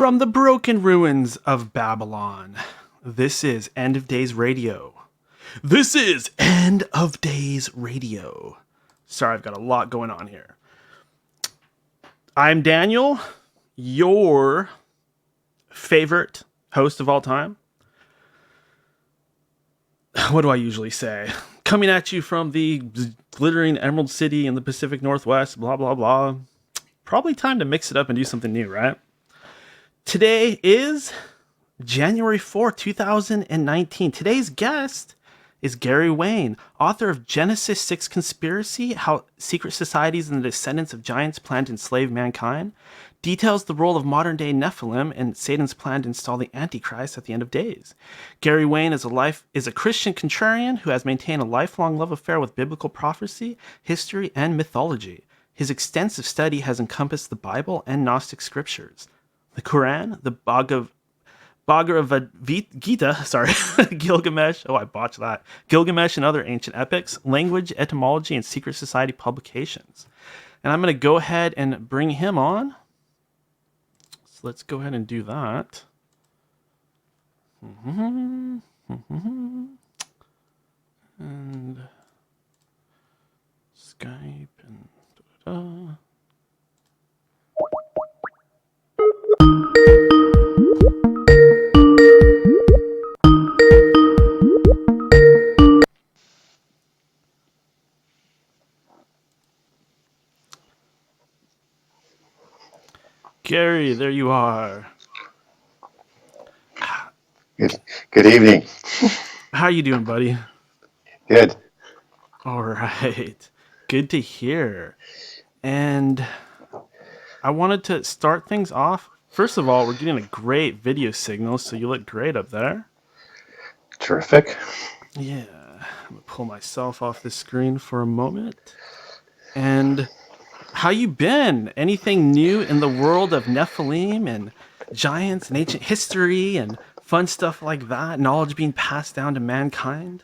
From the broken ruins of Babylon, this is End of Days Radio. This is End of Days Radio. Sorry, I've got a lot going on here. I'm Daniel, your favorite host of all time. What do I usually say? Coming at you from the glittering Emerald City in the Pacific Northwest, blah, blah, blah. Probably time to mix it up and do something new, right? Today is January 4th, 2019. Today's guest is Gary Wayne, author of Genesis 6 Conspiracy, How Secret Societies and the Descendants of Giants Plan to Enslave Mankind, details the role of modern-day Nephilim and Satan's plan to install the Antichrist at the end of days. Gary Wayne is a Christian contrarian who has maintained a lifelong love affair with biblical prophecy, history, and mythology. His extensive study has encompassed the Bible and Gnostic scriptures, the Qur'an, the Bhagavad Gita, Gilgamesh, I botched that, Gilgamesh and other ancient epics, language, etymology, and secret society publications. And I'm going to go ahead and bring him on. So let's go ahead and do that. And Skype and da-da-da. Gary, there you are. Good evening. How you doing, buddy? Good. All right. Good to hear. And I wanted to start things off. First of all, we're getting a great video signal, so you look great up there. Terrific. Yeah. I'm going to pull myself off the screen for a moment. And how you been? Anything new in the world of Nephilim and giants and ancient history and fun stuff like that? Knowledge being passed down to mankind?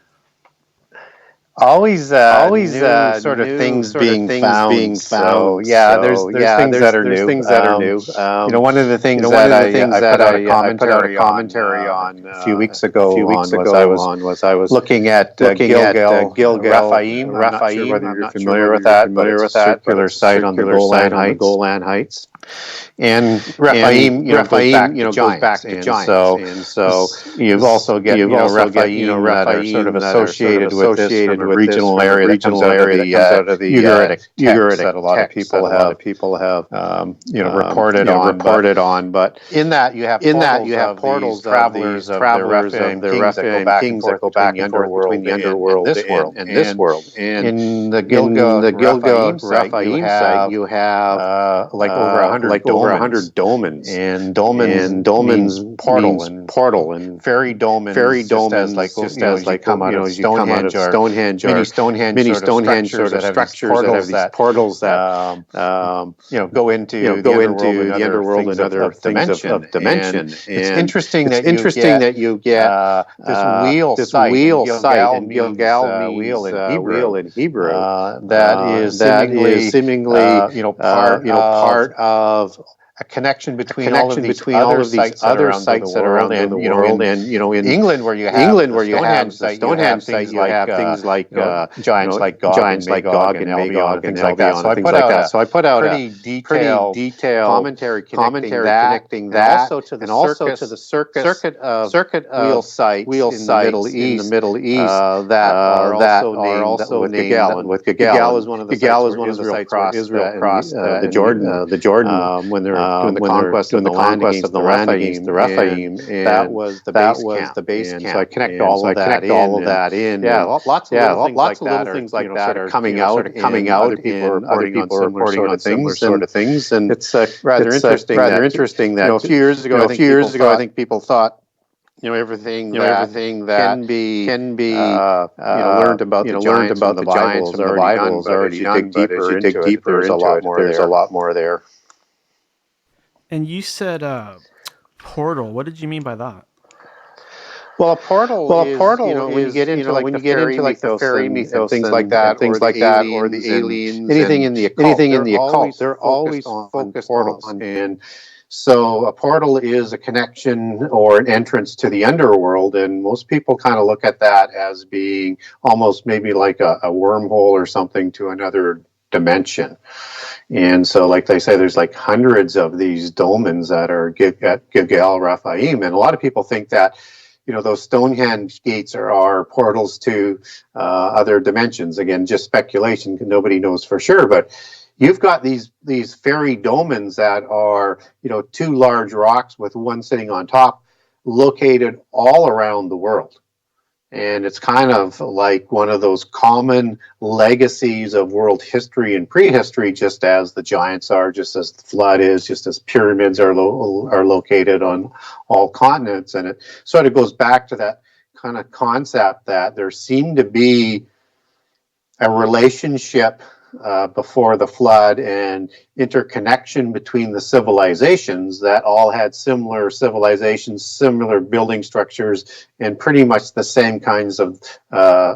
Always new sort of things being found. So yeah, there's things that are new. One of the things that I put out a commentary on a few weeks ago was I was looking at Gilgamesh, Raphaim. I'm not sure whether you're familiar with that, but it's a circular site on the Golan Heights. And Raphaim, goes back to giants. And so you've also got Raphaim that are sort of associated with this from a regional area that comes out of the Ugaritic text that a lot of people have reported on. But in that you have portals of these travelers of the Rephaim kings that go back and forth between the underworld and this world. And in the Gilgamesh site, you have like over 100 dolmens, and dolmens means portal, and fairy dolmens just as like come out of Stonehenge or mini Stonehenge sort of structures that have these portals that go into the underworld and other things of dimension. And it's interesting that you get this wheel site, and Gilgal means wheel in Hebrew, that is seemingly part of a connection between all of these other sites that are around the world, and in England where you have the Stonehenge site, you have things like giants like Gog and Magog and things like that. So I put out a pretty detailed commentary connecting that, and also to the circuit of wheel sites in the Middle East that are also named with Gilgal is one of the sites where Israel crossed the Jordan when they're doing the conquest of the land against the Rephaim, and that was the base camp. So I connect all of that in. Yeah, lots of little things like that are coming out. Other people are reporting on similar sort of things, and it's rather interesting that a few years ago, I think people thought everything that can be learned about the giants and the Bible is already done. But as you dig deeper, there's a lot more there. And you said portal. What did you mean by that? Well, a portal is when you get into the fairy mythos and things like that, or the aliens, anything in the occult, they're always focused on portals. And So a portal is a connection or an entrance to the underworld, and most people kind of look at that as being almost maybe like a wormhole or something to another dimension. And so, like they say, there's like hundreds of these dolmens that are at Gilgal Raphaim, and a lot of people think that, you know, those Stonehenge gates are portals to other dimensions. Again, just speculation, nobody knows for sure, but you've got these fairy dolmens that are, you know, two large rocks with one sitting on top, located all around the world. And it's kind of like one of those common legacies of world history and prehistory, just as the giants are, just as the flood is, just as pyramids are located on all continents. And it sort of goes back to that kind of concept that there seemed to be a relationship before the flood and interconnection between the civilizations that all had similar civilizations, similar building structures, and pretty much the same kinds of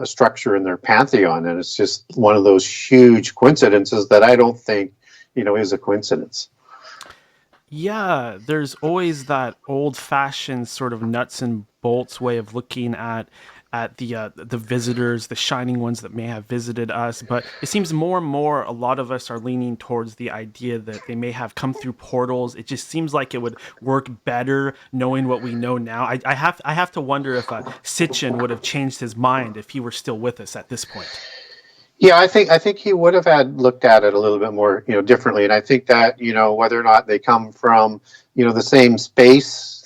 structure in their pantheon. And it's just one of those huge coincidences that I don't think, you know, is a coincidence. Yeah, there's always that old-fashioned sort of nuts and bolts way of looking at the visitors, the shining ones that may have visited us. But it seems more and more a lot of us are leaning towards the idea that they may have come through portals. It just seems like it would work better knowing what we know now. I have to wonder if Sitchin would have changed his mind if he were still with us at this point. Yeah, I think he would have had looked at it a little bit more, you know, differently. And I think that, you know, whether or not they come from, you know, the same space,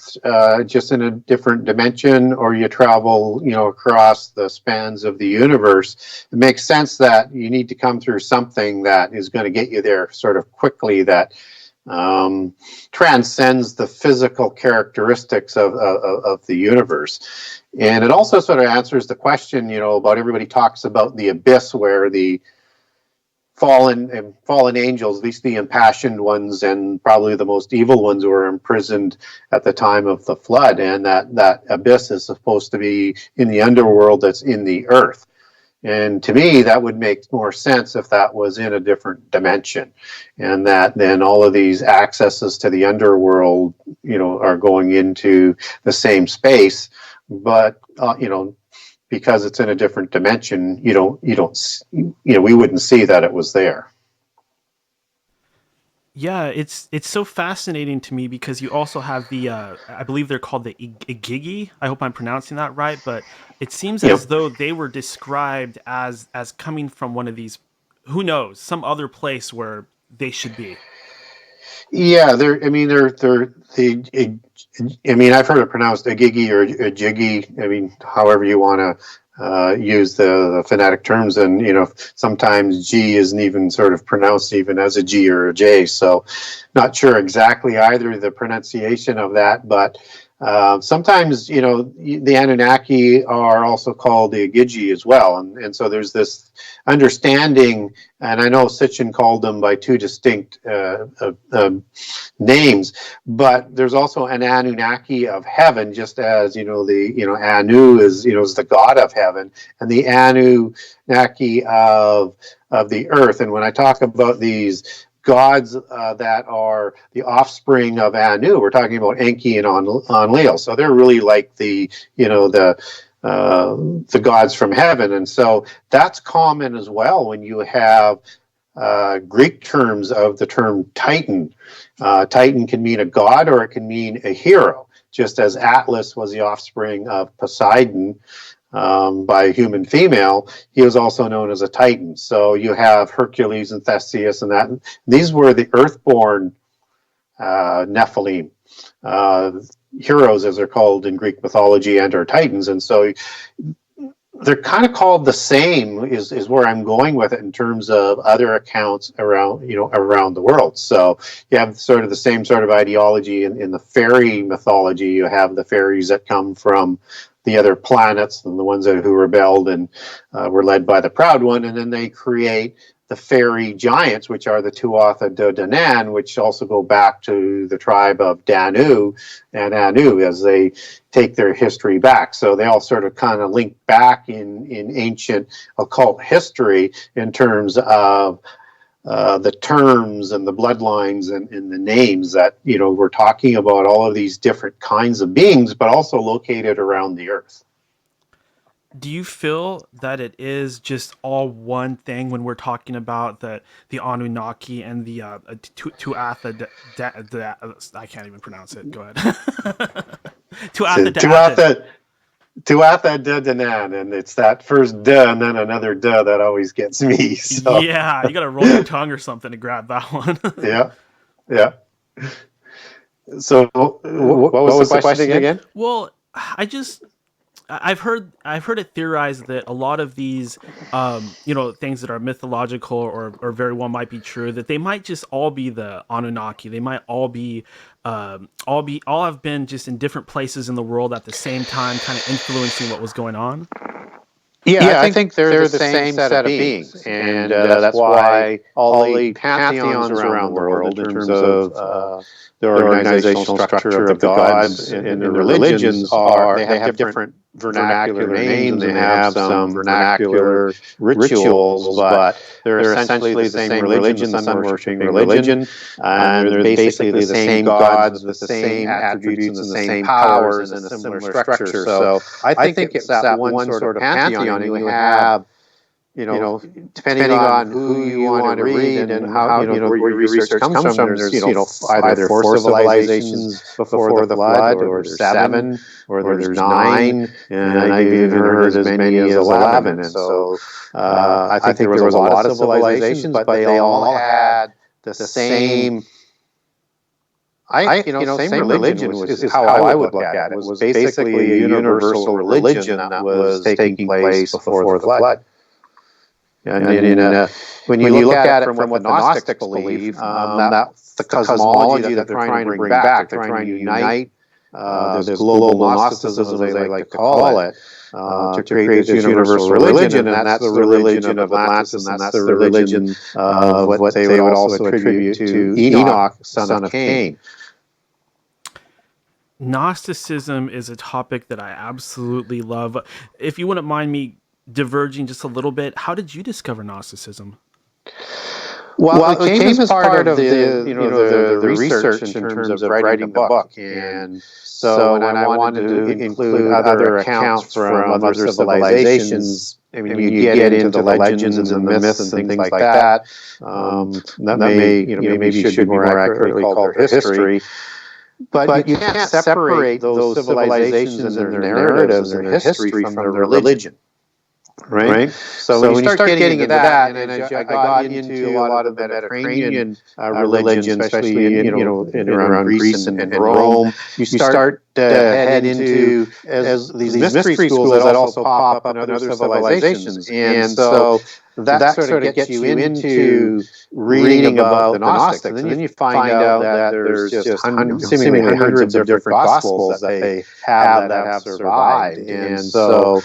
just in a different dimension, or you travel, you know, across the spans of the universe, it makes sense that you need to come through something that is going to get you there sort of quickly, that transcends the physical characteristics of the universe. And it also sort of answers the question, you know, about everybody talks about the abyss, where the fallen angels, at least the impassioned ones and probably the most evil ones, were imprisoned at the time of the flood, and that abyss is supposed to be in the underworld that's in the earth. And to me, that would make more sense if that was in a different dimension, and that then all of these accesses to the underworld, you know, are going into the same space, but you know, because it's in a different dimension, you know, we wouldn't see that it was there. Yeah, it's so fascinating to me because you also have the I believe they're called the Igigi. I hope I'm pronouncing that right, but it seems as though they were described as coming from one of these, who knows, some other place where they should be. Yeah, I mean, I've heard it pronounced Igigi or Jiggy. I mean, however you want to use the phonetic terms, and you know, sometimes G isn't even sort of pronounced even as a G or a J. So, not sure exactly either the pronunciation of that, but sometimes, you know, the Anunnaki are also called the Igigi as well, and so there's this understanding, and I know Sitchin called them by two distinct names, but there's also an Anunnaki of heaven, just as, you know, Anu is, you know, is the god of heaven, and the Anunnaki of the earth. And when I talk about these gods that are the offspring of Anu, we're talking about Enki and Enlil. So they're really like the gods from heaven. And so that's common as well when you have Greek terms of the term Titan. Titan can mean a god or it can mean a hero, just as Atlas was the offspring of Poseidon by a human female. He was also known as a Titan. So you have Hercules and Theseus, and that these were the earthborn Nephilim, heroes as they're called in Greek mythology, and are Titans. And so they're kind of called the same, is where I'm going with it in terms of other accounts around the world. So you have sort of the same sort of ideology in the fairy mythology. You have the fairies that come from the other planets and the ones who rebelled and were led by the Proud One, and then they create the fairy giants, which are the Tuatha De Danann, which also go back to the tribe of Danu and Anu as they take their history back. So they all sort of kind of link back in ancient occult history in terms of the terms and the bloodlines and the names that, we're talking about all of these different kinds of beings, but also located around the earth. Do you feel that it is just all one thing when we're talking about the Anunnaki and the Tuatha? I can't even pronounce it. Go ahead. Tuatha Danann, and it's that first duh and then another duh that always gets me. So. Yeah, you got to roll your tongue or something to grab that one. Yeah. So, what was the question again? Well, I've heard it theorized that a lot of these, things that are mythological or very well might be true, that they might just all be the Anunnaki. They might all have been just in different places in the world at the same time, kind of influencing what was going on. Yeah, I think they're the same set of beings, and that's why all the pantheons around the world, in terms of the organizational structure of the gods and the religions, they have different vernacular names, they have some vernacular rituals, but they're essentially the same religion, the sun-worshipping religion, and they're basically the same gods with the same attributes and the same powers and a similar structure. So I think it's that one sort of pantheon, and you have, depending on who you want to read and how, where your research comes from, there's, either 4 civilizations before the flood, or there's 7, or there's 9, and I've even heard as many as 11. And so I think there was a lot of civilizations, but they all had the same... same religion is how I would look at it. It was basically a universal religion that was taking place before the flood. And when you look at it from what the Gnostics believe, that's the cosmology that they're trying to bring back. They're trying to unite this global Gnosticism, as they like to call it, to create this universal religion, and that's the religion of Atlantis, and that's the religion of what they would also attribute to Enoch, son of Cain. Gnosticism is a topic that I absolutely love. If you wouldn't mind me diverging just a little bit, how did you discover Gnosticism? Well, it came as part of the research in terms of writing the book, and so when I wanted to include other accounts from other civilizations. I mean, you get into the legends and the myths and things like that. Maybe should be more accurately called their history. But you can't separate those civilizations and their narratives and their history from their religion. Right? So when you start getting into that, and I got into a lot of the Mediterranean religion, especially in around Greece and Rome, you start to head into as these mystery schools that also pop up in other civilizations. And so that sort of gets you into reading about the Gnostics. And then you find out that there's just seemingly hundreds of different gospels that they have that have survived. And so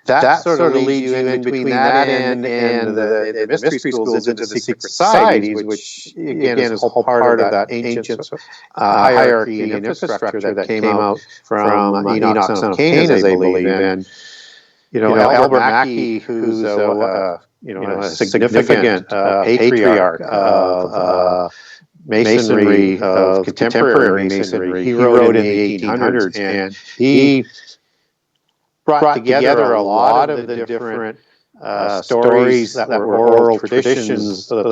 that sort of leads you in between that and the mystery schools into the secret societies, which again is a whole part of that ancient hierarchy and infrastructure that came out from Enoch, son of Cain, as they believe. And Albert Mackey, who's a significant patriarch of masonry, of contemporary masonry, he wrote in the 1800s, and he brought together a lot of the different stories that were oral traditions that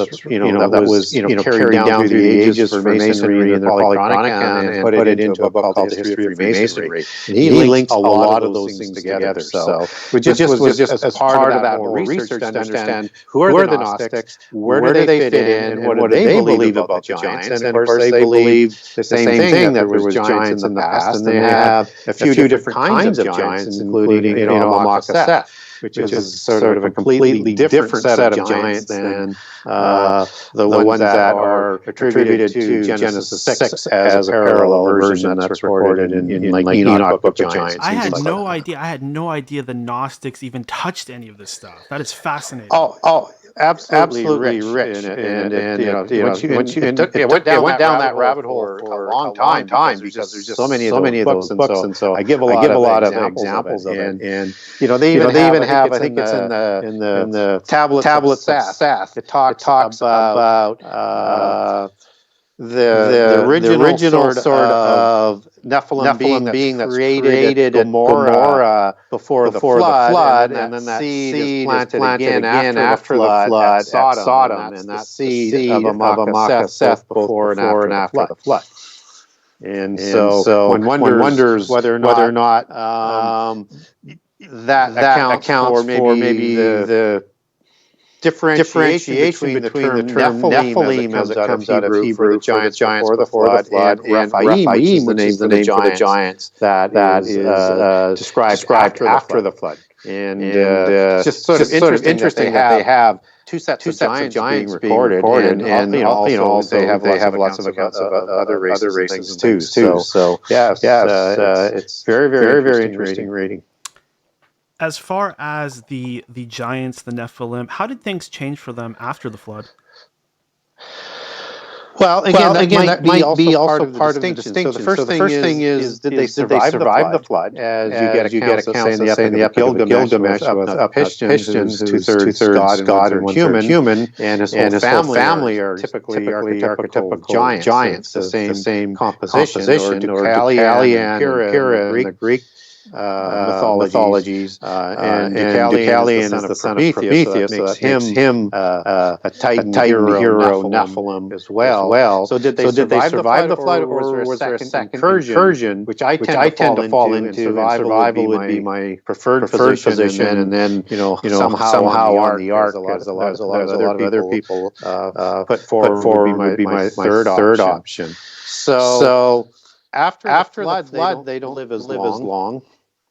was carried down through the ages for masonry and the Polychronicon, and put it into a book called The History of Freemasonry. And he linked a lot of those things together. So it just was as part of that more research to understand who are the Gnostics, where do they fit in, and what do they believe about the giants. And of course they believe the same thing, that there was giants in the past, and they have a few different kinds of giants, including Amok-Seth, which is sort of a completely different set of giants than the ones that are attributed to Genesis 6 as a parallel version that's recorded in like Enoch Book of Giants. I had no idea. I had no idea the Gnostics even touched any of this stuff. That is fascinating. absolutely rich and once you it went down that rabbit hole for a long time because there's just so many of those books, and so I give a lot of examples of it, and they even have, I think it's in the tablets of Seth. It talks about the original sort of Nephilim being that's created at Gomorrah before the flood, and then that seed is planted again after the flood at Sodom, and that's the seed of Seth before and after the flood. And so one wonders whether or not that accounts for maybe the differentiation between the term Nephilim as it comes out of Hebrew, the giants before the flood, and Rephaim, which is the name for the giants that is described after the flood. And just sort of interesting that they have two sets of giants being recorded, and also they have lots of accounts of other races and things too. So yes, it's very interesting reading. As far as the giants, the Nephilim, how did things change for them after the flood? Well, again, that might be also part of the distinction. So the first thing is did they survive the flood? As you get accounts of, say, in the Epic of Gilgamesh of Pishtians, who's two-thirds God and one-third human, and his whole family are typically archetypical giants, the same composition, or Deucalion, Pyrrha in the Greek mythologies, and Deucalion is the son of Prometheus, so that makes him a Titan hero, Nephilim as well. So did they survive the flood, or was there a second incursion, which I tend to fall into? Survival would be my preferred position, and then somehow on the ark, as a lot of other people put forward, would be my third option. So after the flood, they don't live as long.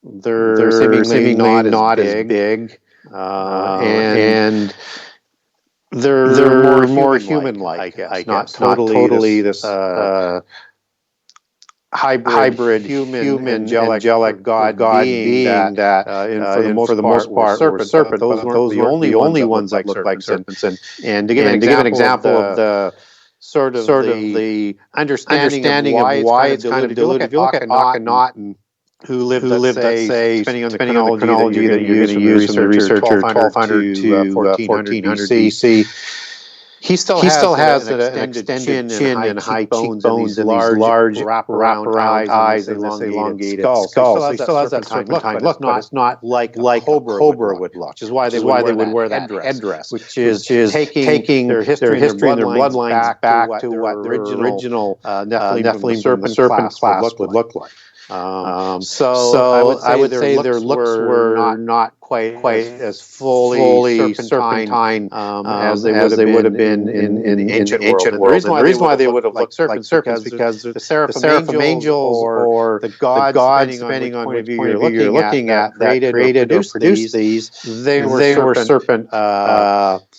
They're seemingly not as big, and they're more human-like, I guess. Not totally this hybrid human angelic God being that, for the most part, were serpent. Those weren't the only ones that looked like serpents. And to give an example of the sort of the understanding of why it's kind of diluted, if you look at Akhenaten, who lived, let's say, depending on the chronology that you're going to use from the researcher, 1200 to 1400 BC, he still has an extended chin and high cheekbones and these large wrap-around eyes and this elongated skull. So he still has that serpentine look, but it's not like Cobra would look, which is why they would wear that headdress, which is taking their history and their bloodlines back to what the original Nephilim from the serpent class would look like. So I would say their looks were not quite as fully serpentine as they would have been in the ancient world. The reason why they would have looked serpents because the Seraphim angels or the gods, depending on which point of view you're looking at, that created or produced these, they were serpent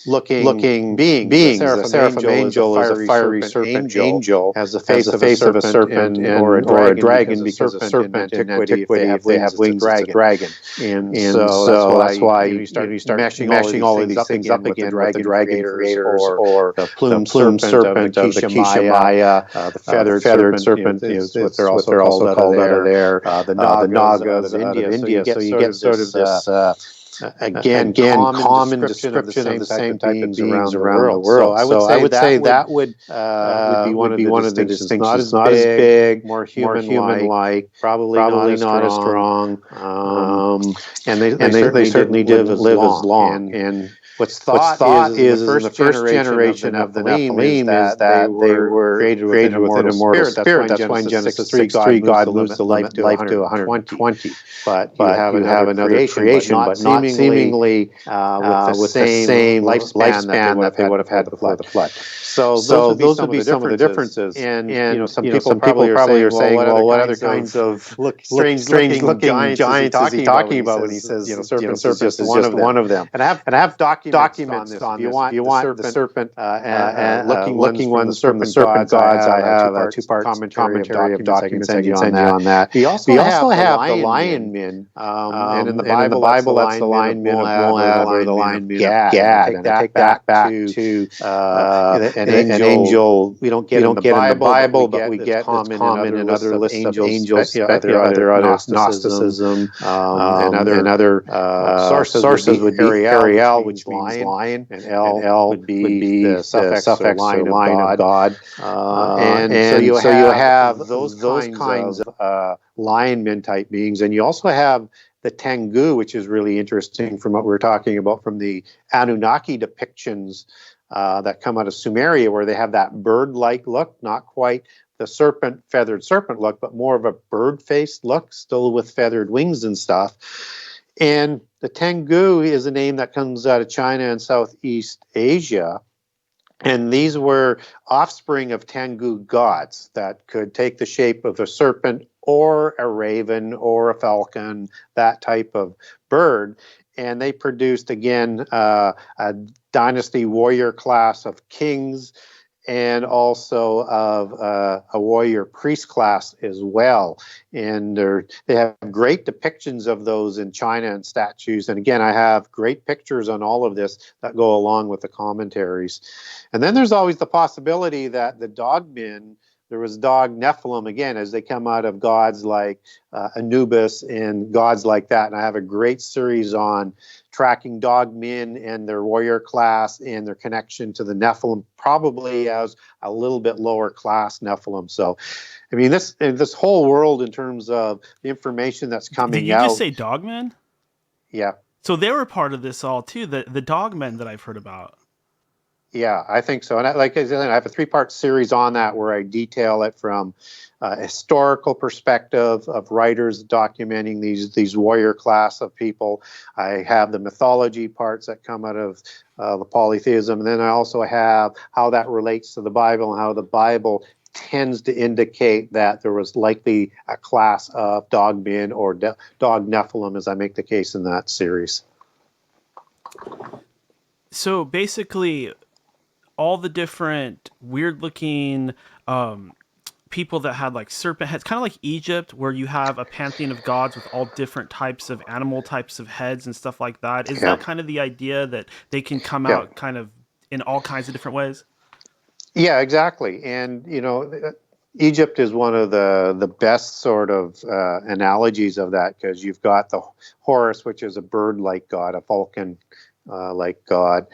looking beings. The Seraphim angel is a fiery serpent angel, has the face of a serpent or a dragon, because a serpent in antiquity, if they have wings, it's a dragon. And so that's why you start meshing all of these things up again with the dragon creators, or the plumed serpent of the Kishimaya, the feathered serpent is what they're also called out of there, the Nagas of India. So you get sort of this again common description of the same type of beings around the world. So I would say that would be one of the distinctions. Not as big, more human-like, probably not as strong, and they certainly did live as long. And what's thought is the first generation of the Nephilim is that they were created with an immortal spirit. That's why in Genesis 3, God moves the life to 120. But you have another creation, but not seemingly with the same lifespan that they would have had before the flood. So those would be some of the differences. And some people probably are saying, well, what other kinds of strange-looking giants is he talking about when he says serpents is just one of them? And I have documents documents on this. If you want the serpent looking ones from the serpent gods, I have a two-part commentary of documents I can send you on that. We also have the lion men, and in the Bible that's the lion men of Moab or the lion men of Gad. And I take that back to an angel. We don't get in the Bible, but we get that's common in other lists of angels, other Gnosticism, and other sources would be Ariel, which means lion, and El would be the suffix or line of God. And so you have those kinds of lion men type beings, and you also have the Tengu, which is really interesting from what we were talking about from the Anunnaki depictions that come out of Sumeria, where they have that bird-like look, not quite the feathered serpent look, but more of a bird-faced look, still with feathered wings and stuff. And the Tengu is a name that comes out of China and Southeast Asia. And these were offspring of Tengu gods that could take the shape of a serpent or a raven or a falcon, that type of bird. And they produced, again, a dynasty warrior class of kings and also of a warrior priest class as well. And they have great depictions of those in China and statues. And again, I have great pictures on all of this that go along with the commentaries. And then there's always the possibility that the dogmen, there was dog Nephilim, again, as they come out of gods like Anubis and gods like that. And I have a great series on tracking dogmen and their warrior class and their connection to the Nephilim, probably as a little bit lower class Nephilim. So, I mean, this whole world in terms of the information that's coming out. Did you just say dogmen? Yeah. So they were part of this all too, the dogmen that I've heard about. Yeah, I think so. And like I said, I have a 3-part series on that where I detail it from a historical perspective of writers documenting these warrior class of people. I have the mythology parts that come out of the polytheism. And then I also have how that relates to the Bible and how the Bible tends to indicate that there was likely a class of dogmen or dog Nephilim, as I make the case in that series. So basically, all the different weird-looking people that had like serpent heads, kind of like Egypt, where you have a pantheon of gods with all different types of animal types of heads and stuff like that. Is that kind of the idea, that they can come out kind of in all kinds of different ways? Yeah, exactly. And, you know, Egypt is one of the best sort of analogies of that, because you've got the Horus, which is a bird-like god, a falcon like god.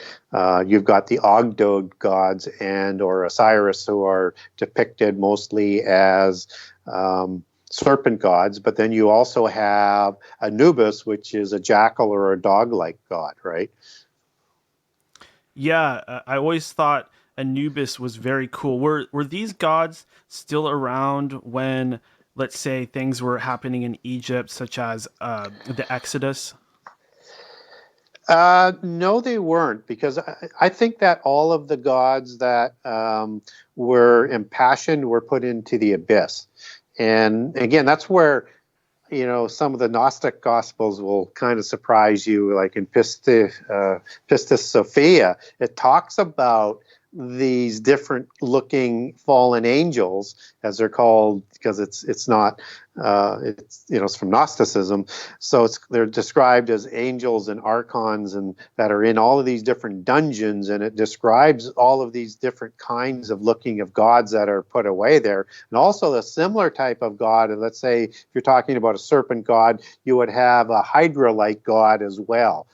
You've got the Ogdoad gods or Osiris, who are depicted mostly as serpent gods. But then you also have Anubis, which is a jackal or a dog-like god, right? Yeah, I always thought Anubis was very cool. Were these gods still around when, let's say, things were happening in Egypt, such as the Exodus? No, they weren't, because I think that all of the gods that were impassioned were put into the abyss. And again, that's where, you know, some of the Gnostic Gospels will kind of surprise you, like in Pistis Sophia. It talks about these different looking fallen angels, as they're called, because it's not it's from Gnosticism, so they're described as angels and archons, and that are in all of these different dungeons, and it describes all of these different kinds of looking of gods that are put away there. And also the similar type of god, and let's say if you're talking about a serpent god, you would have a hydra-like god as well,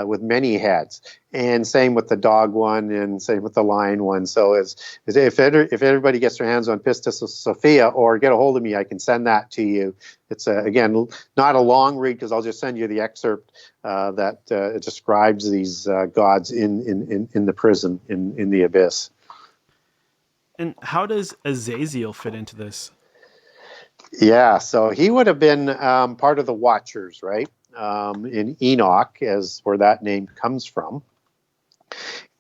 with many heads. And same with the dog one, and same with the lion one. So if everybody gets their hands on Pistis Sophia, or get a hold of me, I can send that to you. It's again not a long read, because I'll just send you the excerpt that describes these gods in the prison, in the abyss. And how does Azazel fit into this? Yeah, so he would have been part of the Watchers, right? In Enoch, as where that name comes from.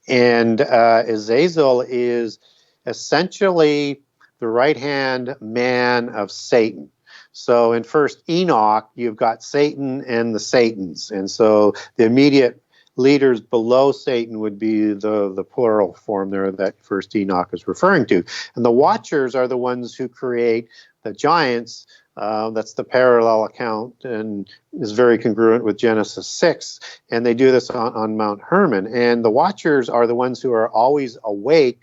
And Azazel is essentially the right-hand man of Satan. So in first Enoch, you've got Satan and the Satans. And so the immediate leaders below Satan would be the plural form there that first Enoch is referring to. And the Watchers are the ones who create the giants. That's the parallel account and is very congruent with Genesis 6. And they do this on Mount Hermon. And the Watchers are the ones who are always awake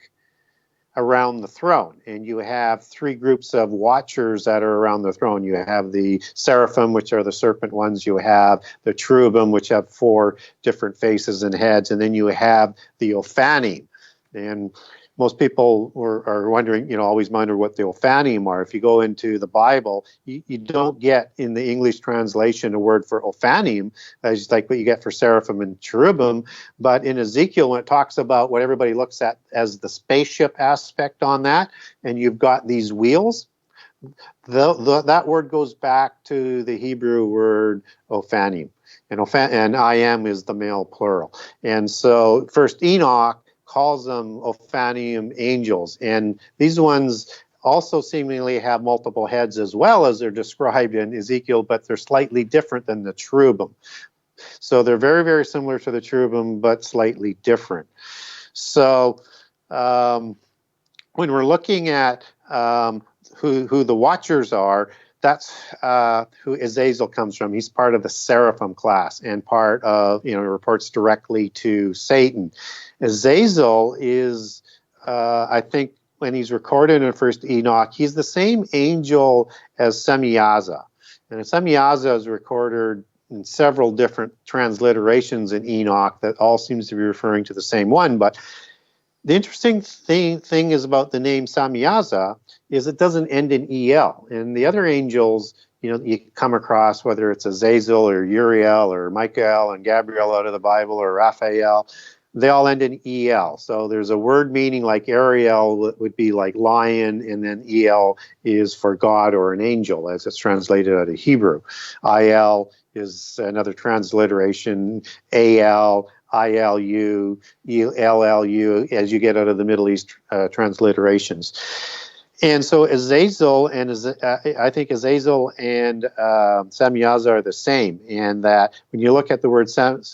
around the throne. And you have three groups of watchers that are around the throne. You have the Seraphim, which are the serpent ones. You have the Cherubim, which have four different faces and heads. And then you have the Ophanim. And most people are wondering, always wonder what the Ophanim are. If you go into the Bible, you don't get in the English translation a word for Ophanim, as like what you get for Seraphim and Cherubim. But in Ezekiel, when it talks about what everybody looks at as the spaceship aspect on that, and you've got these wheels, that word goes back to the Hebrew word Ophanim. And I am is the male plural. And so first Enoch calls them Ophanim angels. And these ones also seemingly have multiple heads as well as they're described in Ezekiel, but they're slightly different than the Cherubim. So they're very, very similar to the Cherubim, but slightly different. So when we're looking at who the Watchers are, that's who Azazel comes from. He's part of the Seraphim class and part of, reports directly to Satan. Azazel is, I think, when he's recorded in First Enoch, he's the same angel as Semyaza. And Semyaza is recorded in several different transliterations in Enoch that all seems to be referring to the same one. But the interesting thing is about the name Semyaza is it doesn't end in El. And the other angels, you come across, whether it's Azazel or Uriel or Michael and Gabriel out of the Bible or Raphael, they all end in El. So there's a word meaning like Ariel would be like lion, and then El is for God or an angel, as it's translated out of Hebrew. Il is another transliteration, Al, ILU, LLU, as you get out of the Middle East transliterations. And so Azazel and I think Azazel and Semyaza are the same, and that when you look at the word Semyaza,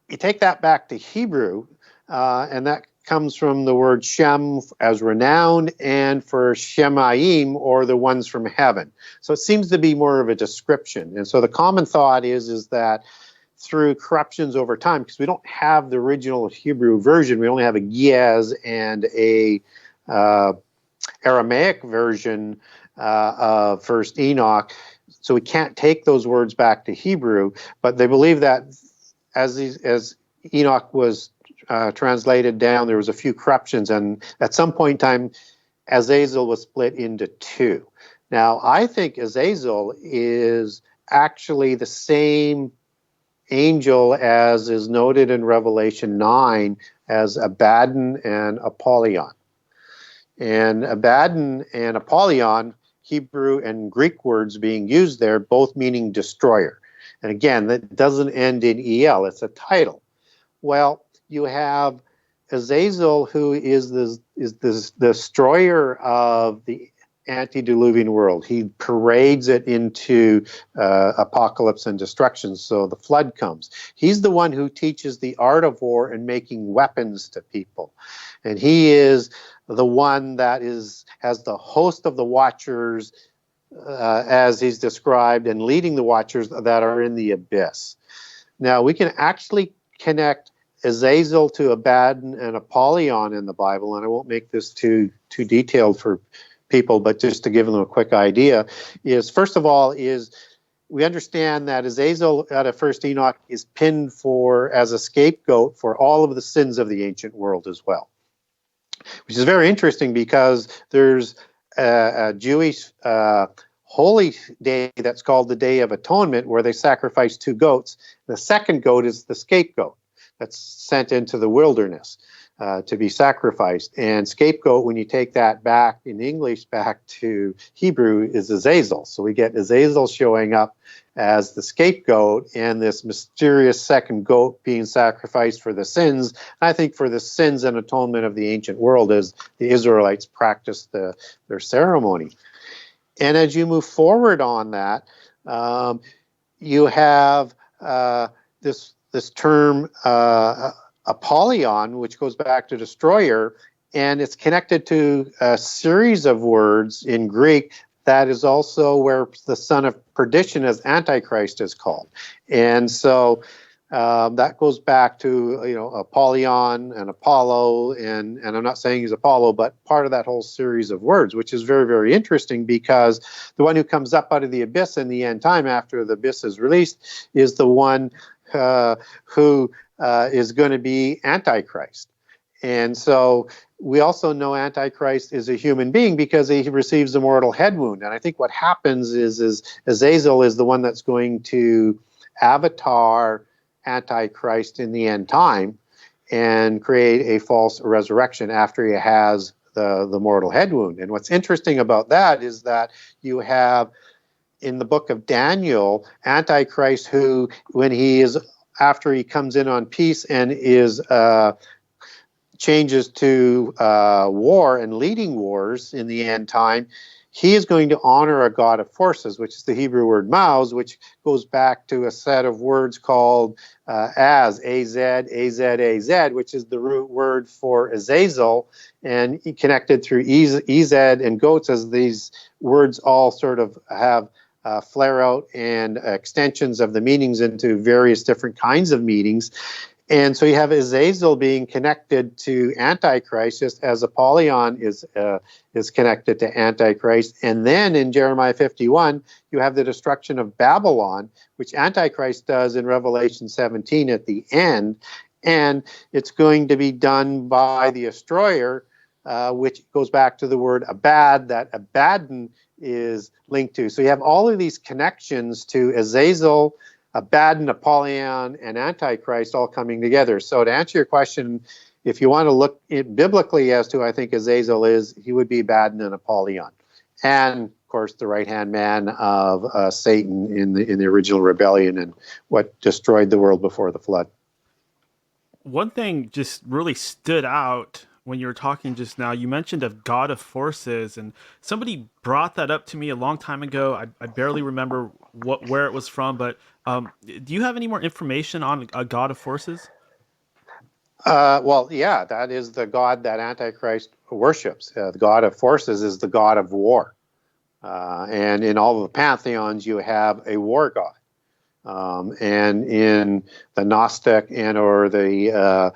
you take that back to Hebrew, and that comes from the word Shem as renowned, and for Shemaim, or the ones from heaven. So it seems to be more of a description. And so the common thought is that through corruptions over time, because we don't have the original Hebrew version, we only have a Ge'ez and a Aramaic version of First Enoch, so we can't take those words back to Hebrew. But they believe that as Enoch was translated down, there was a few corruptions, and at some point in time, Azazel was split into two. Now, I think Azazel is actually the same angel as is noted in Revelation 9 as Abaddon and Apollyon. And Abaddon and Apollyon, Hebrew and Greek words being used there, both meaning destroyer. And again, that doesn't end in El, it's a title. Well, you have Azazel, who is the destroyer of the antediluvian world. He parades it into apocalypse and destruction, so the flood comes. He's the one who teaches the art of war and making weapons to people. And he is the one that has the host of the Watchers, as he's described, and leading the Watchers that are in the abyss. Now, we can actually connect Azazel to Abaddon and Apollyon in the Bible, and I won't make this too detailed for people, but just to give them a quick idea, is first of all, is we understand that Azazel out of First Enoch is pinned as a scapegoat for all of the sins of the ancient world as well, which is very interesting because there's a Jewish holy day that's called the Day of Atonement, where they sacrifice two goats. The second goat is the scapegoat that's sent into the wilderness to be sacrificed. And scapegoat, when you take that back in English back to Hebrew, is Azazel. So we get Azazel showing up as the scapegoat and this mysterious second goat being sacrificed for the sins. And I think for the sins and atonement of the ancient world as the Israelites practiced their ceremony. And as you move forward on that, you have this term Apollyon, which goes back to destroyer, and it's connected to a series of words in Greek that is also where the son of perdition as Antichrist is called. And so that goes back to, Apollyon and Apollo, and I'm not saying he's Apollo, but part of that whole series of words, which is very, very interesting, because the one who comes up out of the abyss in the end time after the abyss is released is the one who is going to be Antichrist. And so we also know Antichrist is a human being because he receives a mortal head wound. And I think what happens is Azazel is the one that's going to avatar Antichrist in the end time and create a false resurrection after he has the mortal head wound. And what's interesting about that is that you have in the book of Daniel, Antichrist, who, after he comes in on peace and is changes to war and leading wars in the end time, he is going to honor a god of forces, which is the Hebrew word Maus, which goes back to a set of words called Az, which is the root word for Azazel, and connected through Ez and goats, as these words all sort of have flare out and extensions of the meanings into various different kinds of meanings. And so you have Azazel being connected to Antichrist, just as Apollyon is connected to Antichrist. And then in Jeremiah 51, you have the destruction of Babylon, which Antichrist does in Revelation 17 at the end. And it's going to be done by the destroyer, which goes back to the word Abad, that Abaddon is linked to. So you have all of these connections to Azazel, Abaddon, Apollyon, and Antichrist all coming together. So to answer your question, if you want to look biblically as to who I think Azazel is, he would be Abaddon and Apollyon. And, of course, the right-hand man of Satan in the original rebellion and what destroyed the world before the flood. One thing just really stood out when you were talking just now. You mentioned a god of forces, and somebody brought that up to me a long time ago. I barely remember where it was from, but do you have any more information on a god of forces? Well, yeah, that is the god that Antichrist worships. The god of forces is the god of war. And in all of the pantheons, you have a war god. And in the Gnostic or the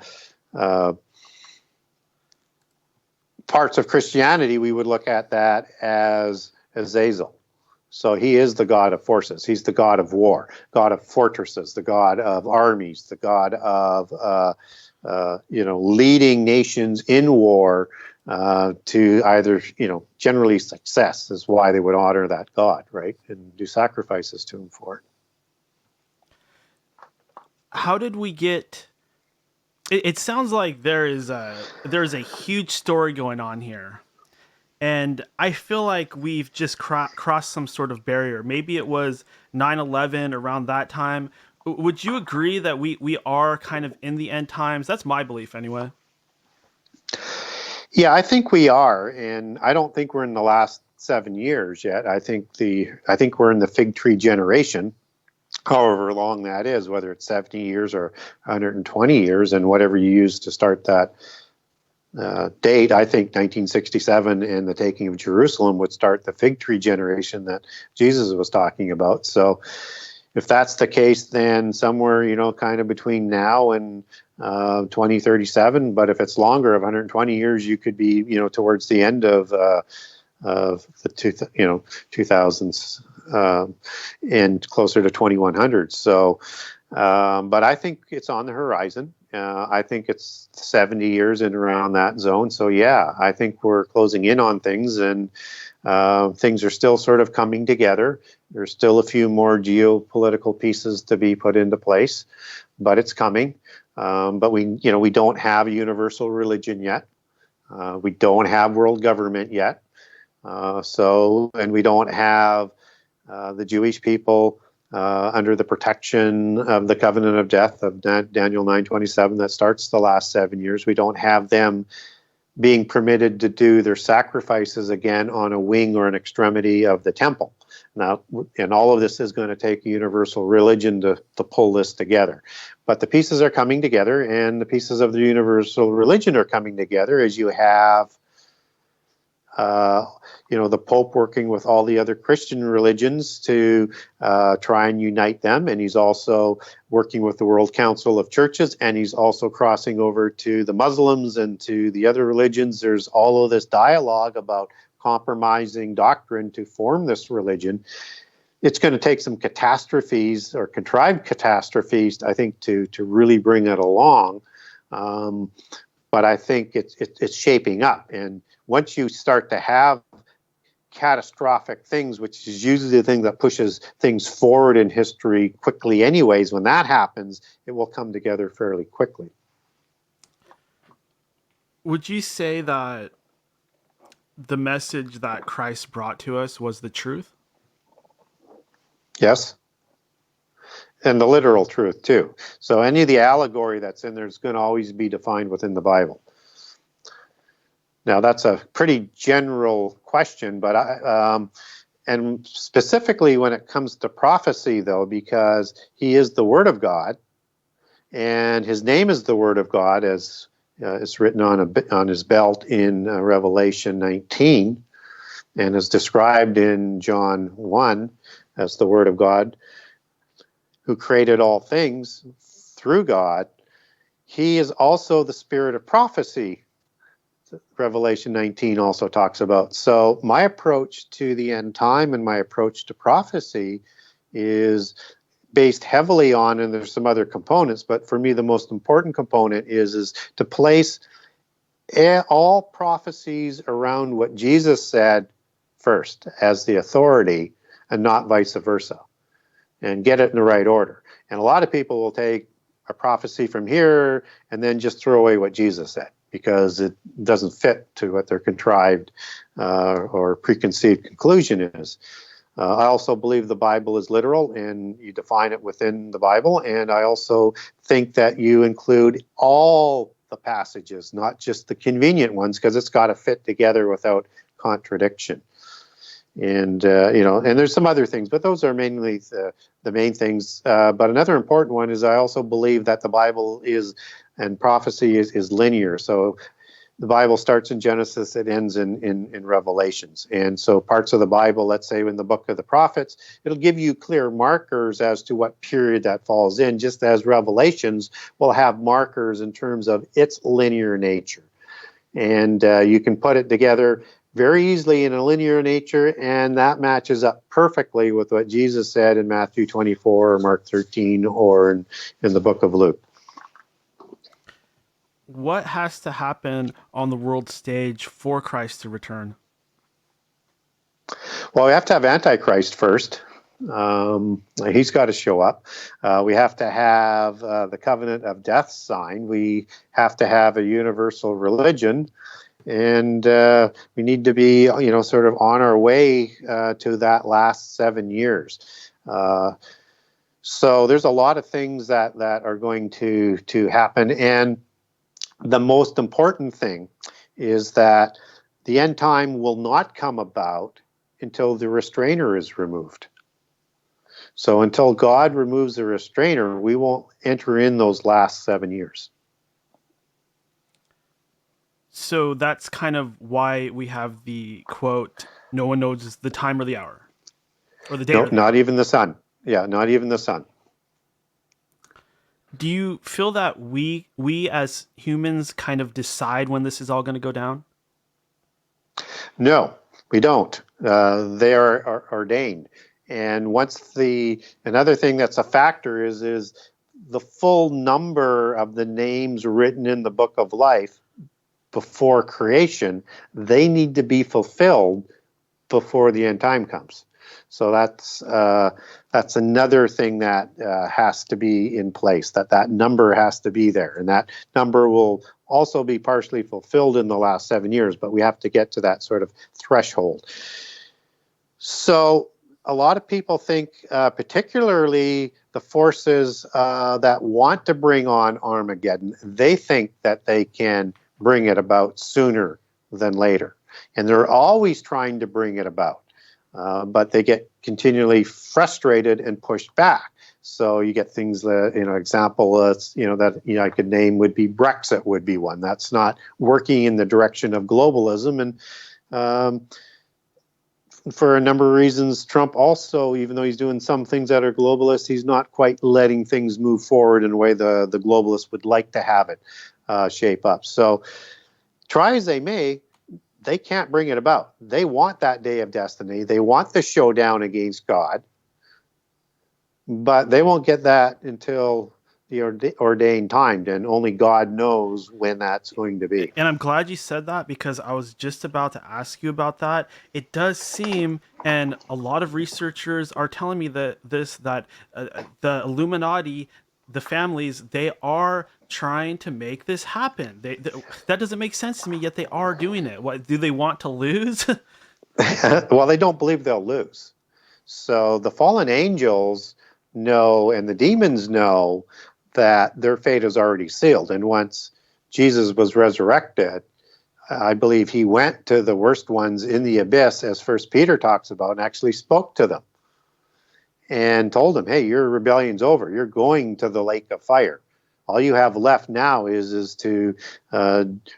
parts of Christianity, we would look at that as Azazel. So he is the god of forces. He's the god of war, god of fortresses, the god of armies, the god of leading nations in war to either generally success is why they would honor that god, right, and do sacrifices to him for it. How did we get? It sounds like there is a huge story going on here. And I feel like we've just crossed some sort of barrier. Maybe it was 9/11 around that time. Would you agree that we are kind of in the end times? That's my belief anyway. Yeah, I think we are. And I don't think we're in the last 7 years yet. I think we're in the fig tree generation, however long that is, whether it's 70 years or 120 years, and whatever you use to start that date. I think 1967 and the taking of Jerusalem would start the fig tree generation that Jesus was talking about. So if that's the case, then somewhere, kind of between now and 2037, but if it's longer, of 120 years, you could be, towards the end of the 2000s and closer to 2100. So, but I think it's on the horizon. I think it's 70 years in around that zone. So yeah, I think we're closing in on things, and things are still sort of coming together. There's still a few more geopolitical pieces to be put into place, but it's coming. But we don't have a universal religion yet. We don't have world government yet. And we don't have the Jewish people under the protection of the covenant of death of Daniel 9:27 that starts the last 7 years. We don't have them being permitted to do their sacrifices again on a wing or an extremity of the temple. Now, and all of this is going to take a universal religion to pull this together. But the pieces are coming together, and the pieces of the universal religion are coming together as you have the Pope working with all the other Christian religions to try and unite them. And he's also working with the World Council of Churches, and he's also crossing over to the Muslims and to the other religions. There's all of this dialogue about compromising doctrine to form this religion. It's going to take some catastrophes or contrived catastrophes, I think, to really bring it along. But I think it's shaping up. And once you start to have catastrophic things, which is usually the thing that pushes things forward in history quickly anyways, when that happens, it will come together fairly quickly. Would you say that the message that Christ brought to us was the truth? Yes. And the literal truth, too. So any of the allegory that's in there is going to always be defined within the Bible. Now, that's a pretty general question, but and specifically when it comes to prophecy, though, because he is the Word of God, and his name is the Word of God, as it's written on his belt in Revelation 19, and is described in John 1 as the Word of God, who created all things through God. He is also the spirit of prophecy, Revelation 19 also talks about. So my approach to the end time and my approach to prophecy is based heavily on, and there's some other components, but for me the most important component is to place all prophecies around what Jesus said first as the authority, and not vice versa, and get it in the right order. And a lot of people will take a prophecy from here and then just throw away what Jesus said, because it doesn't fit to what their contrived or preconceived conclusion is. I also believe the Bible is literal, and you define it within the Bible. And I also think that you include all the passages, not just the convenient ones, because it's got to fit together without contradiction. And, and there's some other things, but those are mainly the main things. But another important one is I also believe that the Bible and prophecy is linear. So the Bible starts in Genesis, it ends in Revelations. And so parts of the Bible, let's say in the book of the prophets, it'll give you clear markers as to what period that falls in, just as Revelations will have markers in terms of its linear nature. And you can put it together very easily in a linear nature, and that matches up perfectly with what Jesus said in Matthew 24 or Mark 13 or in the book of Luke. What has to happen on the world stage for Christ to return? Well, we have to have Antichrist first. He's got to show up. We have to have the covenant of death signed. We have to have a universal religion. And we need to be, sort of on our way to that last 7 years. So there's a lot of things that are going to happen. And the most important thing is that the end time will not come about until the restrainer is removed. So until God removes the restrainer, we won't enter in those last 7 years. So that's kind of why we have the quote, no one knows the time or the hour. Or the day. No, not even the sun. Yeah, not even the sun. Do you feel that we as humans kind of decide when this is all going to go down? No, we don't. They are ordained. And another thing that's a factor is the full number of the names written in the book of life before creation. They need to be fulfilled before the end time comes. So that's another thing that has to be in place, that number has to be there. And that number will also be partially fulfilled in the last 7 years, but we have to get to that sort of threshold. So a lot of people think, particularly the forces that want to bring on Armageddon, they think that they can bring it about sooner than later. And they're always trying to bring it about. but they get continually frustrated and pushed back. So you get things that, example, that I could name would be Brexit would be one. That's not working in the direction of globalism. And for a number of reasons, Trump also, even though he's doing some things that are globalist, he's not quite letting things move forward in a way the globalists would like to have it shape up. So try as they may, they can't bring it about. They want that day of destiny. They want the showdown against God. But they won't get that until the ordained time, and only God knows when that's going to be. And I'm glad you said that, because I was just about to ask you about that. It does seem, and a lot of researchers are telling me that the Illuminati, the families, they are trying to make this happen. That doesn't make sense to me, yet they are doing it. What do they want to lose? Well, they don't believe they'll lose. So the fallen angels know, and the demons know, that their fate is already sealed. And once Jesus was resurrected, I believe he went to the worst ones in the abyss, as First Peter talks about, and actually spoke to them and told them, hey, your rebellion's over. You're going to the lake of fire. All you have left now is to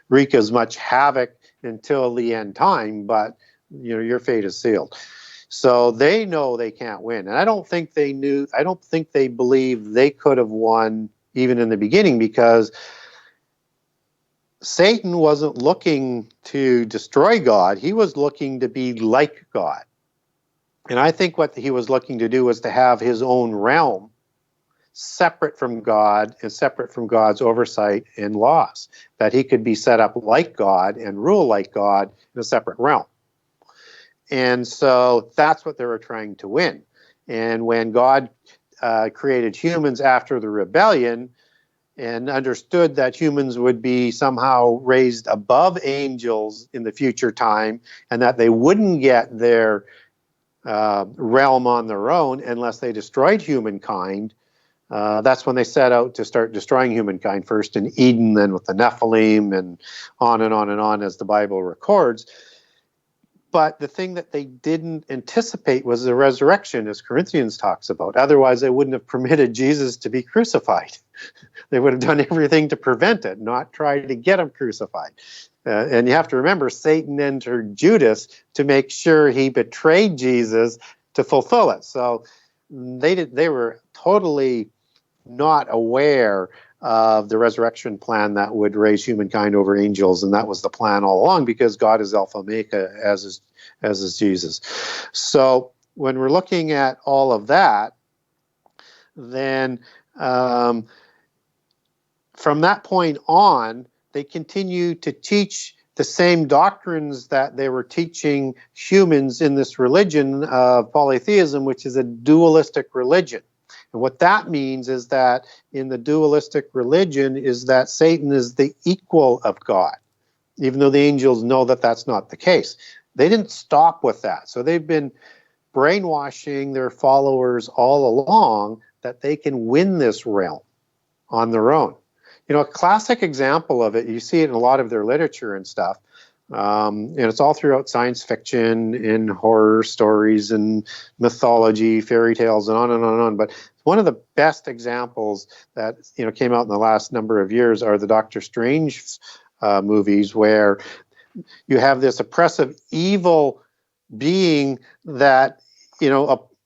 wreak as much havoc until the end time, but your fate is sealed. So they know they can't win. And I don't think they believe they could have won even in the beginning, because Satan wasn't looking to destroy God. He was looking to be like God. And I think what he was looking to do was to have his own realm separate from God and separate from God's oversight and laws, that he could be set up like God and rule like God in a separate realm. And so that's what they were trying to win. And when God created humans after the rebellion and understood that humans would be somehow raised above angels in the future time, and that they wouldn't get their realm on their own unless they destroyed humankind, that's when they set out to start destroying humankind, first in Eden, then with the Nephilim, and on and on and on, as the Bible records. But the thing that they didn't anticipate was the resurrection, as Corinthians talks about. Otherwise, they wouldn't have permitted Jesus to be crucified. They would have done everything to prevent it, not try to get him crucified. And you have to remember, Satan entered Judas to make sure he betrayed Jesus to fulfill it. So they were totally not aware of the resurrection plan that would raise humankind over angels, and that was the plan all along, because God is Alpha Omega, as is Jesus. So when we're looking at all of that, then from that point on, they continue to teach the same doctrines that they were teaching humans in this religion of polytheism, which is a dualistic religion. And what that means is that in the dualistic religion is that Satan is the equal of God, even though the angels know that that's not the case. They didn't stop with that. So they've been brainwashing their followers all along that they can win this realm on their own. A classic example of it, you see it in a lot of their literature and stuff, and it's all throughout science fiction, in horror stories, and mythology, fairy tales, and on and on and on. But one of the best examples that came out in the last number of years are the Doctor Strange movies, where you have this oppressive evil being that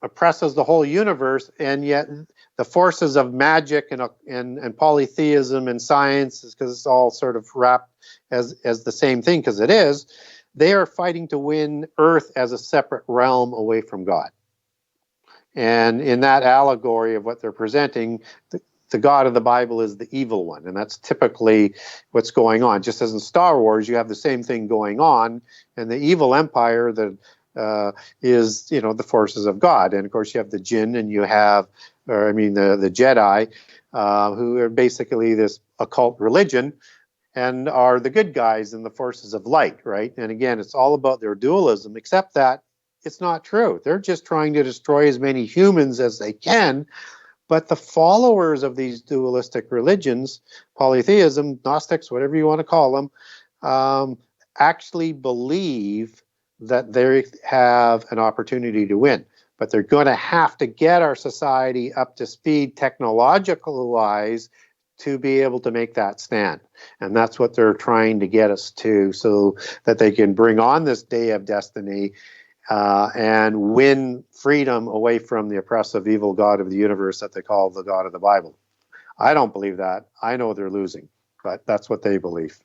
oppresses the whole universe, and yet the forces of magic and polytheism and science, because it's all sort of wrapped as the same thing, because it is, they are fighting to win Earth as a separate realm away from God. And in that allegory of what they're presenting, the God of the Bible is the evil one, and that's typically what's going on. Just as in Star Wars, you have the same thing going on, and the evil empire that is the forces of God. And of course you have the jinn, and you have the Jedi, who are basically this occult religion and are the good guys and the forces of light, right? And again, it's all about their dualism, except that it's not true. They're just trying to destroy as many humans as they can. But the followers of these dualistic religions, polytheism, Gnostics, whatever you want to call them, actually believe that they have an opportunity to win. But they're going to have to get our society up to speed technological-wise to be able to make that stand. And that's what they're trying to get us to, so that they can bring on this day of destiny and win freedom away from the oppressive evil God of the universe that they call the God of the Bible. I don't believe that. I know they're losing, but that's what they believe.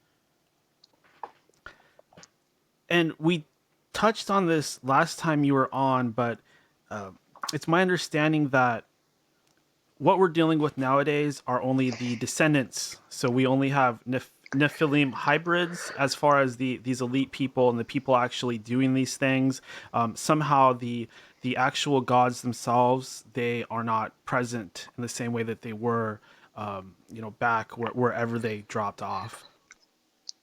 And we touched on this last time you were on, but it's my understanding that what we're dealing with nowadays are only the descendants. So we only have Nephilim hybrids as far as these elite people and the people actually doing these things. Somehow the actual gods themselves, they are not present in the same way that they were, back wherever they dropped off.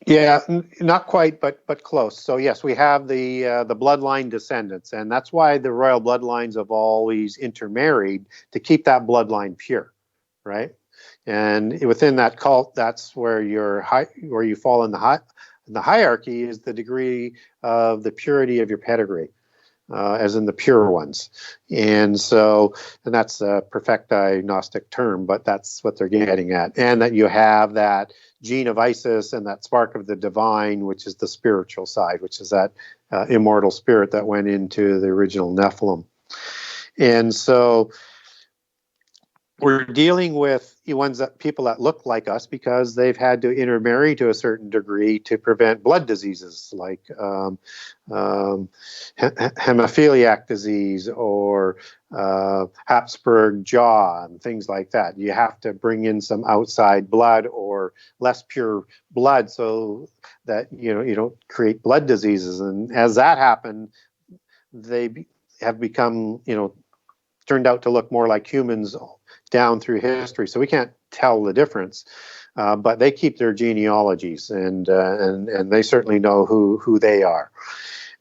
Yeah, not quite, but close. So yes, we have the bloodline descendants, and that's why the royal bloodlines have always intermarried to keep that bloodline pure, right? And within that cult, that's where where you fall in the hierarchy is the degree of the purity of your pedigree, as in the pure ones. And that's a perfecti Gnostic term, but that's what they're getting at. And that you have that gene of Isis and that spark of the divine, which is the spiritual side, which is that immortal spirit that went into the original Nephilim. And so we're dealing with people that look like us because they've had to intermarry to a certain degree to prevent blood diseases like hemophiliac disease or Habsburg jaw and things like that. You have to bring in some outside blood or less pure blood so that you don't create blood diseases. And as that happened, they have become turned out to look more like humans down through history, so we can't tell the difference. But they keep their genealogies, and they certainly know who they are.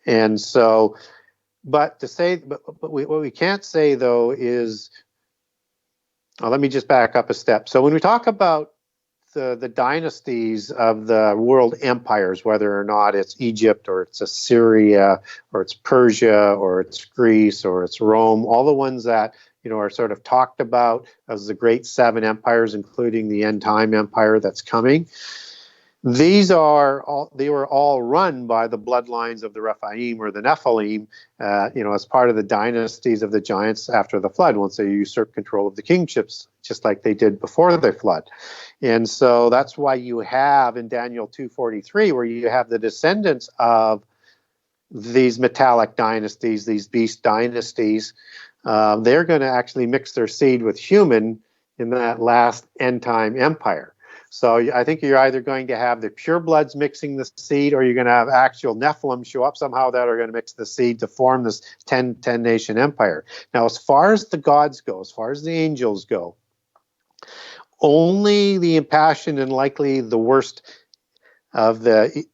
And so, but what we can't say though is, let me just back up a step. So when we talk about the dynasties of the world empires, whether or not it's Egypt or it's Assyria or it's Persia or it's Greece or it's Rome, all the ones that are sort of talked about as the great seven empires, including the end time empire that's coming. They were all run by the bloodlines of the Rephaim or the Nephilim, as part of the dynasties of the giants after the flood, once they usurped control of the kingships, just like they did before the flood. And so that's why you have in Daniel 2:43, where you have the descendants of these metallic dynasties, these beast dynasties, they're going to actually mix their seed with human in that last end time empire. So I think you're either going to have the purebloods mixing the seed, or you're going to have actual Nephilim show up somehow that are going to mix the seed to form this 10 nation empire. Now, as far as the gods go, as far as the angels go, only the impassioned and likely the worst of the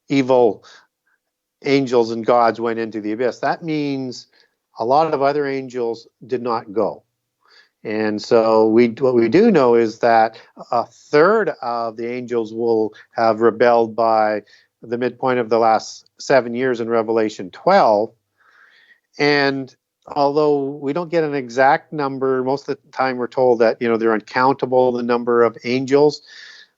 evil angels and gods went into the abyss. That means a lot of other angels did not go. And so what we do know is that a third of the angels will have rebelled by the midpoint of the last 7 years in Revelation 12. And although we don't get an exact number, most of the time we're told that, they're uncountable, the number of angels.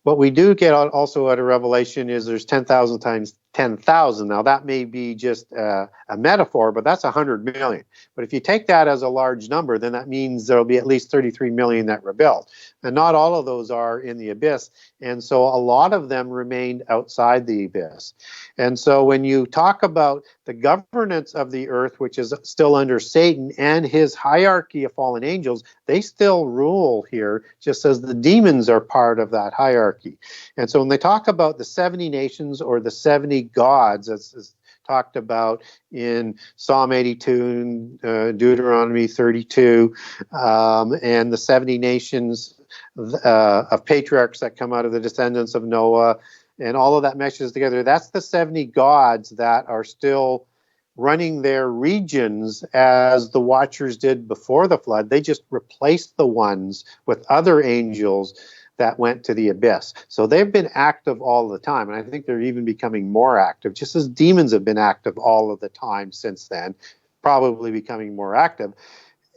What we do get also out of Revelation is there's 10,000 times 10,000. Now, that may be just a metaphor, but that's 100 million. But if you take that as a large number, then that means there'll be at least 33 million that rebelled. And not all of those are in the abyss. And so a lot of them remained outside the abyss. And so when you talk about the governance of the earth, which is still under Satan and his hierarchy of fallen angels, they still rule here, just as the demons are part of that hierarchy. And so when they talk about the 70 nations or the 70 gods, as talked about in Psalm 82, Deuteronomy 32, and the 70 nations of patriarchs that come out of the descendants of Noah, and all of that meshes together, that's the 70 gods that are still running their regions as the Watchers did before the flood. They just replaced the ones with other angels that went to the abyss. So they've been active all the time, and I think they're even becoming more active, just as demons have been active all of the time since then, probably becoming more active.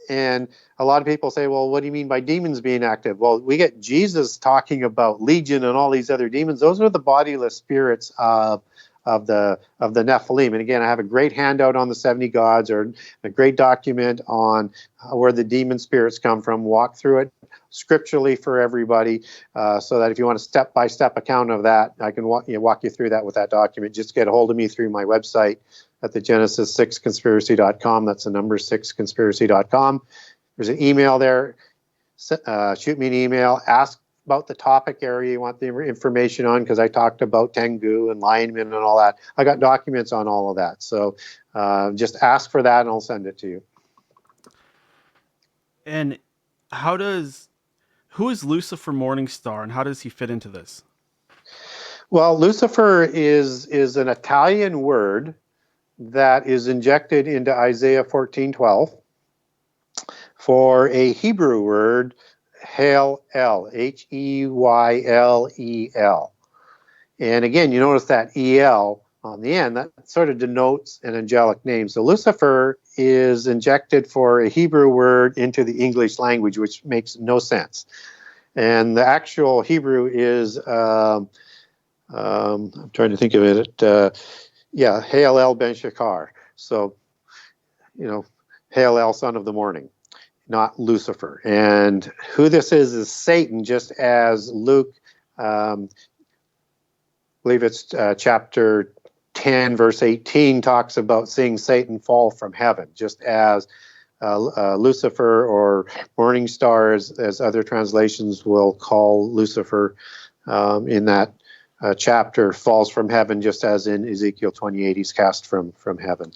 And a lot of people say, well, what do you mean by demons being active? Well, we get Jesus talking about Legion and all these other demons. Those are the bodiless spirits of the Nephilim. And again, I have a great handout on the 70 gods, or a great document on where the demon spirits come from. Walk through it scripturally for everybody, so that if you want a step-by-step account of that, I can walk you through that with that document. Just get a hold of me through my website at the Genesis6conspiracy.com. That's the number 6conspiracy.com. There's an email there. Shoot me an email. Ask about the topic area you want the information on, because I talked about Tengu and linemen and all that. I got documents on all of that. So just ask for that and I'll send it to you. And who is Lucifer Morningstar, and how does he fit into this? Well, Lucifer is an Italian word that is injected into Isaiah 14:12 for a Hebrew word, Hel, Heylel. And again, you notice that El on the end, that sort of denotes an angelic name. So Lucifer is injected for a Hebrew word into the English language, which makes no sense. And the actual Hebrew is, I'm trying to think of it, Heylel ben Shachar. So, Heylel, son of the morning, not Lucifer. And who this is Satan, just as Luke, I believe it's chapter 10, verse 18, talks about seeing Satan fall from heaven, just as Lucifer, or morning star, as other translations will call Lucifer, in that chapter, falls from heaven, just as in Ezekiel 28, he's cast from heaven.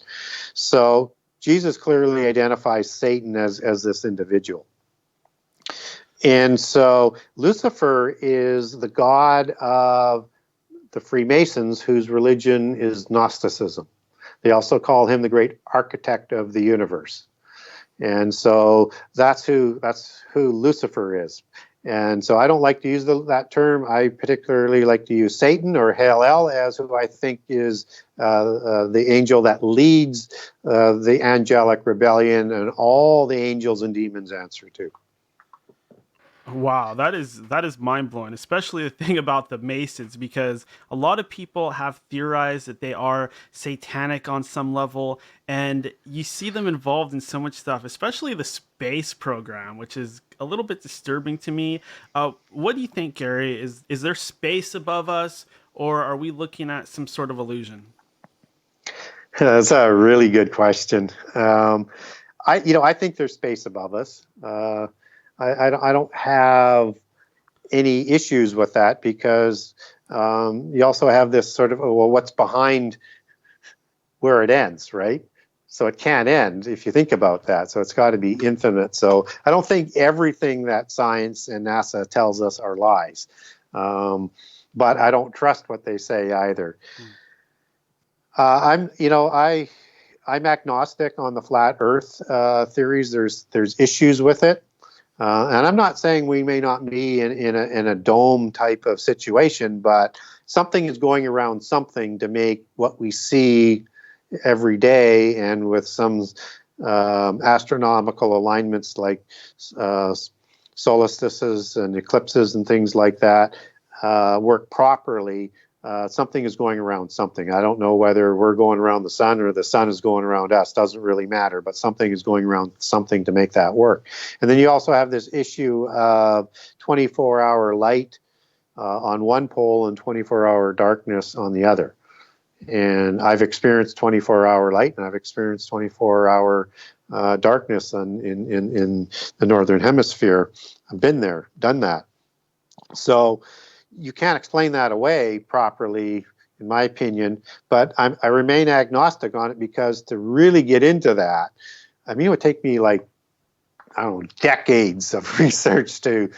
So Jesus clearly identifies Satan as this individual. And so Lucifer is the god of the Freemasons, whose religion is Gnosticism. They also call him the great architect of the universe. And so that's who Lucifer is. And so I don't like to use that term. I particularly like to use Satan, or Heylel, as who I think is the angel that leads the angelic rebellion, and all the angels and demons answer to. Wow, that is mind-blowing, especially the thing about the Masons, because a lot of people have theorized that they are satanic on some level, and you see them involved in so much stuff, especially the space program, which is a little bit disturbing to me. What do you think, Gary? Is there space above us, or are we looking at some sort of illusion? That's a really good question. I think there's space above us. I don't have any issues with that, because you also have this sort of, well, what's behind where it ends, right? So it can't end if you think about that. So it's got to be infinite. So I don't think everything that science and NASA tells us are lies. But I don't trust what they say either. I'm agnostic on the flat Earth theories. There's issues with it. And I'm not saying we may not be in a dome type of situation, but something is going around something to make what we see every day, and with some astronomical alignments like solstices and eclipses and things like that, work properly. Something is going around something. I don't know whether we're going around the sun or the sun is going around us. Doesn't really matter, but something is going around something to make that work. And then you also have this issue of 24-hour light on one pole and 24-hour darkness on the other. And I've experienced 24-hour light, and I've experienced 24-hour darkness in the Northern Hemisphere. I've been there, done that. So you can't explain that away properly, in my opinion, but I remain agnostic on it, because to really get into that, it would take me decades of research to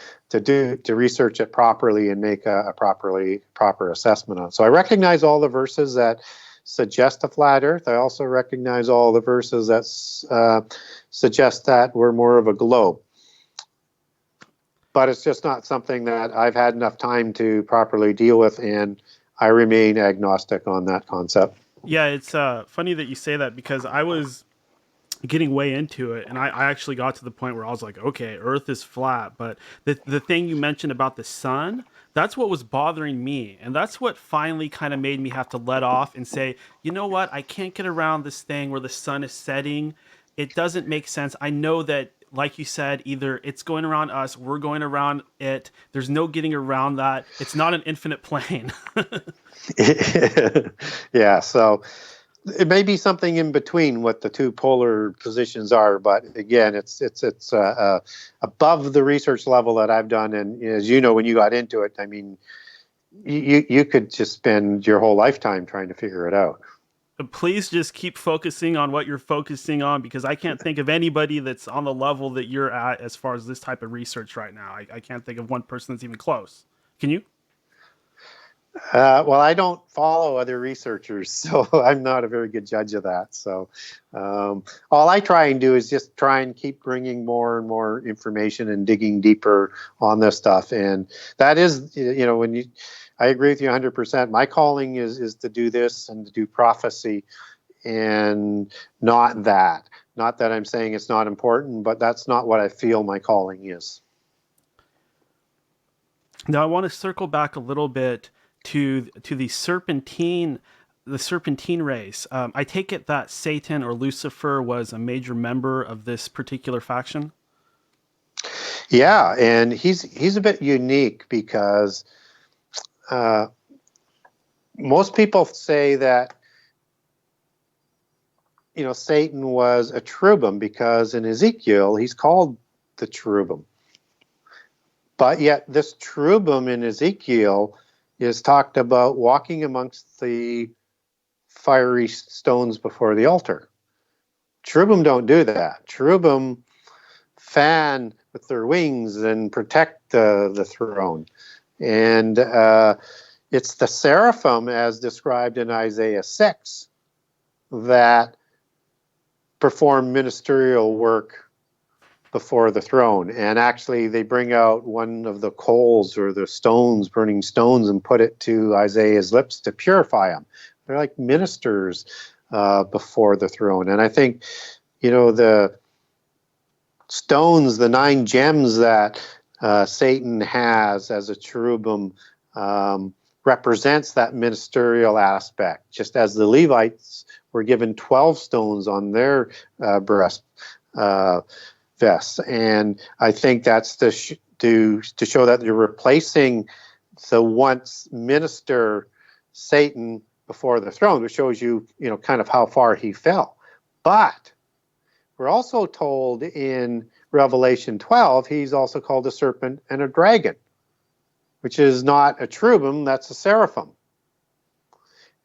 research it properly and make a proper assessment on it. So I recognize all the verses that suggest a flat Earth. I also recognize all the verses that suggest that we're more of a globe. but it's just not something that I've had enough time to properly deal with, and I remain agnostic on that concept. Yeah, it's funny that you say that, because I was getting way into it, and I actually got to the point where I was like, okay, Earth is flat, but the thing you mentioned about the sun, that's what was bothering me, and that's what finally kind of made me have to let off and say, you know what, I can't get around this thing where the sun is setting. It doesn't make sense. I know that, like you said, either it's going around us, we're going around it. There's no getting around that. It's not an infinite plane. Yeah, so it may be something in between what the two polar positions are, but again, it's above the research level that I've done. And as you know, when you got into it, I mean, you could just spend your whole lifetime trying to figure it out. Please just keep focusing on what you're focusing on, because I can't think of anybody that's on the level that you're at as far as this type of research right now. I can't think of one person that's even close. Can you? Well, I don't follow other researchers, so I'm not a very good judge of that. So all I try and do is just try and keep bringing more and more information and digging deeper on this stuff. And that is, I agree with you 100%. My calling is to do this and to do prophecy, and not that. Not that I'm saying it's not important, but that's not what I feel my calling is. Now, I want to circle back a little bit to the serpentine race. I take it that Satan or Lucifer was a major member of this particular faction. Yeah, and he's a bit unique because most people say that Satan was a cherubim, because in Ezekiel he's called the cherubim. But yet this cherubim in Ezekiel is talked about walking amongst the fiery stones before the altar. Cherubim don't do that. Cherubim fan with their wings and protect the throne. And it's the seraphim, as described in Isaiah 6, that perform ministerial work before the throne. And actually they bring out one of the coals or the stones, burning stones, and put it to Isaiah's lips to purify him. They're like ministers before the throne. And I think, the stones, the 9 gems that Satan has as a cherubim represents that ministerial aspect, just as the Levites were given 12 stones on their breast vests. And I think that's to show that you're replacing the once minister Satan before the throne, which shows you, kind of how far he fell. But we're also told in Revelation 12, he's also called a serpent and a dragon, which is not a cherubim, that's a seraphim.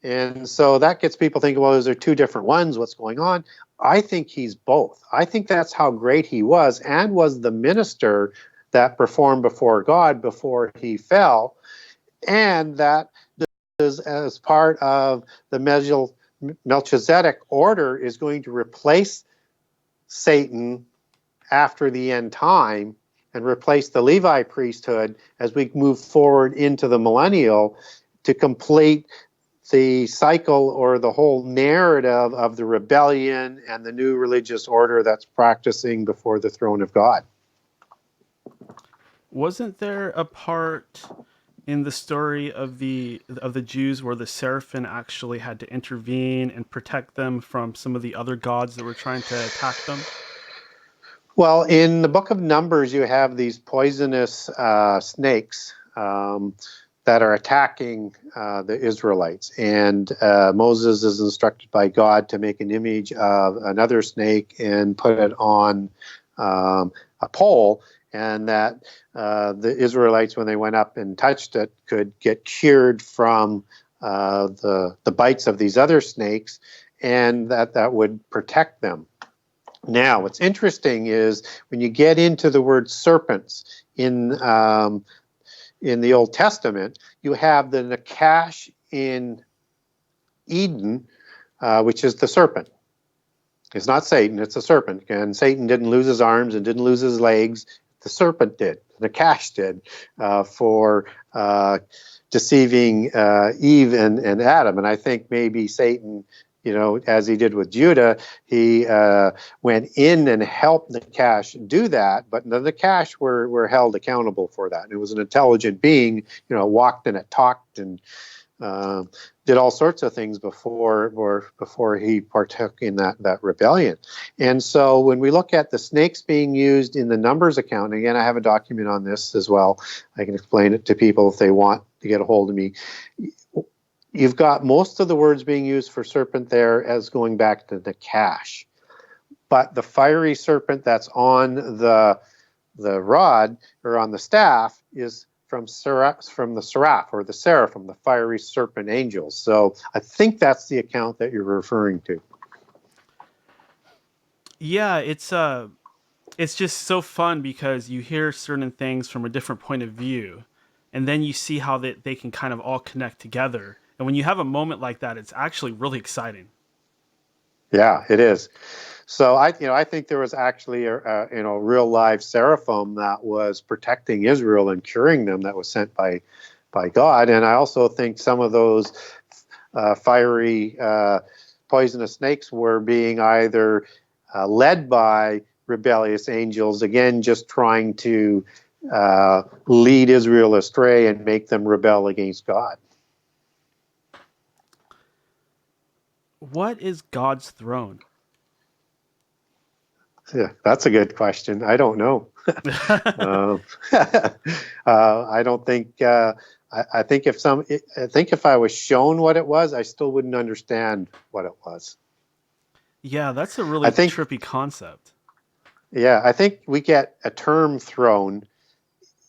And so that gets people thinking, well, is there 2 different ones? What's going on? I think he's both. I think that's how great he was, and was the minister that performed before God before he fell. And that is, as part of the Melchizedek order, is going to replace Satan after the end time and replace the Levi priesthood as we move forward into the millennial, to complete the cycle or the whole narrative of the rebellion and the new religious order that's practicing before the throne of God. Wasn't there a part in the story of the Jews where the Seraphim actually had to intervene and protect them from some of the other gods that were trying to attack them? Well, in the book of Numbers, you have these poisonous snakes that are attacking the Israelites. And Moses is instructed by God to make an image of another snake and put it on a pole, and that the Israelites, when they went up and touched it, could get cured from the bites of these other snakes, and that would protect them. Now, what's interesting is when you get into the word serpents in the Old Testament, you have the Nakash in Eden, which is the serpent. It's not Satan, it's a serpent. And Satan didn't lose his arms and didn't lose his legs. the serpent did, Nakash did, for deceiving Eve and Adam. And I think maybe Satan, as he did with Judah, he went in and helped Nakash do that, but the Nakash were held accountable for that. And it was an intelligent being, walked and it talked and did all sorts of things before he partook in that rebellion. And so when we look at the snakes being used in the Numbers account, and again, I have a document on this as well. I can explain it to people if they want to get a hold of me. You've got most of the words being used for serpent there as going back to Nakash. But the fiery serpent that's on the rod or on the staff is from the Seraphim or the Seraphim, the fiery serpent angels. So I think that's the account that you're referring to. Yeah, it's just so fun because you hear certain things from a different point of view, and then you see how they can kind of all connect together. And when you have a moment like that, it's actually really exciting. Yeah, it is. So I think there was actually a real live seraphim that was protecting Israel and curing them, that was sent by God. And I also think some of those fiery poisonous snakes were being either led by rebellious angels, again just trying to lead Israel astray and make them rebel against God. What is God's throne? Yeah, that's a good question. I don't know. I don't think. I think if I was shown what it was, I still wouldn't understand what it was. Yeah, that's a really trippy concept. Yeah, I think we get a term thrown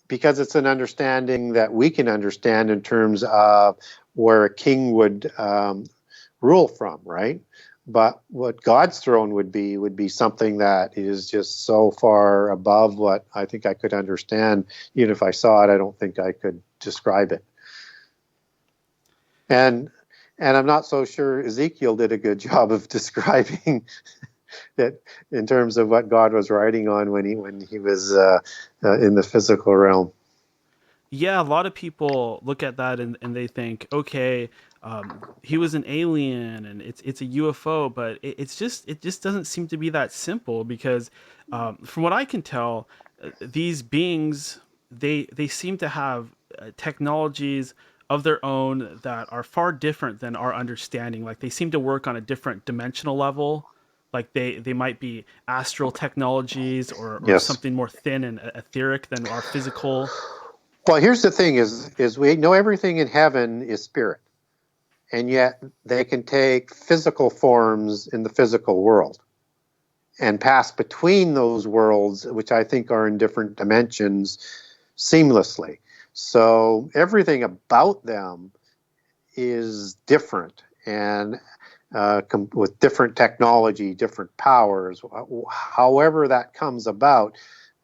because it's an understanding that we can understand in terms of where a king would rule from, right? But what God's throne would be something that is just so far above what I think I could understand. Even if I saw it, I don't think I could describe it. And I'm not so sure Ezekiel did a good job of describing it in terms of what God was writing on when he was in the physical realm. Yeah, a lot of people look at that and they think, okay, he was an alien and it's a UFO, but it just doesn't seem to be that simple because from what I can tell, these beings they seem to have technologies of their own that are far different than our understanding. Like they seem to work on a different dimensional level. Like they might be astral technologies or Yes. something more thin and etheric than our physical. Well, here's the thing is we know everything in heaven is spirit, and yet they can take physical forms in the physical world and pass between those worlds, which I think are in different dimensions, seamlessly. So everything about them is different and with different technology, different powers, however that comes about.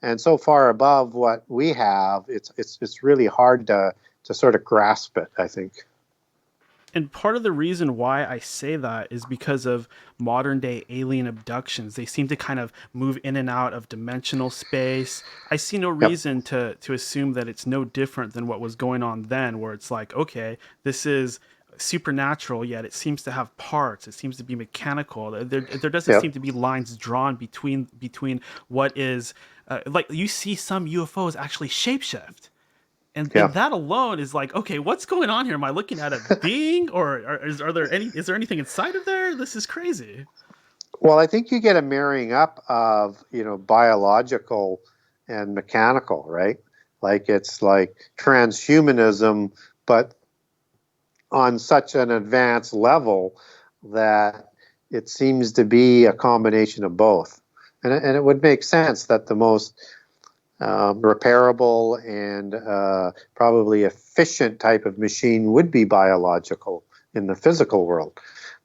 And so far above what we have, it's really hard to sort of grasp it, I think. And part of the reason why I say that is because of modern day alien abductions. They seem to kind of move in and out of dimensional space. I see no reason to assume that it's no different than what was going on then, where it's like, okay, this is supernatural, yet it seems to have parts. It seems to be mechanical. There doesn't seem to be lines drawn between what is like you see some UFOs actually shapeshift. And that alone is like, okay, what's going on here? Am I looking at a being, or is there anything inside of there? This is crazy. Well, I think you get a marrying up of biological and mechanical, right? Like it's like transhumanism, but on such an advanced level that it seems to be a combination of both. And it would make sense that the most repairable and probably efficient type of machine would be biological in the physical world,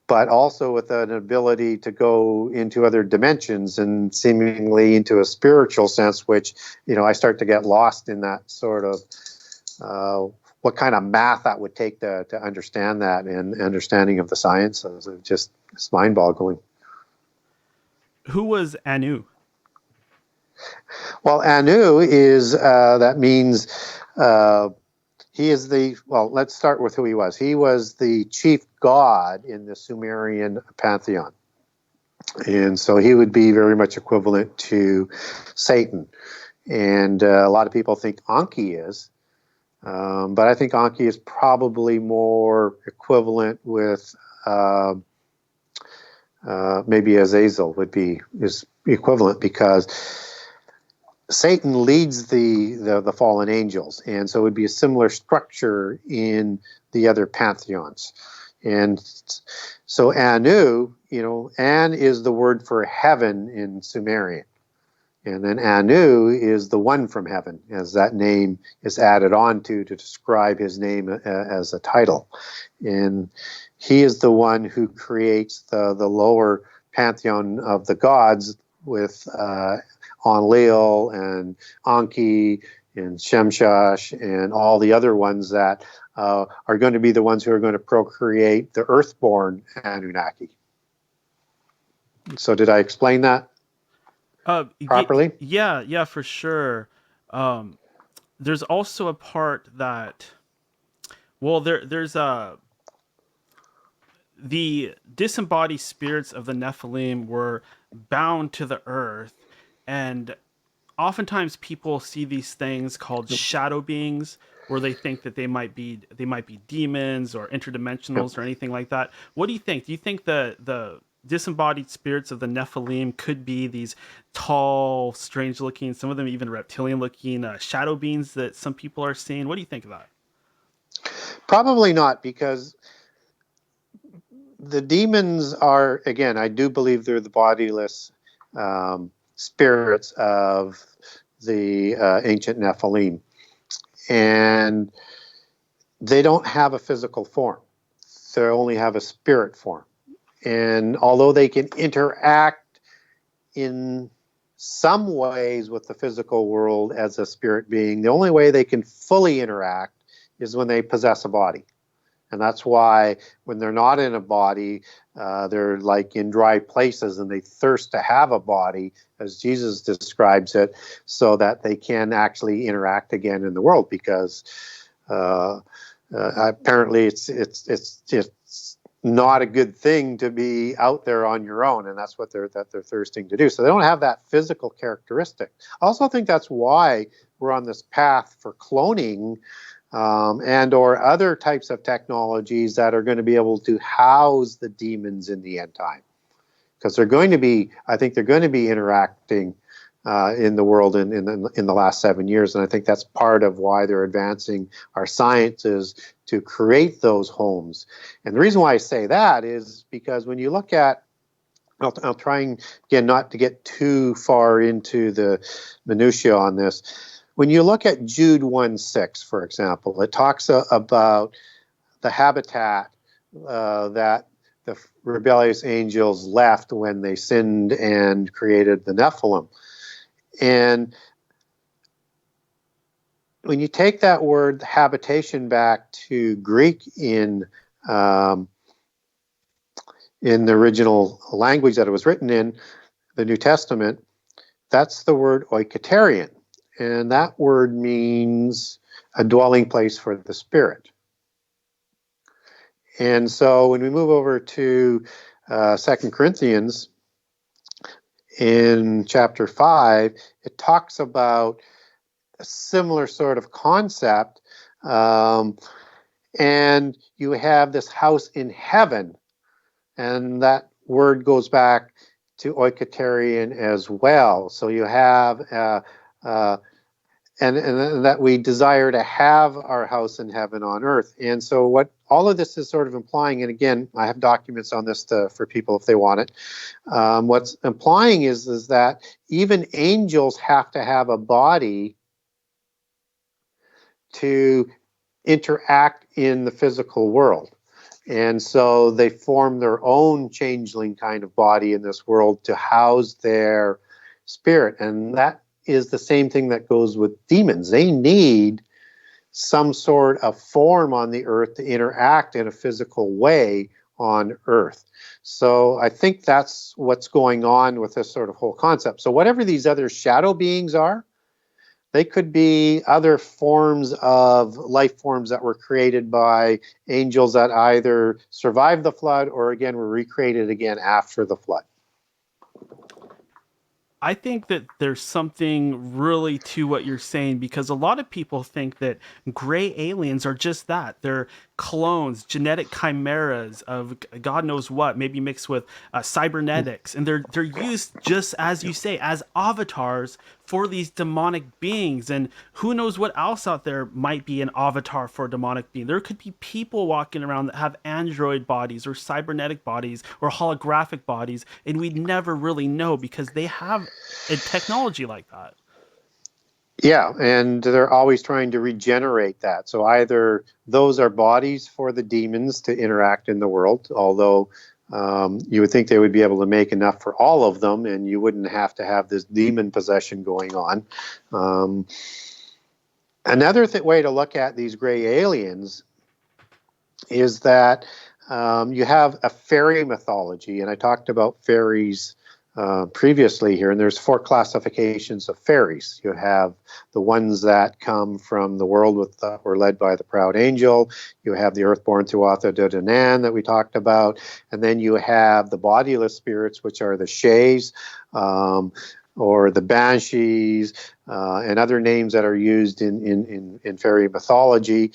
but also with an ability to go into other dimensions and seemingly into a spiritual sense, which, I start to get lost in that sort of what kind of math that would take to understand that, and understanding of the sciences. It's mind-boggling. Who was Anu? Well, Anu is, that means he is the, well, let's start with who he was. He was the chief god in the Sumerian pantheon. And so he would be very much equivalent to Satan. And a lot of people think Anki is. But I think Anki is probably more equivalent with maybe Azazel is equivalent, because Satan leads the fallen angels, and so it would be a similar structure in the other pantheons. And so Anu, An is the word for heaven in Sumerian. And then Anu is the one from heaven, as that name is added on to describe his name as a title. And he is the one who creates the lower pantheon of the gods with Enlil and Anki and Shemshash and all the other ones that are going to be the ones who are going to procreate the earthborn Anunnaki. So did I explain that properly? Yeah, for sure. There's also a part that, well, there's the disembodied spirits of the Nephilim were bound to the earth, and oftentimes people see these things called shadow beings, where they think that they might be demons or interdimensionals or anything like that. What do you think? Do you think the disembodied spirits of the Nephilim could be these tall, strange looking, some of them even reptilian looking shadow beings that some people are seeing? What do you think of that? Probably not, because the demons are, again, I do believe they're the bodiless spirits of the ancient Nephilim. And they don't have a physical form. They only have a spirit form. And although they can interact in some ways with the physical world as a spirit being, the only way they can fully interact is when they possess a body. And that's why when they're not in a body, they're like in dry places, and they thirst to have a body, as Jesus describes it, so that they can actually interact again in the world. Because apparently it's not a good thing to be out there on your own, and that's what they're thirsting to do. So they don't have that physical characteristic. I also think that's why we're on this path for cloning and or other types of technologies that are going to be able to house the demons in the end time, because they're going to be, I think they're going to be interacting in the world in the last 7 years, and I think that's part of why they're advancing our sciences to create those homes. And the reason why I say that is because when you look at, I'll try and, again, not to get too far into the minutiae on this. When you look at Jude 1:6, for example, it talks about the habitat that the rebellious angels left when they sinned and created the Nephilim. And when you take that word habitation back to Greek in the original language that it was written in, the New Testament, that's the word oikaterion. And that word means a dwelling place for the spirit. And so when we move over to 2 Corinthians in chapter 5, it talks about a similar sort of concept. And you have this house in heaven. And that word goes back to oikaterion as well. So you have and that we desire to have our house in heaven on earth. And so what all of this is sort of implying, and again, I have documents on this for people if they want it. What's implying is that even angels have to have a body to interact in the physical world. And so they form their own changeling kind of body in this world to house their spirit. And that is the same thing that goes with demons. They need some sort of form on the earth to interact in a physical way, on Earth. So I think that's what's going on with this sort of whole concept. So whatever these other shadow beings are, they could be other forms of life forms that were created by angels that either survived the flood or again were recreated again after the flood. I think that there's something really to what you're saying, because a lot of people think that gray aliens are just that. They're clones, genetic chimeras of God knows what, maybe mixed with cybernetics, and they're used, just as you say, as avatars for these demonic beings. And who knows what else out there might be an avatar for a demonic being. There could be people walking around that have android bodies or cybernetic bodies or holographic bodies, and we'd never really know because they have a technology like that. Yeah, and they're always trying to regenerate that. So either those are bodies for the demons to interact in the world, although you would think they would be able to make enough for all of them, and you wouldn't have to have this demon possession going on. Another way to look at these gray aliens is that you have a fairy mythology, and I talked about fairies previously here, and there's 4 classifications of fairies. You have the ones that come from the world were led by the proud angel. You have the earthborn Tuatha De Danann that we talked about, and then you have the bodiless spirits, which are the Shays, or the Banshees, and other names that are used in fairy mythology.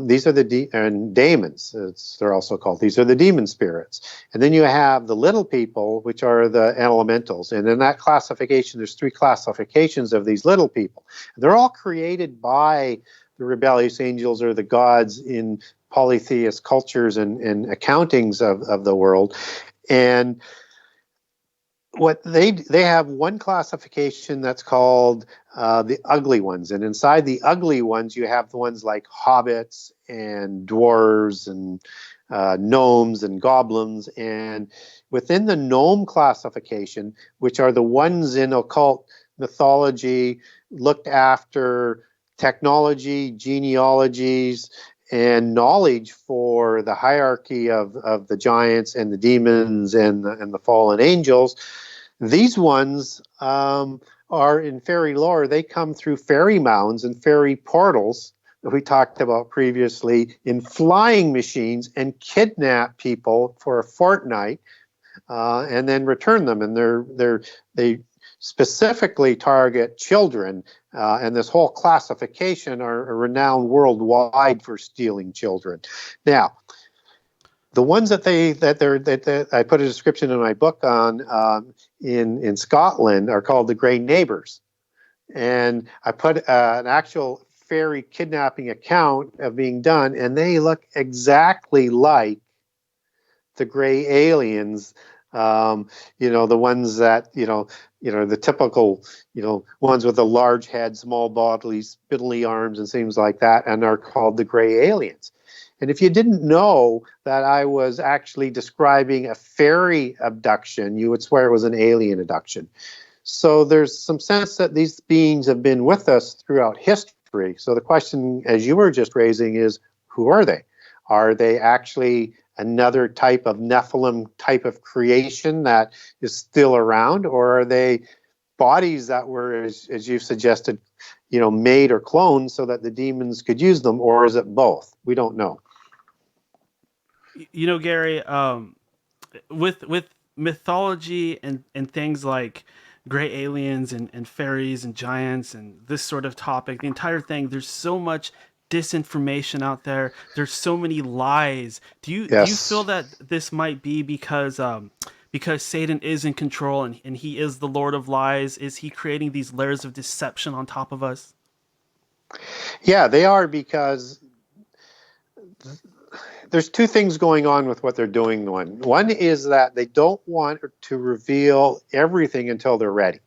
These are and daemons, they're also called. These are the demon spirits. And then you have the little people, which are the elementals. And in that classification, there's 3 classifications of these little people. They're all created by the rebellious angels or the gods in polytheist cultures and accountings of the world. And what they have one classification that's called the ugly ones, and inside the ugly ones you have the ones like hobbits and dwarves and gnomes and goblins. And within the gnome classification, which are the ones in occult mythology looked after technology, genealogies, and knowledge for the hierarchy of the giants and the demons and the fallen angels. These ones are in fairy lore. They come through fairy mounds and fairy portals that we talked about previously in flying machines and kidnap people for a fortnight and then return them. And they specifically target children, and this whole classification are renowned worldwide for stealing children. Now, the ones that I put a description in my book on in Scotland are called the Grey Neighbors, and I put an actual fairy kidnapping account of being done, and they look exactly like the gray aliens. The ones that the typical ones with the large head, small bodies, spindly arms, and things like that, and are called the gray aliens. And if you didn't know that I was actually describing a fairy abduction, you would swear it was an alien abduction. So there's some sense that these beings have been with us throughout history. So the question, as you were just raising, is who are they? Are they actually another type of Nephilim type of creation that is still around, or are they bodies that were, as you've suggested, made or cloned so that the demons could use them, or is it both? We don't know. Gary, with mythology and things like gray aliens and fairies and giants and this sort of topic, the entire thing, there's so much disinformation out there. There's so many lies. Do you feel that this might be because Satan is in control and he is the Lord of lies? Is he creating these layers of deception on top of us? Yeah, they are, because there's 2 things going on with what they're doing. One is that they don't want to reveal everything until they're ready.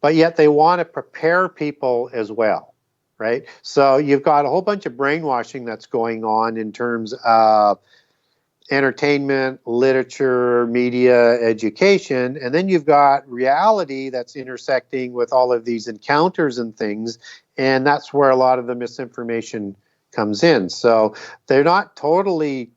But yet they want to prepare people as well. Right? So you've got a whole bunch of brainwashing that's going on in terms of entertainment, literature, media, education, and then you've got reality that's intersecting with all of these encounters and things, and that's where a lot of the misinformation comes in. So they're not totally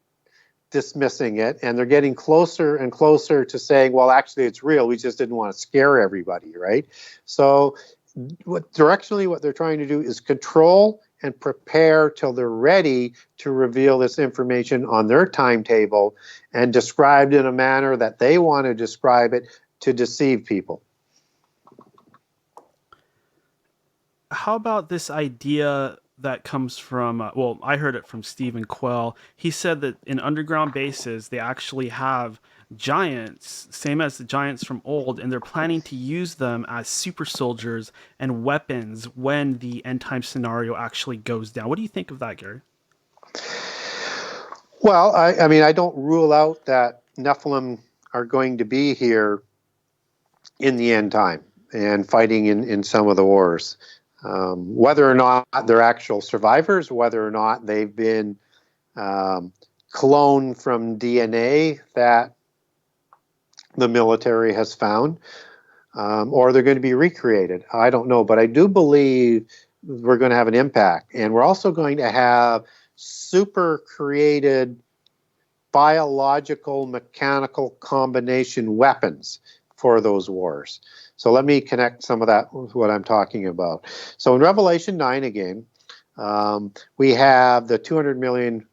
dismissing it, and they're getting closer and closer to saying, well, actually it's real, we just didn't want to scare everybody, right? So directionally what they're trying to do is control and prepare till they're ready to reveal this information on their timetable and described in a manner that they want to describe it to deceive people. How about this idea that comes from, well, I heard it from Stephen Quell. He said that in underground bases, they actually have giants, same as the giants from old, and they're planning to use them as super soldiers and weapons when the end time scenario actually goes down. What do you think of that, Gary? Well, I mean, I don't rule out that Nephilim are going to be here in the end time and fighting in some of the wars. Whether or not they're actual survivors, whether or not they've been cloned from DNA that the military has found, or they're going to be recreated. I don't know, but I do believe we're going to have an impact. And we're also going to have super created biological, mechanical combination weapons for those wars. So let me connect some of that with what I'm talking about. So in Revelation 9 again, we have the 200 million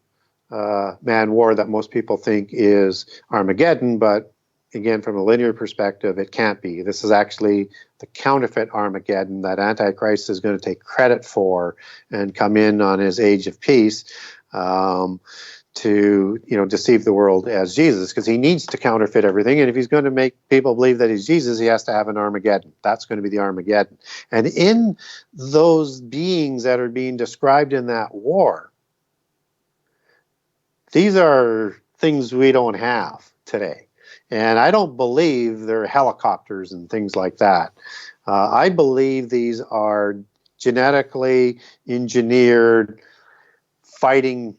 man war that most people think is Armageddon, but again, from a linear perspective, it can't be. This is actually the counterfeit Armageddon that Antichrist is going to take credit for and come in on his age of peace to deceive the world as Jesus, because he needs to counterfeit everything. And if he's going to make people believe that he's Jesus, he has to have an Armageddon. That's going to be the Armageddon. And in those beings that are being described in that war, these are things we don't have today. And I don't believe they're helicopters and things like that. I believe these are genetically engineered fighting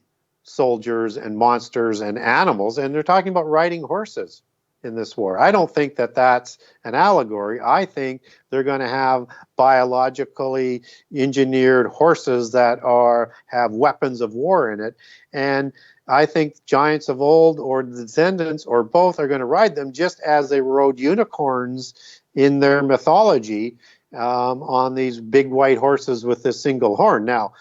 soldiers and monsters and animals, and they're talking about riding horses in this war. I don't think that that's an allegory. I think they're going to have biologically engineered horses that have weapons of war in it, and I think giants of old or the descendants or both are going to ride them just as they rode unicorns in their mythology on these big white horses with this single horn. Now,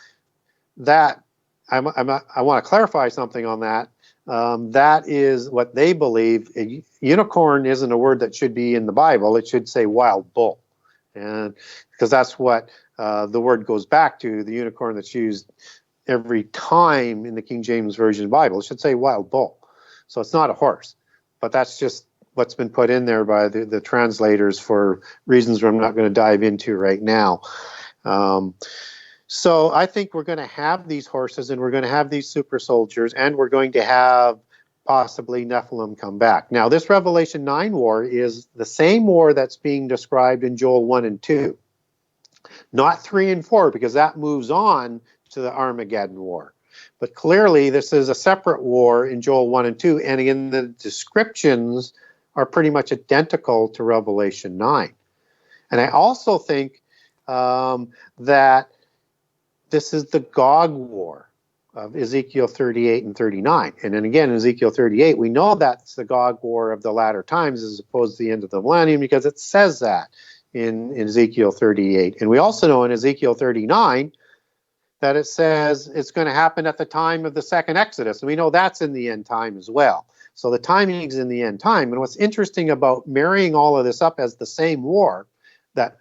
that I want to clarify something on that. That is what they believe. A unicorn isn't a word that should be in the Bible. It should say wild bull, and because that's what the word goes back to, the unicorn that's used every time in the King James Version Bible. It should say wild bull. So it's not a horse, but that's just what's been put in there by the translators for reasons I'm not going to dive into right now. So I think we're going to have these horses, and we're going to have these super soldiers, and we're going to have possibly Nephilim come back. Now, this Revelation 9 war is the same war that's being described in Joel 1 and 2. Not 3 and 4, because that moves on to the Armageddon war. But clearly, this is a separate war in Joel 1 and 2, and again, the descriptions are pretty much identical to Revelation 9. And I also think that this is the Gog war of Ezekiel 38 and 39. And then again, in Ezekiel 38, we know that's the Gog war of the latter times as opposed to the end of the millennium, because it says that in Ezekiel 38. And we also know in Ezekiel 39 that it says it's going to happen at the time of the second Exodus. And we know that's in the end time as well. So the timing is in the end time. And what's interesting about marrying all of this up as the same war that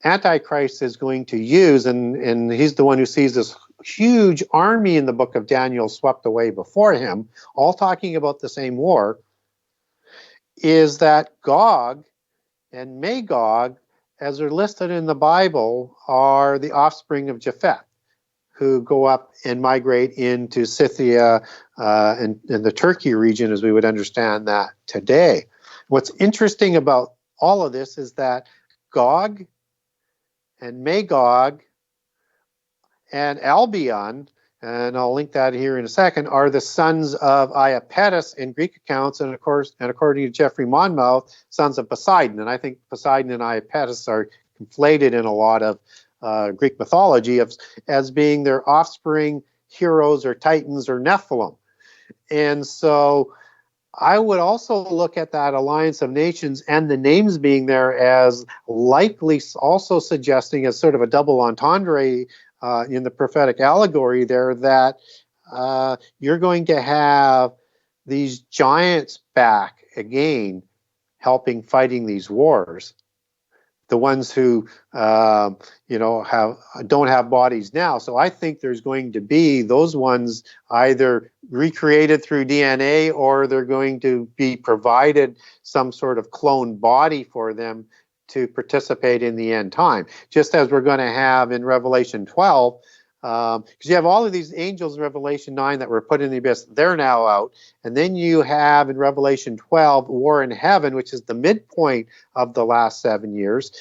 Antichrist is going to use, and he's the one who sees this huge army in the book of Daniel swept away before him, all talking about the same war, is that Gog and Magog, as they're listed in the Bible, are the offspring of Japheth, who go up and migrate into Scythia and the Turkey region, as we would understand that today. What's interesting about all of this is that Gog and Magog and Albion, and I'll link that here in a second, are the sons of Iapetus in Greek accounts, and of course, and according to Geoffrey Monmouth, sons of Poseidon. And I think Poseidon and Iapetus are conflated in a lot of Greek mythology as being their offspring heroes or titans or Nephilim. And so I would also look at that alliance of nations and the names being there as likely also suggesting as sort of a double entendre in the prophetic allegory there, that you're going to have these giants back again helping fighting these wars. The ones who don't have bodies now. So I think there's going to be those ones either recreated through DNA, or they're going to be provided some sort of clone body for them to participate in the end time. Just as we're going to have in Revelation 12, because you have all of these angels in Revelation 9 that were put in the abyss, they're now out. And then you have in Revelation 12, war in heaven, which is the midpoint of the last 7 years.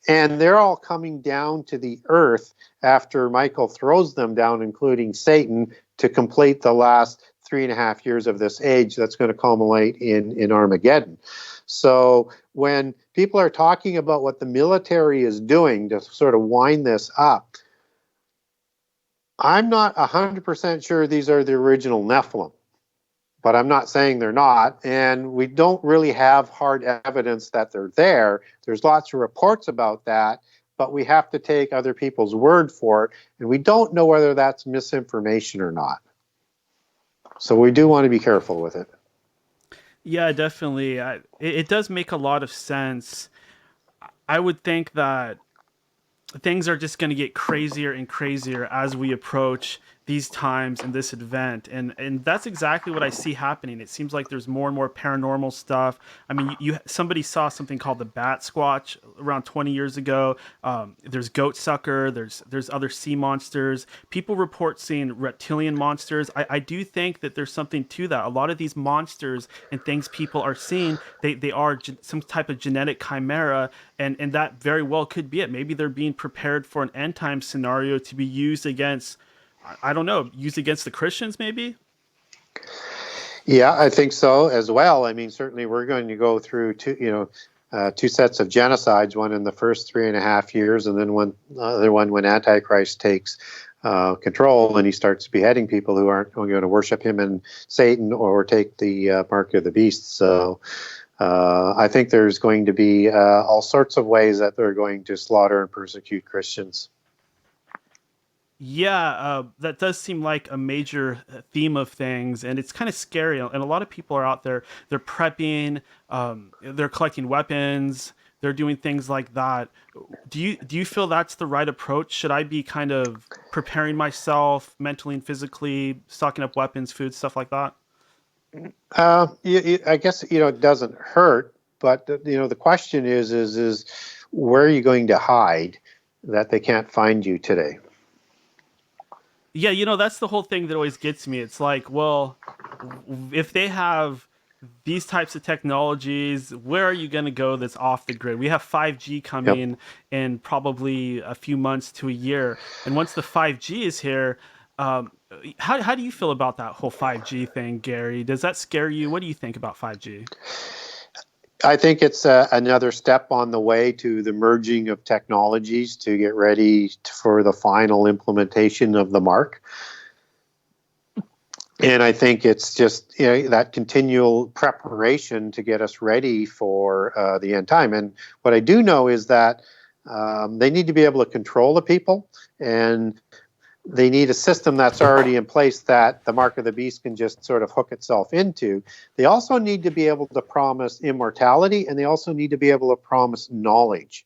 And they're all coming down to the earth after Michael throws them down, including Satan, to complete the last 3.5 years of this age that's going to culminate in Armageddon. So when people are talking about what the military is doing to sort of wind this up, I'm not 100% sure these are the original Nephilim, but I'm not saying they're not. And we don't really have hard evidence that they're there. There's lots of reports about that, but we have to take other people's word for it. And we don't know whether that's misinformation or not. So we do want to be careful with it. Yeah, definitely. It does make a lot of sense. I would think that things are just going to get crazier and crazier as we approach these times and this event, and that's exactly what I see happening. It seems like there's more and more paranormal stuff. I mean, somebody saw something called the Bat Squatch around 20 years ago. There's Goat Sucker. There's other sea monsters. People report seeing reptilian monsters. I do think that there's something to that. A lot of these monsters and things people are seeing, they are some type of genetic chimera, and that very well could be it. Maybe they're being prepared for an end time scenario to be used against, I don't know, used against the Christians, maybe? Yeah, I think so as well. I mean, certainly we're going to go through two sets of genocides, one in the first 3.5 years, and then one other one when Antichrist takes control and he starts beheading people who aren't going to worship him and Satan or take the mark of the beast. So I think there's going to be all sorts of ways that they're going to slaughter and persecute Christians. Yeah, that does seem like a major theme of things, and it's kind of scary. And a lot of people are out there, they're prepping, they're collecting weapons, they're doing things like that. Do you feel that's the right approach? Should I be kind of preparing myself mentally and physically, stocking up weapons, food, stuff like that? I guess it doesn't hurt, but the question is where are you going to hide that they can't find you today? Yeah, that's the whole thing that always gets me. It's like, well, if they have these types of technologies, where are you going to go that's off the grid? We have 5G coming in probably a few months to a year. And once the 5G is here, how do you feel about that whole 5G thing, Gary? Does that scare you? What do you think about 5G? I think it's another step on the way to the merging of technologies to get ready for the final implementation of the mark. And I think it's just that continual preparation to get us ready for the end time. And what I do know is that they need to be able to control the people, and they need a system that's already in place that the mark of the beast can just sort of hook itself into. They also need to be able to promise immortality, and they also need to be able to promise knowledge.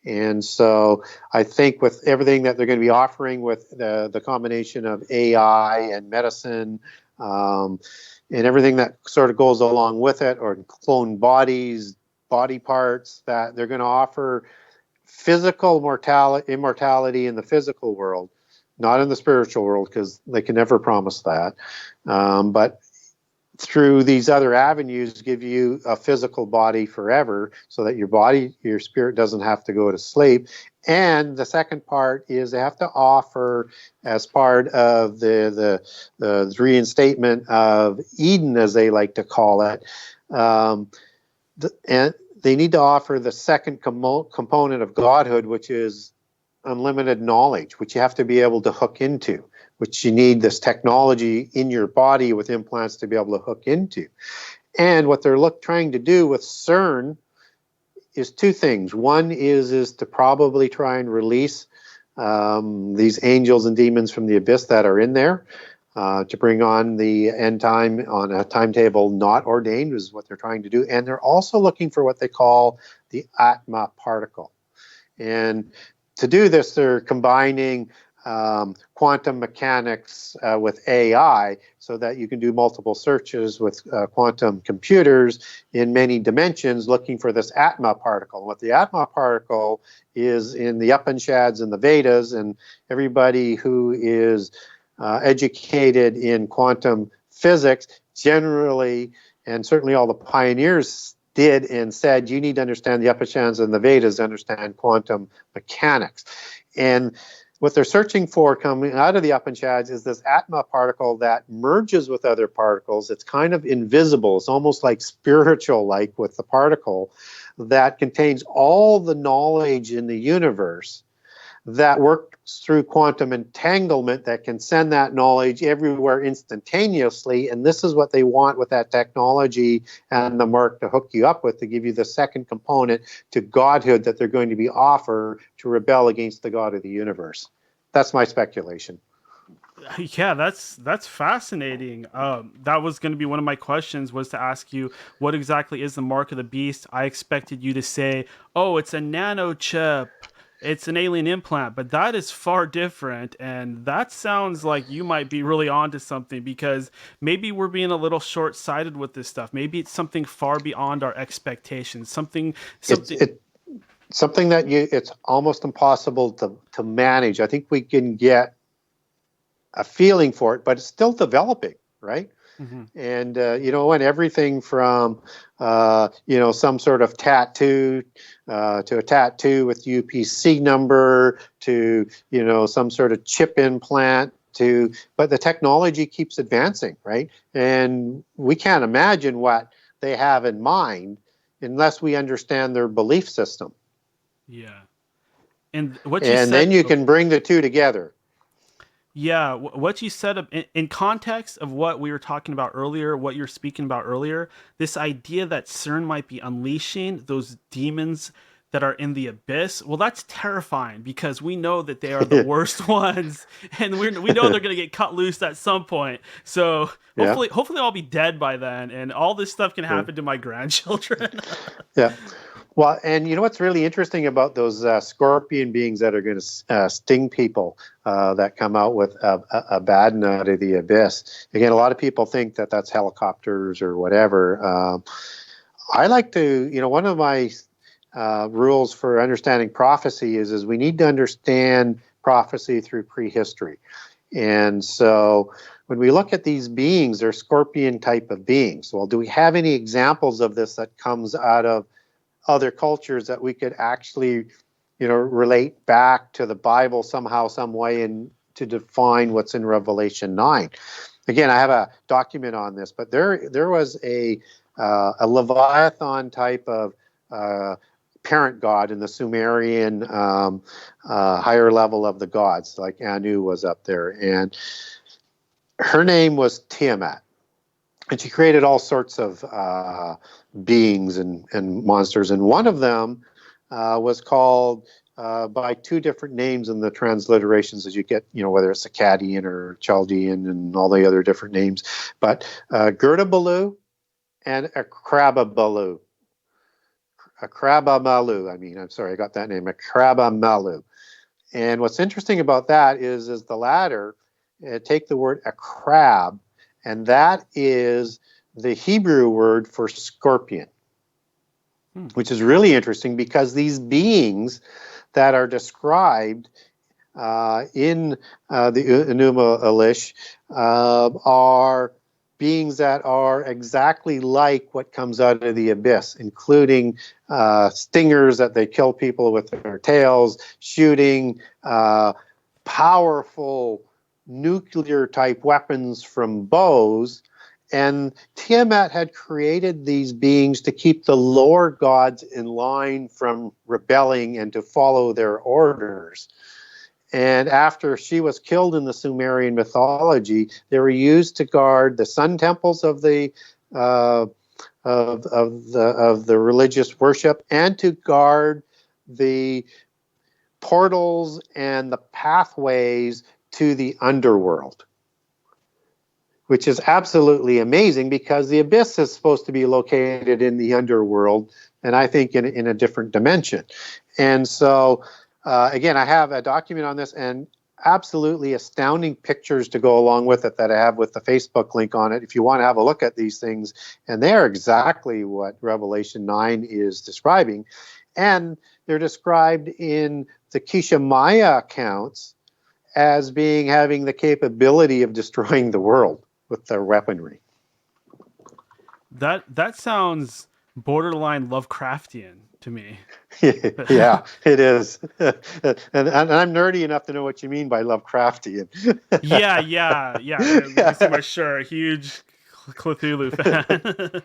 And so I think with everything that they're going to be offering with the combination of AI and medicine and everything that sort of goes along with it, or clone bodies, body parts, that they're going to offer physical immortality in the physical world, not in the spiritual world, because they can never promise that. But through these other avenues, give you a physical body forever, so that your spirit doesn't have to go to sleep. And the second part is they have to offer, as part of the reinstatement of Eden, as they like to call it, and they need to offer the second component of godhood, which is unlimited knowledge, which you have to be able to hook into, which you need this technology in your body with implants to be able to hook into. And what they're trying to do with CERN is two things. One is to probably try and release these angels and demons from the abyss that are in there, to bring on the end time on a timetable not ordained is what they're trying to do. And they're also looking for what they call the Atma particle. And to do this, they're combining quantum mechanics with AI so that you can do multiple searches with quantum computers in many dimensions looking for this Atma particle. What the Atma particle is in the Upanishads and the Vedas, and everybody who is educated in quantum physics generally, and certainly all the pioneers did and said, you need to understand the Upanishads and the Vedas to understand quantum mechanics. And what they're searching for coming out of the Upanishads is this Atma particle that merges with other particles. It's kind of invisible. It's almost like spiritual-like with the particle that contains all the knowledge in the universe that works through quantum entanglement that can send that knowledge everywhere instantaneously. And this is what they want with that technology and the mark to hook you up with, to give you the second component to godhood that they're going to be offered to rebel against the God of the universe. That's my speculation. Yeah, that's fascinating. That was going to be one of my questions, was to ask you, what exactly is the mark of the beast? I expected you to say, oh, it's a nano chip. It's an alien implant, but that is far different, and that sounds like you might be really onto something, because maybe we're being a little short-sighted with this stuff. Maybe it's something far beyond our expectations. Something that it's almost impossible to manage. I think we can get a feeling for it, but it's still developing, right? Mm-hmm. And, and everything from, some sort of tattoo to a tattoo with UPC number to, some sort of chip implant but the technology keeps advancing, right? And we can't imagine what they have in mind unless we understand their belief system. Yeah. And then you can bring the two together. Yeah, what you said in context of what we were talking about earlier, what you're speaking about earlier, this idea that CERN might be unleashing those demons that are in the abyss, well, that's terrifying, because we know that they are the worst ones, and we know they're going to get cut loose at some point. So hopefully I'll be dead by then, and all this stuff can happen to my grandchildren. Yeah. Well, and what's really interesting about those scorpion beings that are going to sting people that come out with a bad out of the abyss. Again, a lot of people think that that's helicopters or whatever. I like to, one of my rules for understanding prophecy is we need to understand prophecy through prehistory. And so when we look at these beings, they're scorpion type of beings. Well, do we have any examples of this that comes out of other cultures that we could actually, relate back to the Bible somehow, some way, and to define what's in Revelation 9? Again, I have a document on this, but there was a Leviathan type of parent god in the Sumerian higher level of the gods, like Anu was up there, and her name was Tiamat. And she created all sorts of beings and monsters. And one of them was called by two different names in the transliterations, as you get, whether it's Akkadian or Chaldean and all the other different names. But Gerdabalu and Akrababalu. Akrabamalu, I'm sorry, I got that name, Akrabamalu. And what's interesting about that is the latter, take the word akrab, and that is the Hebrew word for scorpion, which is really interesting, because these beings that are described in the Enuma Elish are beings that are exactly like what comes out of the abyss, including stingers that they kill people with their tails, shooting powerful nuclear type weapons from bows. And Tiamat had created these beings to keep the lower gods in line from rebelling and to follow their orders. And after she was killed in the Sumerian mythology, they were used to guard the sun temples of the religious worship, and to guard the portals and the pathways to the underworld, which is absolutely amazing because the abyss is supposed to be located in the underworld, and I think in a different dimension. And so, again, I have a document on this and absolutely astounding pictures to go along with it that I have with the Facebook link on it if you want to have a look at these things. And they are exactly what Revelation 9 is describing. And they're described in the Kisha Maya accounts as having the capability of destroying the world with their weaponry. That sounds borderline Lovecraftian to me. Yeah, it is. and I'm nerdy enough to know what you mean by Lovecraftian. yeah. You can see my shirt, huge Cthulhu fan.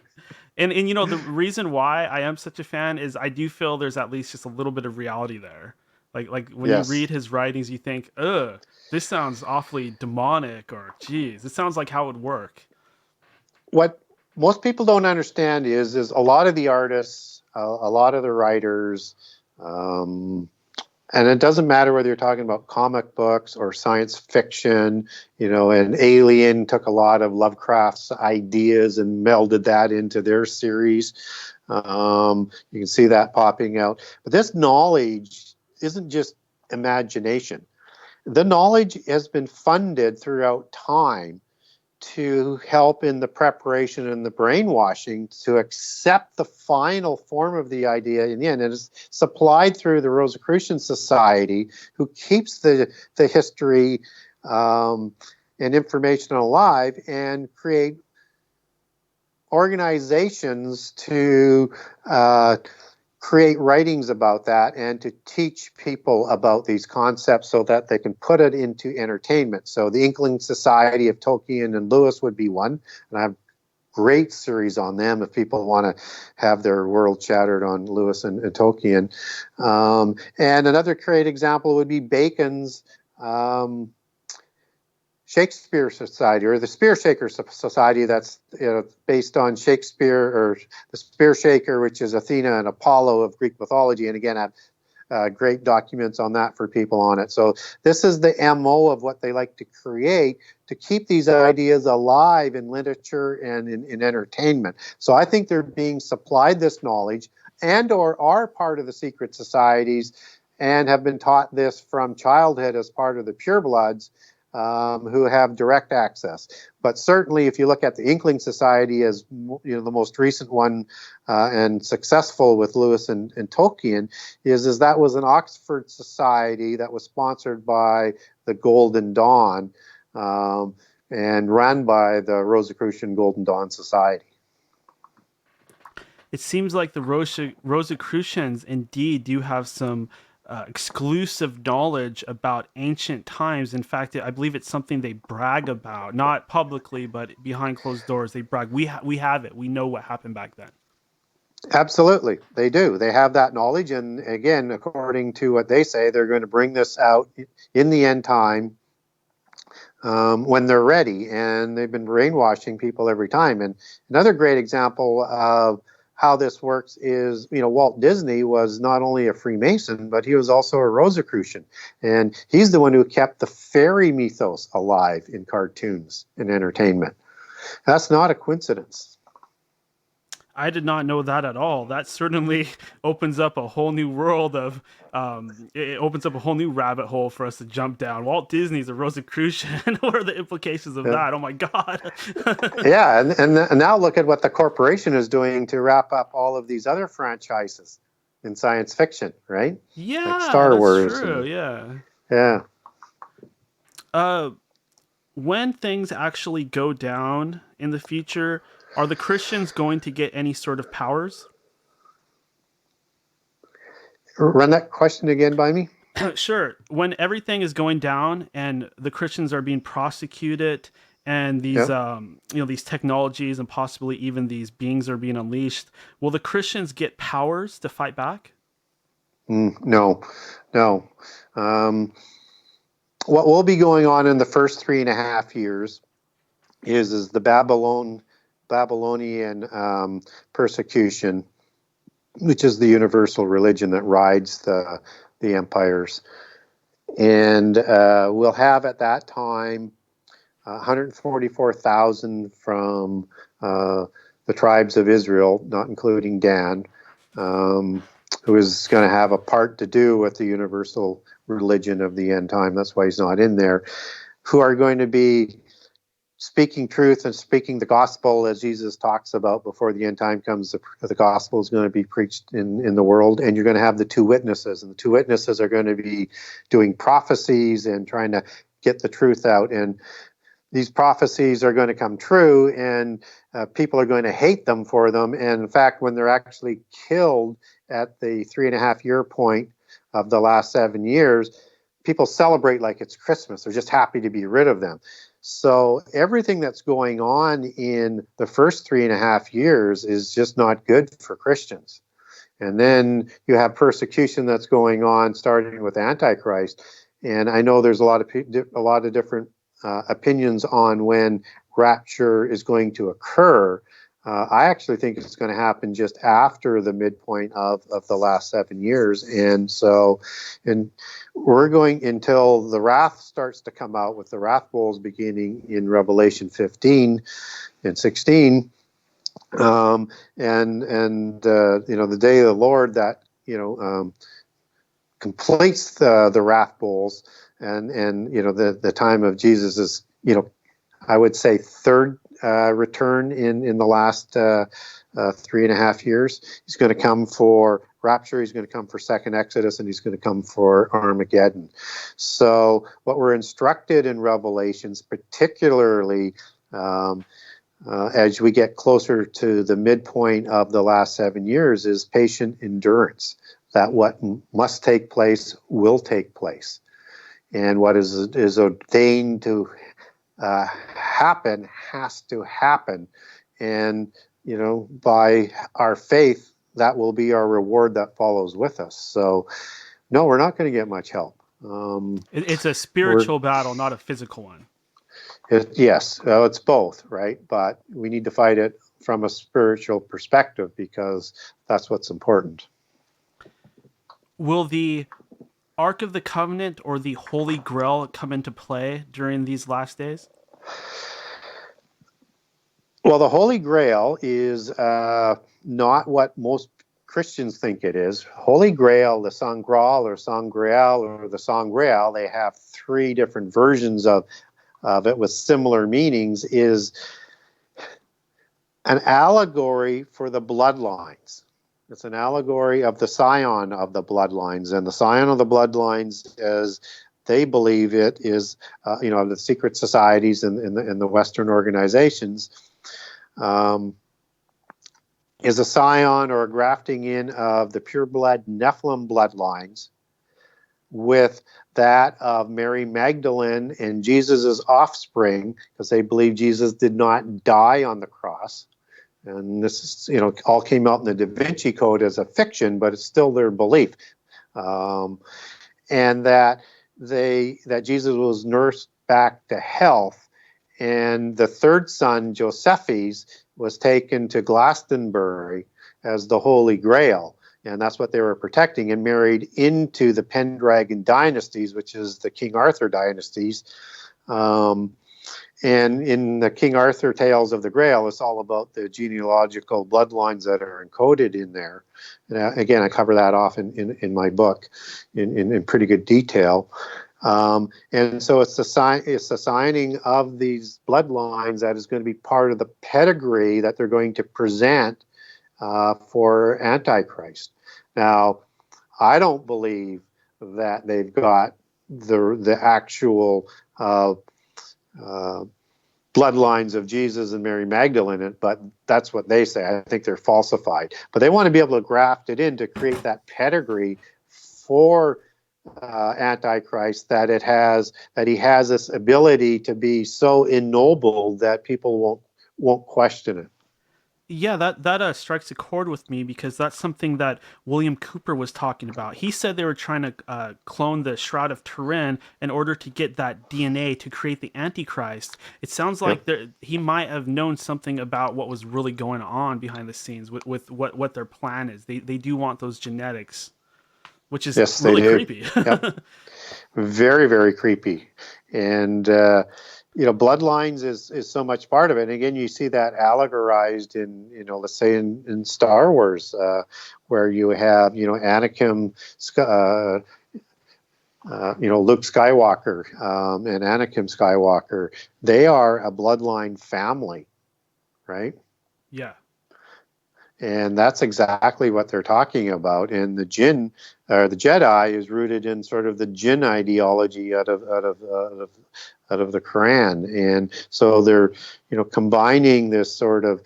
and you know, the reason why I am such a fan is I do feel there's at least just a little bit of reality there. Like when Yes. you read his writings, you think, ugh, this sounds awfully demonic, or geez, it sounds like how it would work. What most people don't understand is a lot of the artists, a lot of the writers, and it doesn't matter whether you're talking about comic books or science fiction, you know, and Alien took a lot of Lovecraft's ideas and melded that into their series. You can see that popping out. But this knowledge isn't just imagination. The knowledge has been funded throughout time to help in the preparation and the brainwashing to accept the final form of the idea in the end. And it's supplied through the Rosicrucian Society, who keeps the history and information alive, and create organizations to create writings about that and to teach people about these concepts so that they can put it into entertainment. So the Inkling Society of Tolkien and Lewis would be one, and I have great series on them if people want to have their world shattered on Lewis and Tolkien. And another great example would be Bacon's Shakespeare Society, or the Spear Shaker Society, that's based on Shakespeare, or the Spear Shaker, which is Athena and Apollo of Greek mythology. And again, I have great documents on that for people on it. So this is the MO of what they like to create to keep these ideas alive in literature and in entertainment. So I think they're being supplied this knowledge, and or are part of the secret societies and have been taught this from childhood as part of the purebloods, who have direct access. But certainly, if you look at the Inkling Society as the most recent one and successful with Lewis and Tolkien, is that was an Oxford society that was sponsored by the Golden Dawn and run by the Rosicrucian Golden Dawn Society. It seems like the Rosicrucians indeed do have some exclusive knowledge about ancient times. In fact, I believe it's something they brag about, not publicly, but behind closed doors. They brag, we have it. We know what happened back then. Absolutely, they do. They have that knowledge, and again, according to what they say, they're going to bring this out in the end time when they're ready. And they've been brainwashing people every time. And another great example of how this works is, Walt Disney was not only a Freemason, but he was also a Rosicrucian. And he's the one who kept the fairy mythos alive in cartoons and entertainment. That's not a coincidence. I did not know that at all. That certainly opens up a whole new world of, it opens up a whole new rabbit hole for us to jump down. Walt Disney's a Rosicrucian. What are the implications of that? Oh my God. Yeah, and now look at what the corporation is doing to wrap up all of these other franchises in science fiction, right? Yeah, like Star Wars. True. Yeah. When things actually go down in the future, are the Christians going to get any sort of powers? Run that question again by me. Sure. When everything is going down and the Christians are being prosecuted, and these these technologies and possibly even these beings are being unleashed, will the Christians get powers to fight back? No. what will be going on in the first 3.5 years is the Babylonian persecution, which is the universal religion that rides the empires. And we'll have at that time 144,000 from the tribes of Israel, not including Dan, who is going to have a part to do with the universal religion of the end time. That's why he's not in there, who are going to be speaking truth and speaking the gospel, as Jesus talks about before the end time comes. The gospel is going to be preached in the world, and you're going to have the two witnesses, and the two witnesses are going to be doing prophecies and trying to get the truth out. And these prophecies are going to come true, and people are going to hate them for them. And in fact, when they're actually killed at the 3.5-year point of the last 7 years, people celebrate like it's Christmas. They're just happy to be rid of them. So everything that's going on in the first 3.5 years is just not good for Christians. And then you have persecution that's going on, starting with Antichrist. And I know there's a lot of different opinions on when rapture is going to occur. I actually think it's going to happen just after the midpoint of the last 7 years. And so, we're going until the wrath starts to come out, with the wrath bowls beginning in Revelation 15 and 16. The day of the Lord that, completes the wrath bowls, and the time of Jesus is, I would say, third return in the last 3.5 years. He's going to come for rapture, he's going to come for second Exodus, and he's going to come for Armageddon. So what we're instructed in Revelations, particularly as we get closer to the midpoint of the last 7 years, is patient endurance, that what must take place will take place. And what is ordained to happen has to happen. And, by our faith, that will be our reward that follows with us. So, no, we're not going to get much help. It's a spiritual battle, not a physical one. Yes, it's both, right? But we need to fight it from a spiritual perspective, because that's what's important. Will the Ark of the Covenant or the Holy Grail come into play during these last days? Well, the Holy Grail is not what most Christians think it is. Holy Grail, the Sangral or Sangreal or the Sangreal, they have three different versions of it with similar meanings, is an allegory for the bloodlines. It's an allegory of the scion of the bloodlines. And the scion of the bloodlines, as they believe it, is, the secret societies and the Western organizations, is a scion or a grafting in of the pure blood Nephilim bloodlines with that of Mary Magdalene and Jesus's offspring, because they believe Jesus did not die on the cross. And this is, all came out in the Da Vinci Code as a fiction, but it's still their belief. And that Jesus was nursed back to health. And the third son, Josephus, was taken to Glastonbury as the Holy Grail. And that's what they were protecting, and married into the Pendragon dynasties, which is the King Arthur dynasties. And in the King Arthur Tales of the Grail, it's all about the genealogical bloodlines that are encoded in there. And again, I cover that off in my book in pretty good detail. And so it's the signing of these bloodlines that is going to be part of the pedigree that they're going to present for Antichrist. Now, I don't believe that they've got the actual bloodlines of Jesus and Mary Magdalene in it, but that's what they say. I think they're falsified. But they want to be able to graft it in to create that pedigree for Antichrist, that he has this ability to be so ennobled that people won't question it. Yeah, that strikes a chord with me because that's something that William Cooper was talking about. He said they were trying to clone the Shroud of Turin in order to get that DNA to create the Antichrist. It sounds like Yep. he might have known something about what was really going on behind the scenes with what their plan is. They do want those genetics, which is Yes, they really do. creepy. Yep. Very, very creepy. And, bloodlines is so much part of it. And again, you see that allegorized in, let's say in Star Wars, where you have, Anakin, Luke Skywalker, and Anakin Skywalker. They are a bloodline family, right? Yeah. And that's exactly what they're talking about. And the jinn, or the Jedi, is rooted in sort of the jinn ideology out of the Qur'an. And so they're, combining this sort of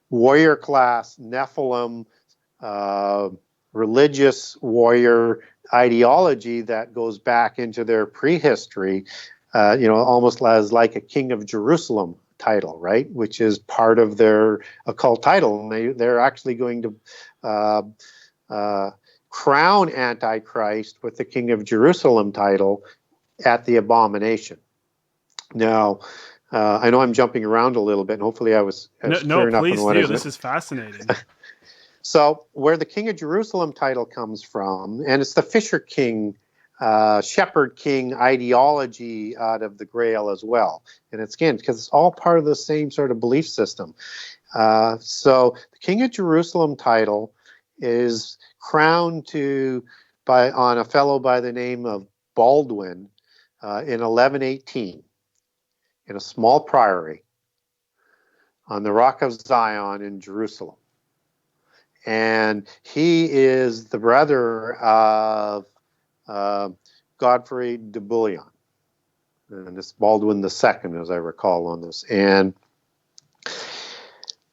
warrior class Nephilim, religious warrior ideology that goes back into their prehistory, almost as like a king of Jerusalem title, right? Which is part of their occult title. And they're actually going to crown Antichrist with the king of Jerusalem title at the abomination. Now, I know I'm jumping around a little bit, and hopefully I was No, clear enough on please what do. I was. This is fascinating. So where the King of Jerusalem title comes from, and it's the Fisher King, Shepherd King ideology out of the Grail as well. And it's, again, because it's all part of the same sort of belief system. So the King of Jerusalem title is crowned on a fellow by the name of Baldwin in 1118 in a small priory on the Rock of Zion in Jerusalem. And he is the brother of Godfrey de Bouillon. And it's Baldwin II, as I recall on this. And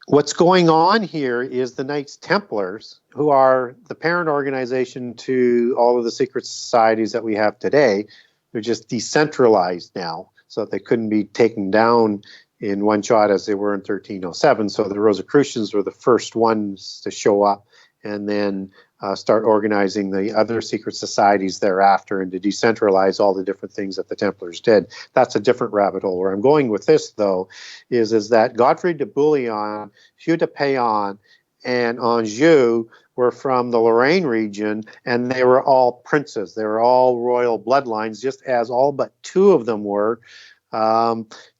what's going on here is the Knights Templars, who are the parent organization to all of the secret societies that we have today. They're just decentralized now, so that they couldn't be taken down in one shot as they were in 1307. So the Rosicrucians were the first ones to show up and then start organizing the other secret societies thereafter and to decentralize all the different things that the Templars did. That's a different rabbit hole. Where I'm going with this, though, is that Godfrey de Bouillon, Hugh de Payan, and Anjou were from the Lorraine region, and they were all princes. They were all royal bloodlines, just as all but two of them were.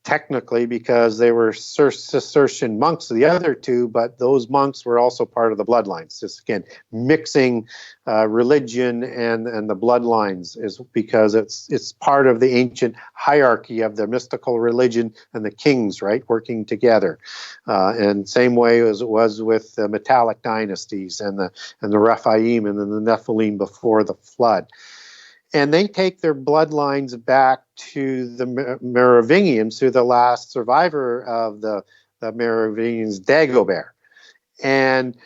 Technically, because they were Cistercian monks, the other two, but those monks were also part of the bloodlines. Just again, mixing religion and the bloodlines is because it's part of the ancient hierarchy of the mystical religion and the kings, right, working together. And same way as it was with the metallic dynasties and the Rephaim and then the Nephilim before the flood. And they take their bloodlines back to the Merovingians, to the last survivor of the Merovingians, Dagobert. And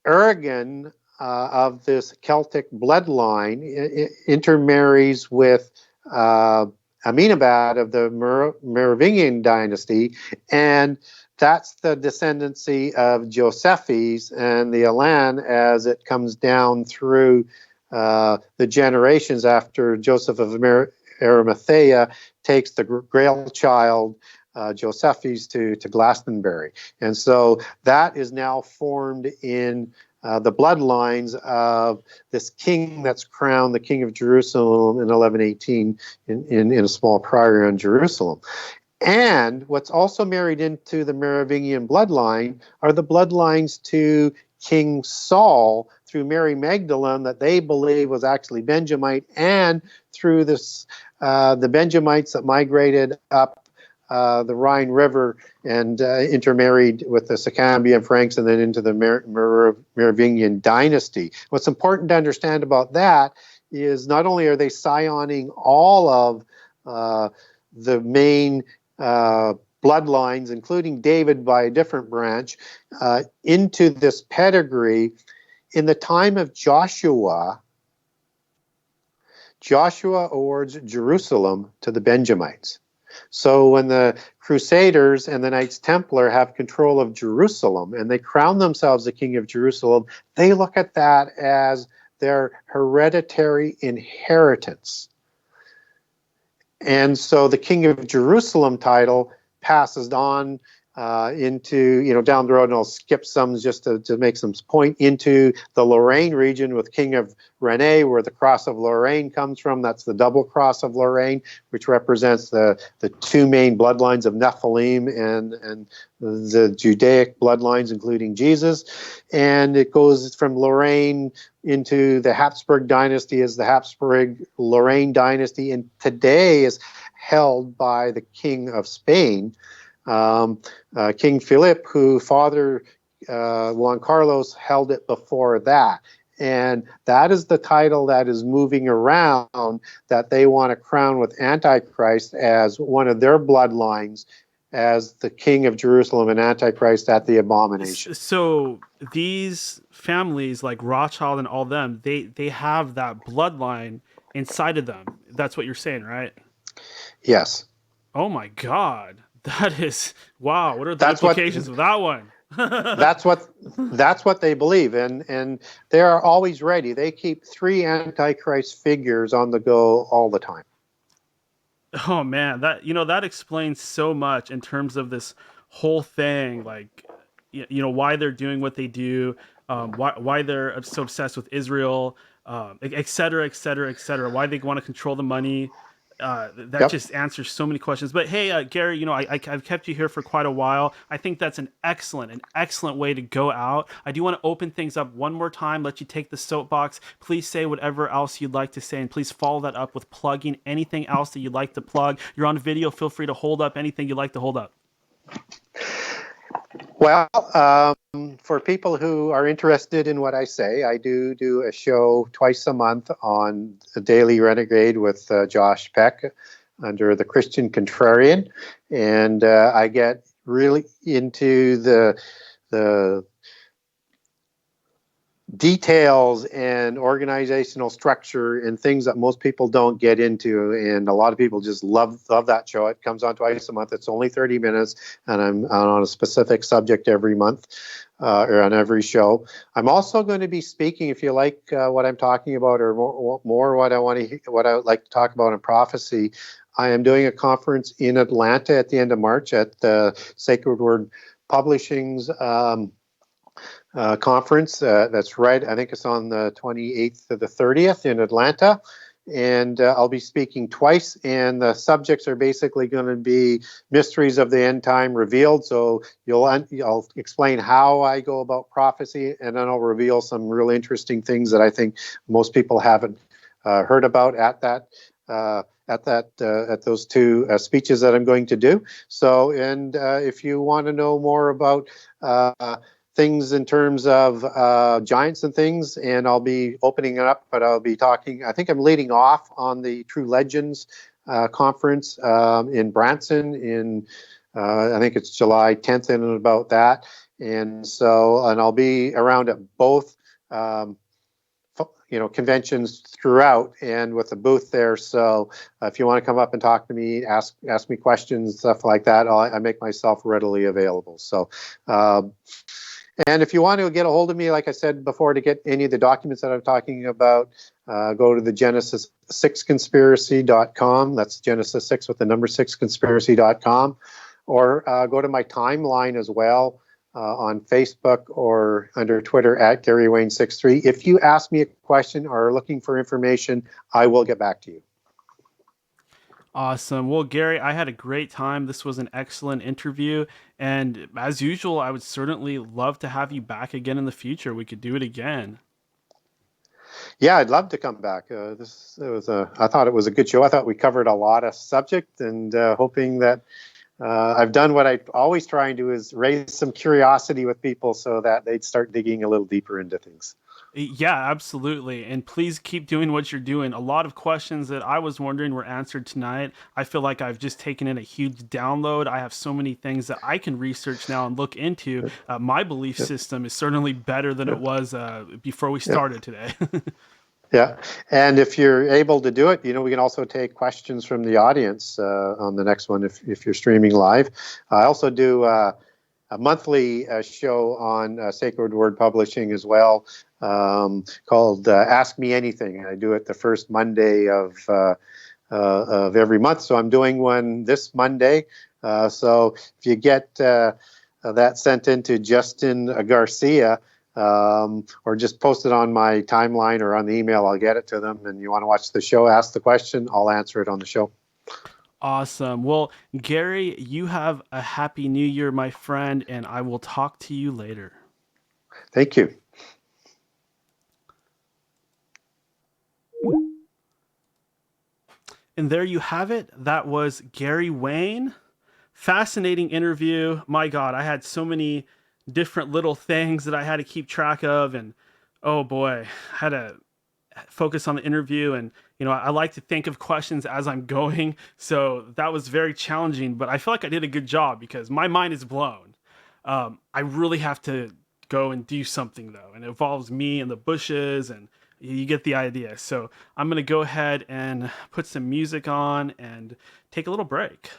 Aragon, of this Celtic bloodline, intermarries with Amenemhat of the Merovingian dynasty, and that's the descendancy of Josephis and the Elan as it comes down through the generations after Joseph of Arimathea takes the Grail child, Josephus, to Glastonbury. And so that is now formed in the bloodlines of this king that's crowned the King of Jerusalem in 1118 in a small priory on Jerusalem. And what's also married into the Merovingian bloodline are the bloodlines to King Saul through Mary Magdalene that they believe was actually Benjamite, and through this the Benjamites that migrated up the Rhine River and intermarried with the Sacambian Franks and then into the Merovingian dynasty. What's important to understand about that is not only are they scioning all of the main bloodlines, including David by a different branch, into this pedigree. In the time of Joshua, Joshua awards Jerusalem to the Benjamites. So when the Crusaders and the Knights Templar have control of Jerusalem and they crown themselves the king of Jerusalem, they look at that as their hereditary inheritance. And so the king of Jerusalem title passes on into, down the road, and I'll skip some just to make some point, into the Lorraine region with King of Rene, where the cross of Lorraine comes from. That's the double cross of Lorraine, which represents the two main bloodlines of Nephilim and the Judaic bloodlines, including Jesus. And it goes from Lorraine into the Habsburg dynasty as the Habsburg-Lorraine dynasty, and today is held by the King of Spain, King Philip, who father Juan Carlos held it before that. And that is the title that is moving around, that they want to crown with Antichrist as one of their bloodlines, as the king of Jerusalem, and Antichrist at the abomination. So these families like Rothschild and all them, they have that bloodline inside of them. That's what you're saying, right? Yes. Oh my God. That is, wow. What are the implications of that one? that's what they believe, and they are always ready. They keep 3 Antichrist figures on the go all the time. Oh man, that explains so much in terms of this whole thing, like why they're doing what they do, why they're so obsessed with Israel, et cetera, et cetera, et cetera. Why they want to control the money. That just answers so many questions. But hey, Gary, I've kept you here for quite a while. I think that's an excellent way to go out. I do want to open things up one more time, let you take the soapbox. Please say whatever else you'd like to say, and please follow that up with plugging anything else that you'd like to plug. You're on video. Feel free to hold up anything you'd like to hold up. Well, for people who are interested in what I say, I do a show twice a month on the Daily Renegade with Josh Peck under the Christian Contrarian, and I get really into the details and organizational structure and things that most people don't get into, and a lot of people just love that show. It comes on twice a month. It's only 30 minutes, and I'm on a specific subject every month, or on every show. I'm also going to be speaking, if you like what I'm talking about, or more what I would like to talk about in prophecy. I am doing a conference in Atlanta at the end of March at the Sacred Word Publishing's conference. That's right. I think it's on the 28th to the 30th in Atlanta. And I'll be speaking twice. And the subjects are basically going to be mysteries of the end time revealed. So I'll explain how I go about prophecy, and then I'll reveal some really interesting things that I think most people haven't heard about at those 2 speeches that I'm going to do. So, and if you want to know more about things in terms of giants and things, and I'll be opening it up, but I'll be talking, I think I'm leading off on the True Legends conference in Branson in, I think it's July 10th and about that. And so, and I'll be around at both conventions throughout, and with a booth there. So if you want to come up and talk to me, ask me questions, stuff like that, I make myself readily available. So and if you want to get a hold of me, like I said before, to get any of the documents that I'm talking about, go to the Genesis6conspiracy.com. That's Genesis 6 with the number 6conspiracy.com. Or go to my timeline as well on Facebook or under Twitter at GaryWayne63. If you ask me a question or are looking for information, I will get back to you. Awesome. Well, Gary, I had a great time. This was an excellent interview. And as usual, I would certainly love to have you back again in the future. We could do it again. Yeah, I'd love to come back. I thought it was a good show. I thought we covered a lot of subject, and hoping that I've done what I always try and do, is raise some curiosity with people so that they'd start digging a little deeper into things. Yeah, absolutely. And please keep doing what you're doing. A lot of questions that I was wondering were answered tonight. I feel like I've just taken in a huge download. I have so many things that I can research now and look into. My belief system is certainly better than it was before we started today. Yeah, and if you're able to do it, we can also take questions from the audience on the next one if you're streaming live. I also do a monthly show on Sacred Word Publishing as well, called Ask Me Anything. I do it the first Monday of every month. So I'm doing one this Monday. So if you get that sent in to Justin Garcia, or just post it on my timeline or on the email, I'll get it to them. And you want to watch the show, ask the question, I'll answer it on the show. Awesome. Well, Gary, you have a happy new year, my friend, and I will talk to you later. Thank you. And there you have it. That was Gary Wayne. Fascinating interview. My God, I had so many different little things that I had to keep track of. And oh boy, I had to focus on the interview. And, I like to think of questions as I'm going. So that was very challenging, but I feel like I did a good job because my mind is blown. I really have to go and do something though. And it involves me and the bushes, and you get the idea. So I'm going to go ahead and put some music on and take a little break.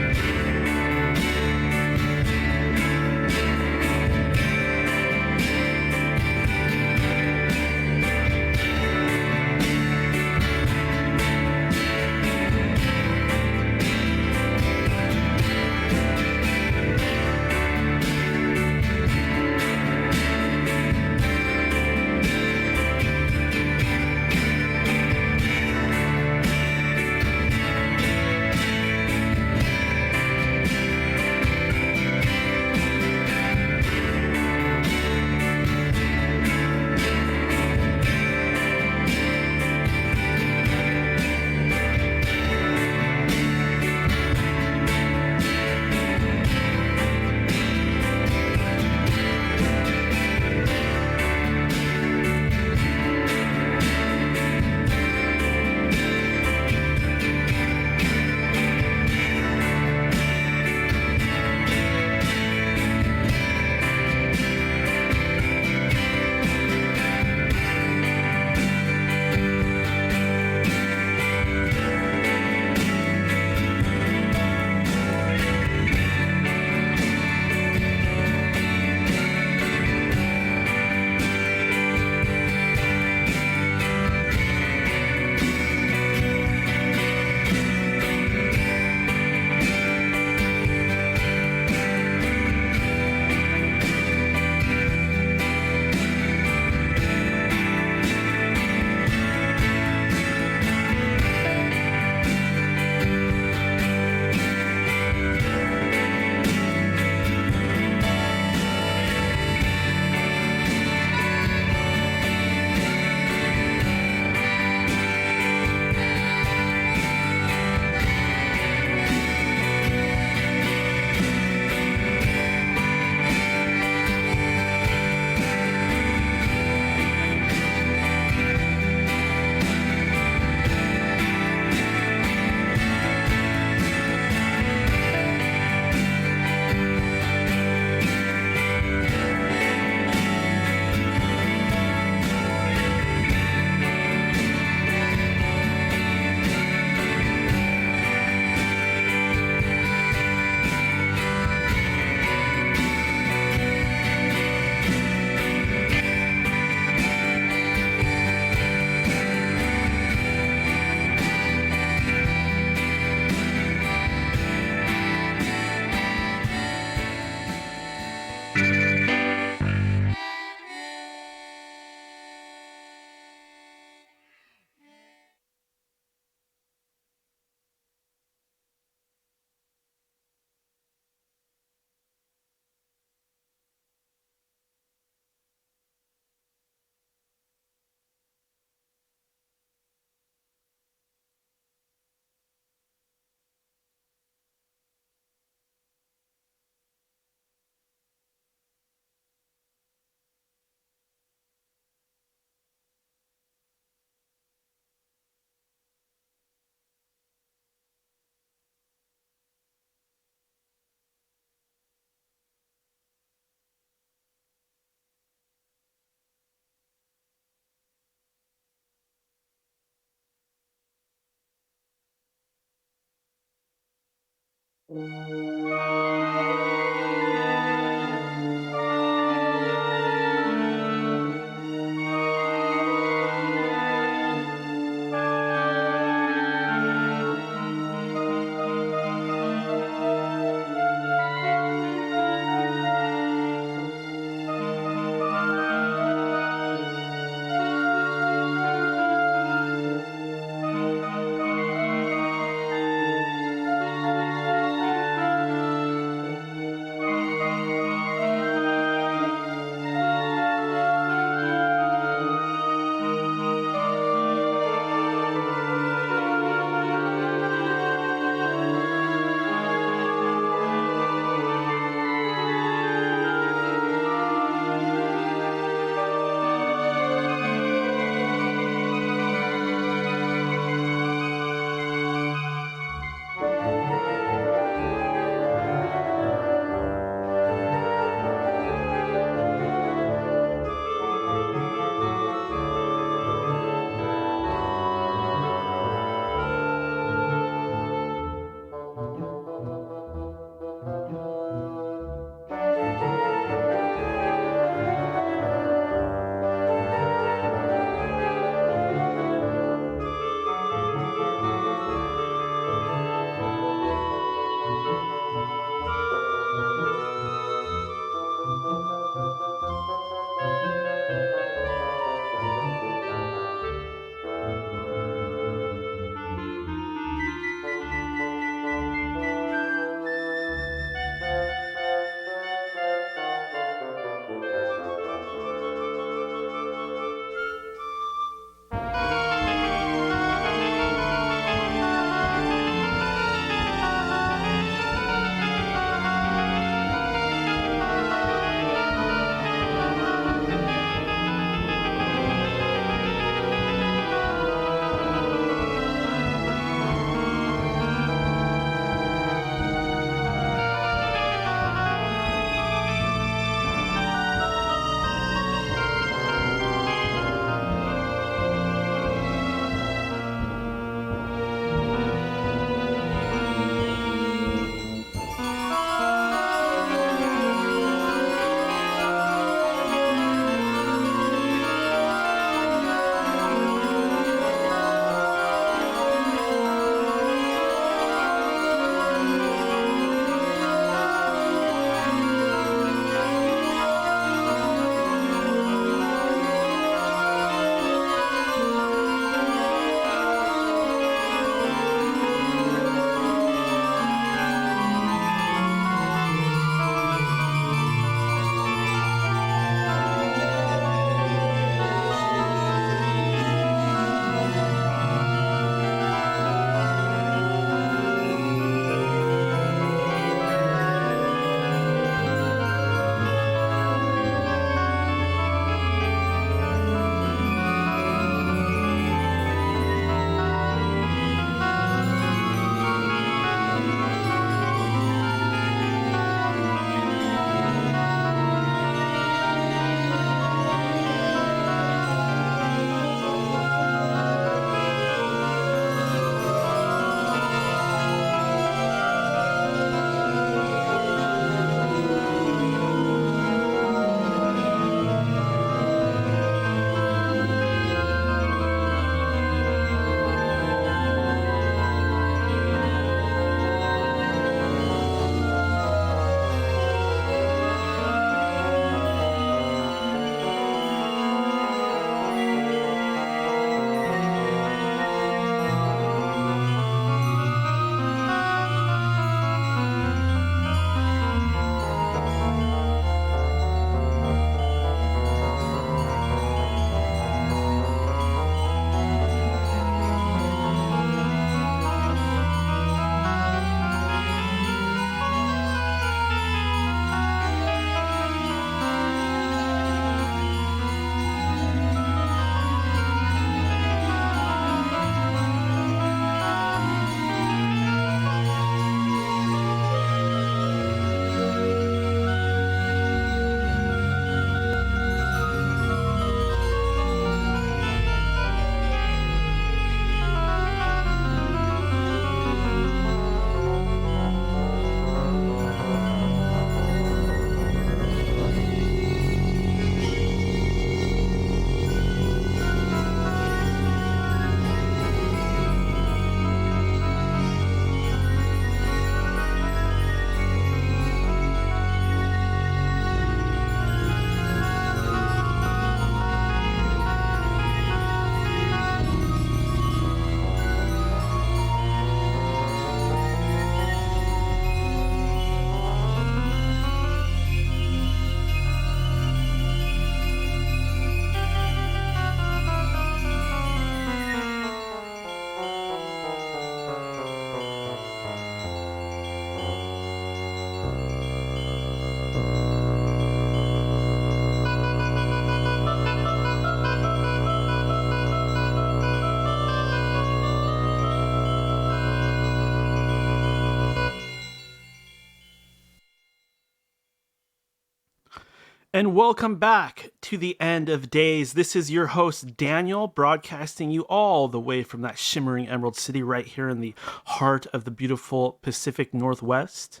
And welcome back to the end of days. This is your host, Daniel, broadcasting you all the way from that shimmering Emerald City right here in the heart of the beautiful Pacific Northwest.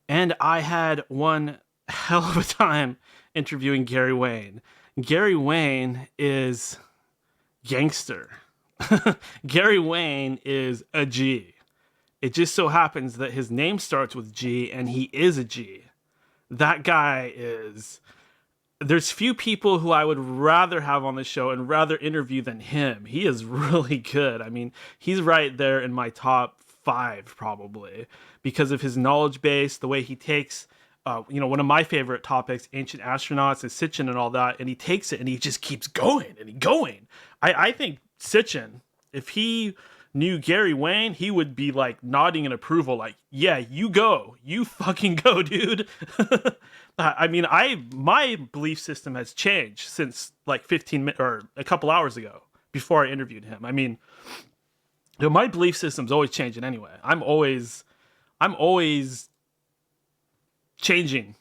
And I had one hell of a time interviewing Gary Wayne. Gary Wayne is gangster. Gary Wayne is a G. It just so happens that his name starts with G and he is a G. That guy is... There's few people who I would rather have on the show and rather interview than him. He is really good. I mean, he's right there in my top 5 probably because of his knowledge base, the way he takes, one of my favorite topics, ancient astronauts and Sitchin and all that, and he takes it and he just keeps going and going. I think Sitchin, if he knew Gary Wayne, he would be like nodding in approval, like, yeah, you go, you fucking go, dude. I mean, my belief system has changed since like 15 minutes or a couple hours ago before I interviewed him. I mean, my belief system's always changing anyway. I'm always changing.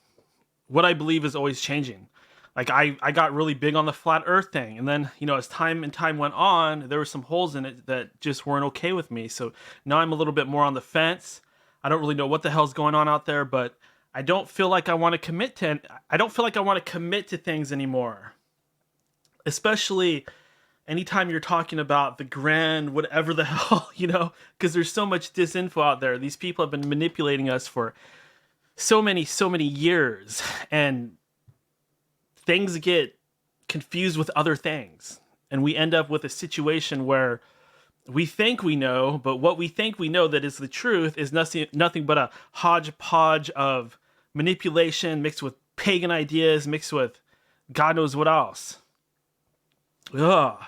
What I believe is always changing. Like I got really big on the flat earth thing. And then, as time went on, there were some holes in it that just weren't okay with me. So now I'm a little bit more on the fence. I don't really know what the hell's going on out there, but I don't feel like I want to commit to things anymore. Especially anytime you're talking about the grand whatever the hell, because there's so much disinfo out there. These people have been manipulating us for so many years, and things get confused with other things. And we end up with a situation where we think we know, but what we think we know that is the truth is nothing but a hodgepodge of manipulation mixed with pagan ideas, mixed with God knows what else. Ugh.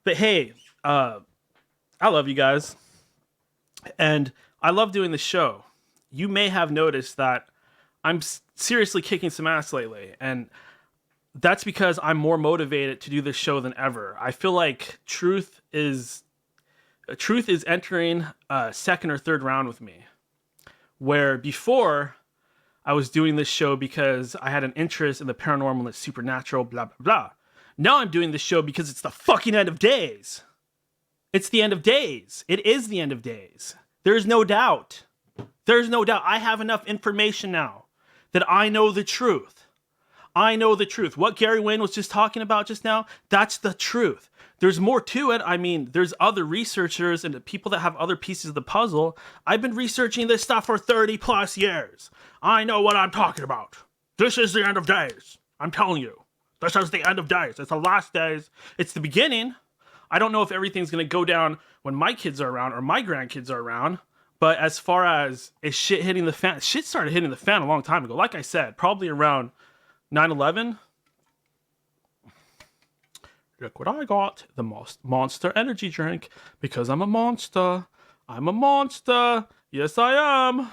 But hey, I love you guys. And I love doing the show. You may have noticed that I'm seriously kicking some ass lately, and that's because I'm more motivated to do this show than ever. I feel like truth is entering a second or third round with me, where before I was doing this show because I had an interest in the paranormal and the supernatural, blah, blah, blah. Now I'm doing this show because it's the fucking end of days. It's the end of days. It is the end of days. There's no doubt. There's no doubt. I have enough information now that I know the truth. I know the truth. What Gary Wayne was just talking about just now, that's the truth. There's more to it. I mean, there's other researchers and people that have other pieces of the puzzle. I've been researching this stuff for 30 plus years. I know what I'm talking about. This is the end of days. I'm telling you. This is the end of days. It's the last days. It's the beginning. I don't know if everything's going to go down when my kids are around or my grandkids are around. But as far as is shit hitting the fan, shit started hitting the fan a long time ago. Like I said, probably around 9/11. Look what I got. The Monster energy drink. Because I'm a monster. I'm a monster. Yes, I am.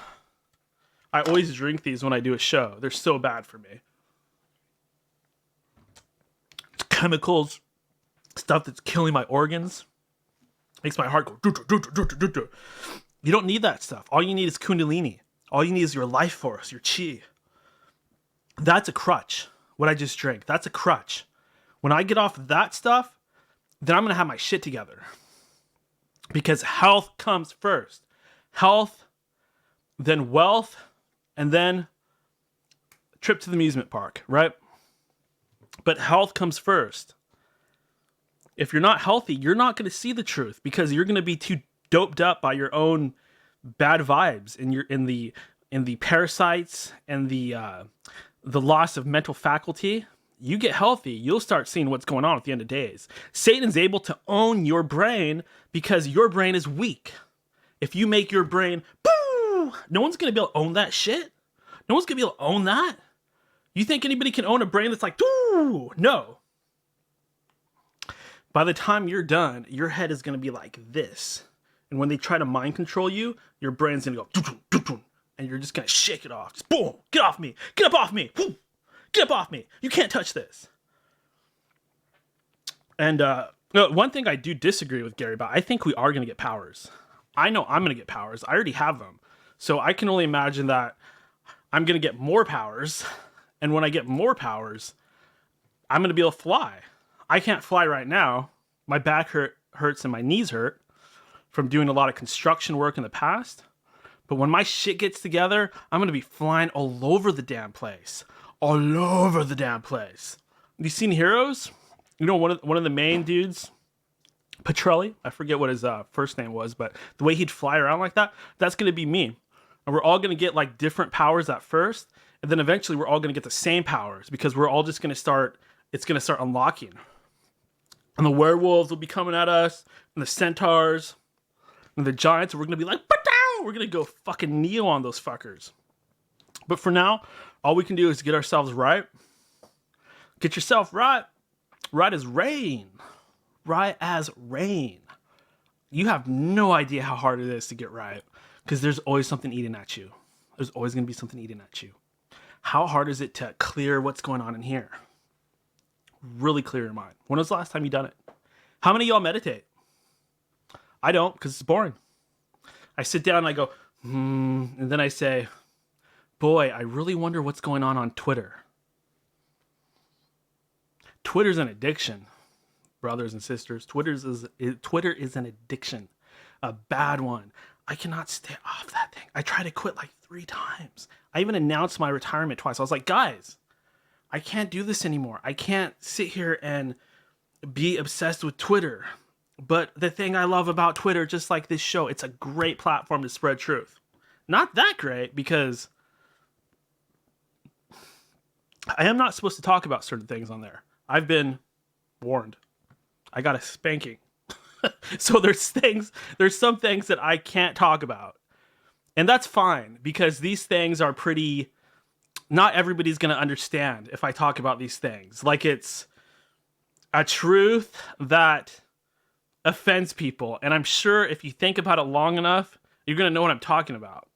I always drink these when I do a show. They're so bad for me. Chemicals. Stuff that's killing my organs. Makes my heart go do. You don't need that stuff. All you need is Kundalini. All you need is your life force, your chi. That's a crutch. What I just drank. That's a crutch. When I get off that stuff, then I'm going to have my shit together. Because health comes first. Health, then wealth, and then a trip to the amusement park, right? But health comes first. If you're not healthy, you're not going to see the truth because you're going to be too doped up by your own bad vibes in the parasites and the loss of mental faculty. You get healthy, you'll start seeing what's going on at the end of days. Satan's able to own your brain because your brain is weak. If you make your brain, boo, no one's going to be able to own that shit. No one's going to be able to own that. You think anybody can own a brain that's like, doo? No. By the time you're done, your head is going to be like this. And when they try to mind control you, your brain's going to go, doo-doo, and you're just going to shake it off. Just boom, get off me, get up off me, whoo, get up off me. You can't touch this. And one thing I do disagree with Gary about, I think we are going to get powers. I know I'm going to get powers. I already have them. So I can only imagine that I'm going to get more powers And when I get more powers, I'm going to be able to fly. I can't fly right now. My back hurts and my knees hurt from doing a lot of construction work in the past. But when my shit gets together, I'm going to be flying all over the damn place. All over the damn place. You seen Heroes? You know, one of the main dudes, Petrelli, I forget what his first name was, but the way he'd fly around like that, that's going to be me. And we're all going to get like different powers at first, and then eventually we're all going to get the same powers because we're all just going to start, it's going to start unlocking. And the werewolves will be coming at us, and the centaurs, and the giants, and we're going to be like, Ba-dow! We're going to go fucking Neo on those fuckers. But for now, all we can do is get ourselves right. Get yourself right. Right as rain. Right as rain. You have no idea how hard it is to get right because there's always something eating at you. There's always going to be something eating at you. How hard is it to clear what's going on in here? Really clear your mind. When was the last time you done it? How many of y'all meditate? I don't because it's boring. I sit down and I go, and then I say, boy, I really wonder what's going on Twitter. Twitter's an addiction, brothers and sisters. Twitter is an addiction, a bad one. I cannot stay off that thing. I tried to quit like 3 times. I even announced my retirement twice. I was like, guys, I can't do this anymore. I can't sit here and be obsessed with Twitter. But the thing I love about Twitter, just like this show, it's a great platform to spread truth. Not that great because I am not supposed to talk about certain things on there. I've been warned. I got a spanking. So there's some things that I can't talk about. And that's fine because these things are pretty, not everybody's going to understand if I talk about these things. Like it's a truth that offends people. And I'm sure if you think about it long enough, you're going to know what I'm talking about.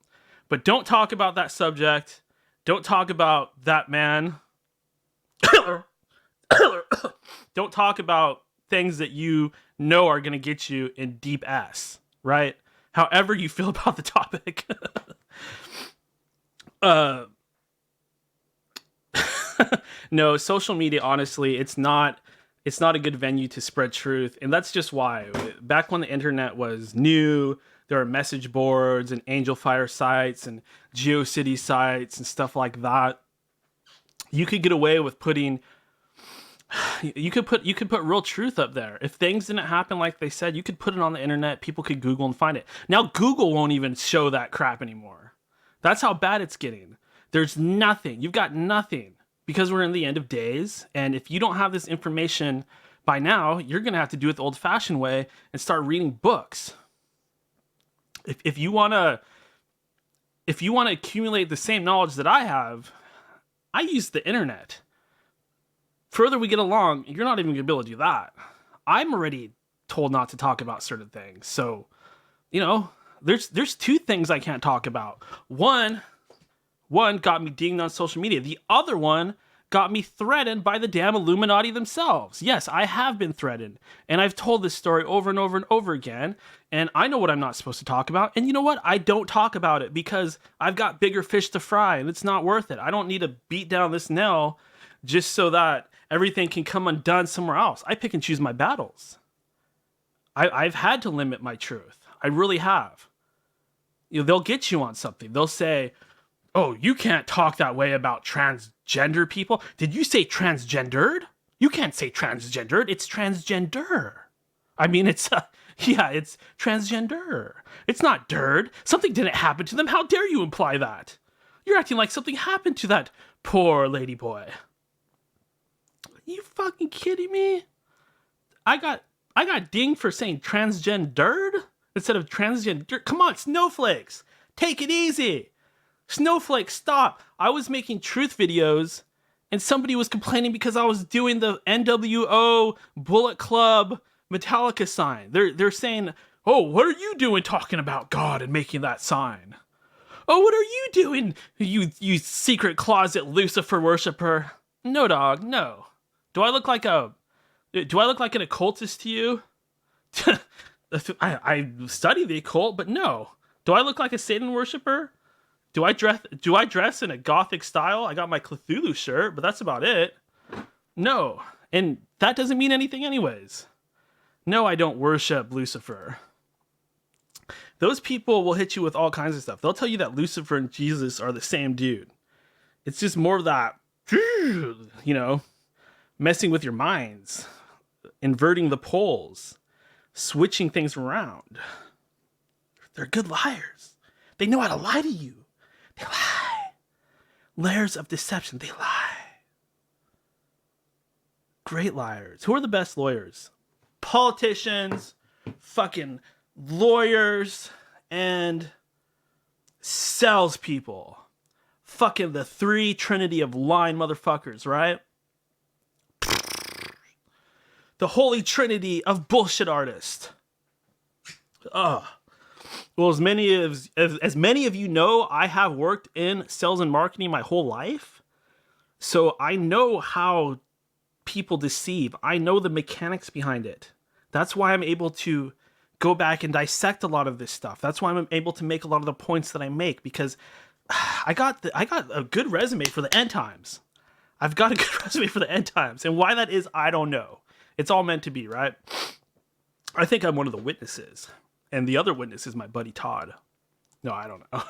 But don't talk about that subject. Don't talk about that man. Don't talk about things that you know are going to get you in deep ass, right? However you feel about the topic. No, social media, honestly, it's not a good venue to spread truth. And that's just why. Back when the internet was new, there were message boards and Angel Fire sites and GeoCity sites and stuff like that. You could get away with putting... You could put real truth up there. If things didn't happen like they said, you could put it on the internet. People could Google and find it. Now Google won't even show that crap anymore. That's how bad it's getting. There's nothing. You've got nothing because we're in the end of days. And if you don't have this information by now, you're going to have to do it the old-fashioned way and start reading books. If you want to accumulate the same knowledge that I have, I use the internet. Further we get along, you're not even going to be able to do that. I'm already told not to talk about certain things. So, you know, there's 2 things I can't talk about. One got me dinged on social media. The other one got me threatened by the damn Illuminati themselves. Yes, I have been threatened. And I've told this story over and over and over again. And I know what I'm not supposed to talk about. And you know what? I don't talk about it because I've got bigger fish to fry and it's not worth it. I don't need to beat down this nail just so that everything can come undone somewhere else. I pick and choose my battles. I've had to limit my truth. I really have. You know, they'll get you on something. They'll say, oh, you can't talk that way about transgender people. Did you say transgendered? You can't say transgendered. It's transgender. I mean, it's transgender. It's not dird. Something didn't happen to them. How dare you imply that? You're acting like something happened to that poor lady boy. You fucking kidding me? I got dinged for saying transgendered instead of transgender. Come on, snowflakes. Take it easy. Snowflakes, stop. I was making truth videos and somebody was complaining because I was doing the NWO Bullet Club Metallica sign. They're saying, oh, what are you doing talking about God and making that sign? Oh, what are you doing, you secret closet Lucifer worshiper? No, dog, no. Do I look like an occultist to you? I study the occult, but no. Do I look like a Satan worshiper? Do I dress in a gothic style? I got my Cthulhu shirt, but that's about it. No. And that doesn't mean anything anyways. No, I don't worship Lucifer. Those people will hit you with all kinds of stuff. They'll tell you that Lucifer and Jesus are the same dude. It's just more of that, messing with your minds, inverting the poles, switching things around. They're good liars. They know how to lie to you. They lie. Layers of deception. They lie. Great liars. Who are the best lawyers? Politicians, fucking lawyers, and salespeople. Fucking the three trinity of lying motherfuckers, right? The holy trinity of bullshit artists. Ugh. Well, as many of you know, I have worked in sales and marketing my whole life. So I know how people deceive. I know the mechanics behind it. That's why I'm able to go back and dissect a lot of this stuff. That's why I'm able to make a lot of the points that I make, because I got a good resume for the end times. I've got a good resume for the end times. And why that is, I don't know. It's all meant to be, right? I think I'm one of the witnesses. And the other witness is my buddy Todd. No, I don't know.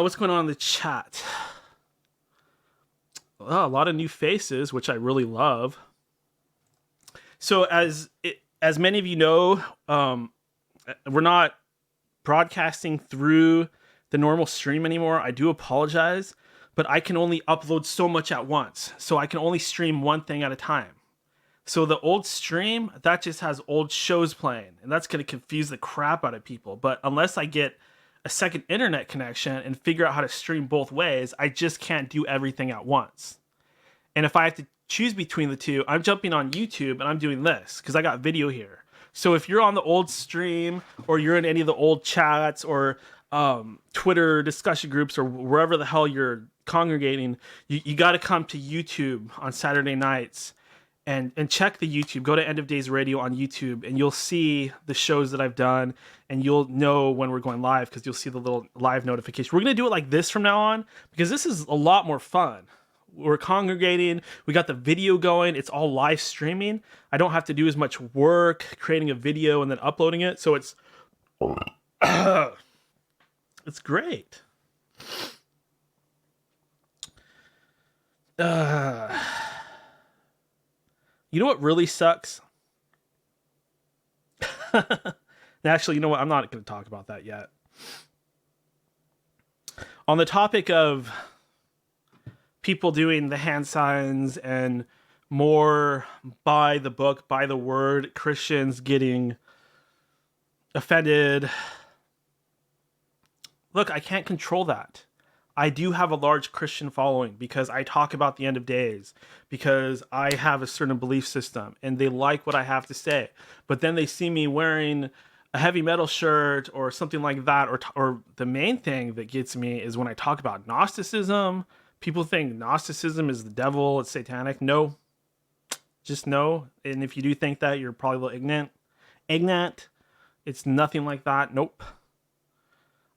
What's going on in the chat? A lot of new faces, which I really love. So as many of you know, we're not broadcasting through the normal stream anymore. I do apologize, but I can only upload so much at once. So I can only stream one thing at a time. So the old stream, that just has old shows playing, and that's going to confuse the crap out of people. But unless I get a second internet connection and figure out how to stream both ways, I just can't do everything at once. And if I have to choose between the two, I'm jumping on YouTube and I'm doing this because I got video here. So if you're on the old stream, or you're in any of the old chats, or Twitter discussion groups, or wherever the hell you're congregating, you got to come to YouTube on Saturday nights and check the YouTube. Go to End of Days Radio on YouTube, and you'll see the shows that I've done, and you'll know when we're going live because you'll see the little live notification. We're going to do it like this from now on because this is a lot more fun. We're congregating. We got the video going. It's all live streaming. I don't have to do as much work creating a video and then uploading it. So it's it's great. You know what really sucks? Actually, you know what? I'm not going to talk about that yet. On the topic of people doing the hand signs and more by the book, by the word, Christians getting offended. Look, I can't control that. I do have a large Christian following because I talk about the end of days, because I have a certain belief system and they like what I have to say. But then they see me wearing a heavy metal shirt or something like that, or the main thing that gets me is when I talk about Gnosticism. People think Gnosticism is the devil, it's satanic. No, just no. And if you do think that, you're probably a little ignorant. It's nothing like that. Nope.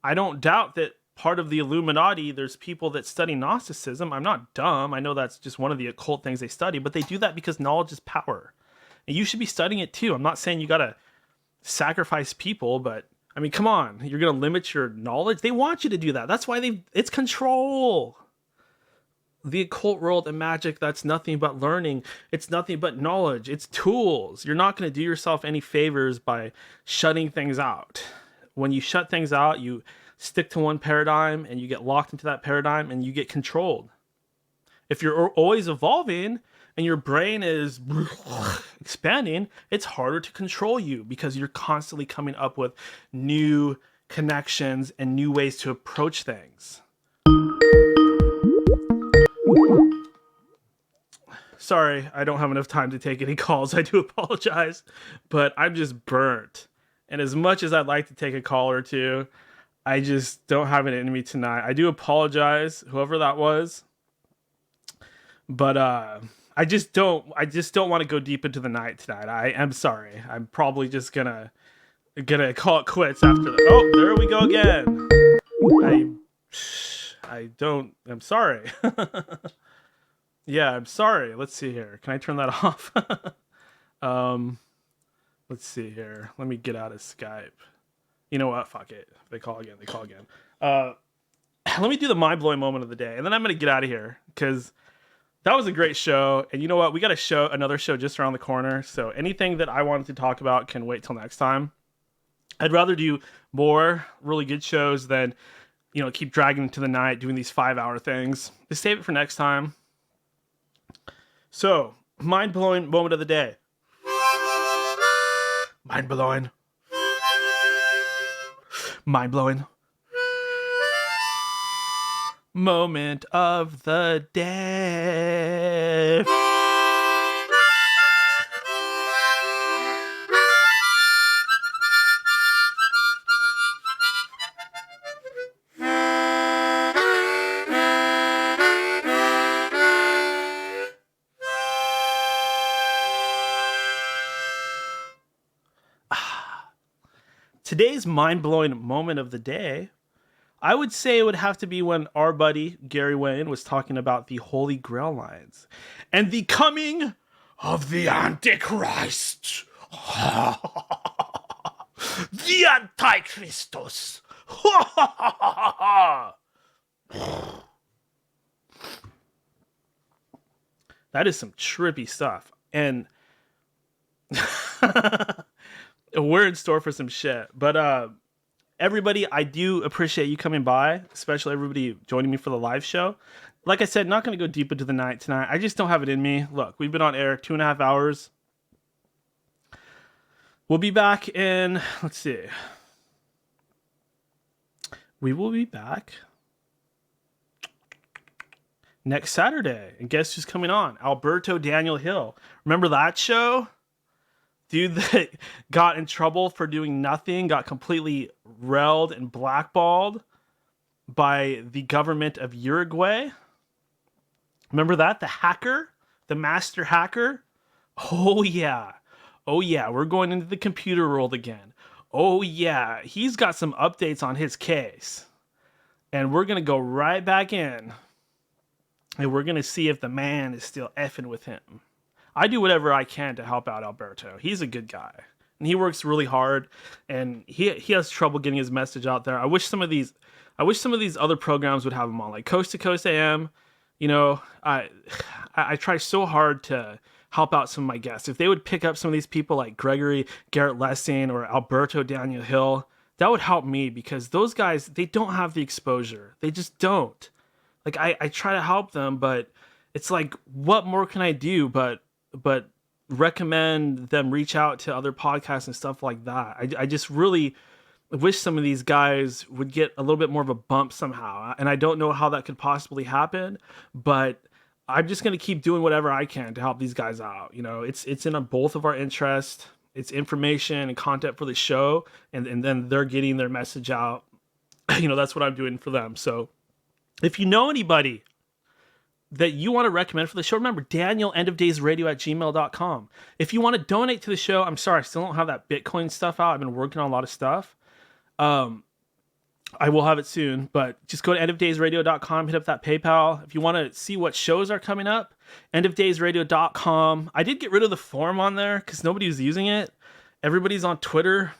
I don't doubt that part of the Illuminati, there's people that study Gnosticism. I'm not dumb. I know that's just one of the occult things they study, but they do that because knowledge is power. And you should be studying it too. I'm not saying you got to sacrifice people, but I mean, come on. You're going to limit your knowledge? They want you to do that. That's why it's control. The occult world and magic, that's nothing but learning. It's nothing but knowledge. It's tools. You're not going to do yourself any favors by shutting things out. When you shut things out, you stick to one paradigm and you get locked into that paradigm and you get controlled. If you're always evolving and your brain is expanding, it's harder to control you because you're constantly coming up with new connections and new ways to approach things. Sorry, I don't have enough time to take any calls. I do apologize, but I'm just burnt. And as much as I'd like to take a call or two, I just don't have it in me tonight. I do apologize, whoever that was. But I just don't want to go deep into the night tonight. I am sorry. I'm probably just gonna call it quits after the. Oh, there we go again. don't. I'm sorry. Yeah, I'm sorry. Let's see here. Can I turn that off? Let's see here. Let me get out of Skype. You know what? Fuck it. If they call again, they call again. Let me do the mind-blowing moment of the day, and then I'm going to get out of here, because that was a great show. And you know what? We got another show just around the corner, so anything that I wanted to talk about can wait till next time. I'd rather do more really good shows than, keep dragging into the night doing these 5-hour things. Just save it for next time. So, mind-blowing moment of the day. Mind-blowing. Mind-blowing. Moment of the day. Today's mind-blowing moment of the day, I would say it would have to be when our buddy Gary Wayne was talking about the Holy Grail lines and the coming of the Antichrist. The Antichristos. That is some trippy stuff. And we're in store for some shit. But everybody, I do appreciate you coming by, especially everybody joining me for the live show. Like I said, not going to go deep into the night tonight. I just don't have it in me. Look, we've been on air 2.5 hours. We'll be back in, let's see. We will be back next Saturday. And guess who's coming on? Alberto Daniel Hill. Remember that show? Dude that got in trouble for doing nothing, got completely railed and blackballed by the government of Uruguay. Remember that? The hacker? The master hacker? Oh yeah. Oh yeah, we're going into the computer world again. Oh yeah, he's got some updates on his case. And we're going to go right back in. And we're going to see if the man is still effing with him. I do whatever I can to help out Alberto. He's a good guy. And he works really hard. And he has trouble getting his message out there. I wish some of these other programs would have him on. Like Coast to Coast AM. I try so hard to help out some of my guests. If they would pick up some of these people like Gregory Garrett Lessing or Alberto Daniel Hill, that would help me, because those guys, they don't have the exposure. They just don't. Like I try to help them, but it's like, what more can I do but recommend them reach out to other podcasts and stuff like that. I just really wish some of these guys would get a little bit more of a bump somehow. And I don't know how that could possibly happen, but I'm just going to keep doing whatever I can to help these guys out. It's in both of our interest. It's information and content for the show. And then they're getting their message out. That's what I'm doing for them. So if you know anybody that you want to recommend for the show, remember, DanielEndofDaysRadio@gmail.com. If you want to donate to the show, I'm sorry, I still don't have that Bitcoin stuff out. I've been working on a lot of stuff. I will have it soon, but just go to endofdaysradio.com, hit up that PayPal. If you want to see what shows are coming up, endofdaysradio.com. I did get rid of the forum on there because nobody was using it. Everybody's on Twitter.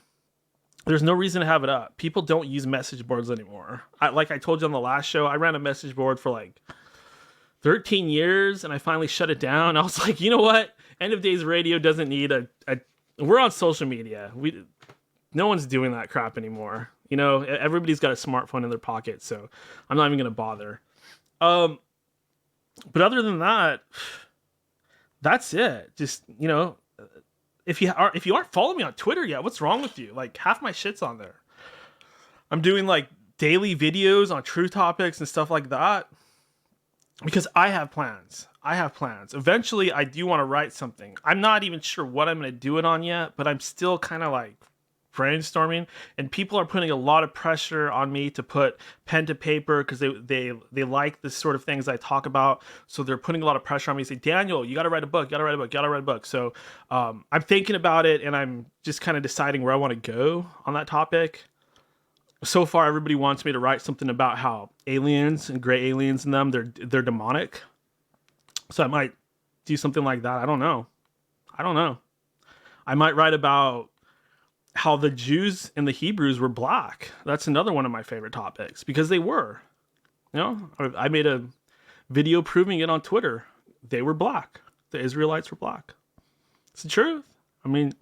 There's no reason to have it up. People don't use message boards anymore. Like I told you on the last show, I ran a message board for like 13 years, and I finally shut it down. I was like, you know what? End of Days Radio doesn't need we're on social media. No one's doing that crap anymore. Everybody's got a smartphone in their pocket, so I'm not even going to bother. But other than that, that's it. Just, if you aren't following me on Twitter yet, what's wrong with you? Like, half my shit's on there. I'm doing like daily videos on true topics and stuff like that. Because I have plans. Eventually, I do want to write something. I'm not even sure what I'm going to do it on yet, but I'm still kind of like brainstorming. And people are putting a lot of pressure on me to put pen to paper because they like the sort of things I talk about. So they're putting a lot of pressure on me. Say, Daniel, you got to write a book. So I'm thinking about it, and I'm just kind of deciding where I want to go on that topic. So far, everybody wants me to write something about how aliens and gray aliens in them, they're demonic. So I might do something like that. I don't know. I might write about how the Jews and the Hebrews were black. That's another one of my favorite topics because they were. You know, I made a video proving it on Twitter. They were black. The Israelites were black. It's the truth. I mean,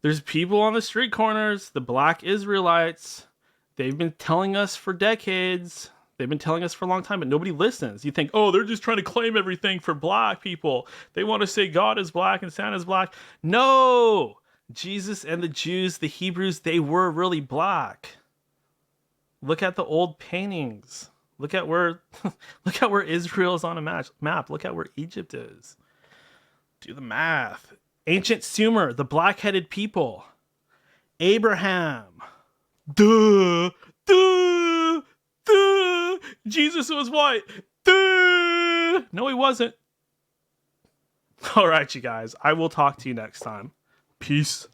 there's people on the street corners, the black Israelites. They've been telling us for decades. They've been telling us for a long time, but nobody listens. You think, oh, they're just trying to claim everything for black people. They want to say God is black and Santa is black. No! Jesus and the Jews, the Hebrews, they were really black. Look at the old paintings. Look at where Israel is on a map. Look at where Egypt is. Do the math. Ancient Sumer, the black-headed people. Abraham. Duh. Jesus was white. Duh. No, he wasn't. All right, you guys. I will talk to you next time. Peace.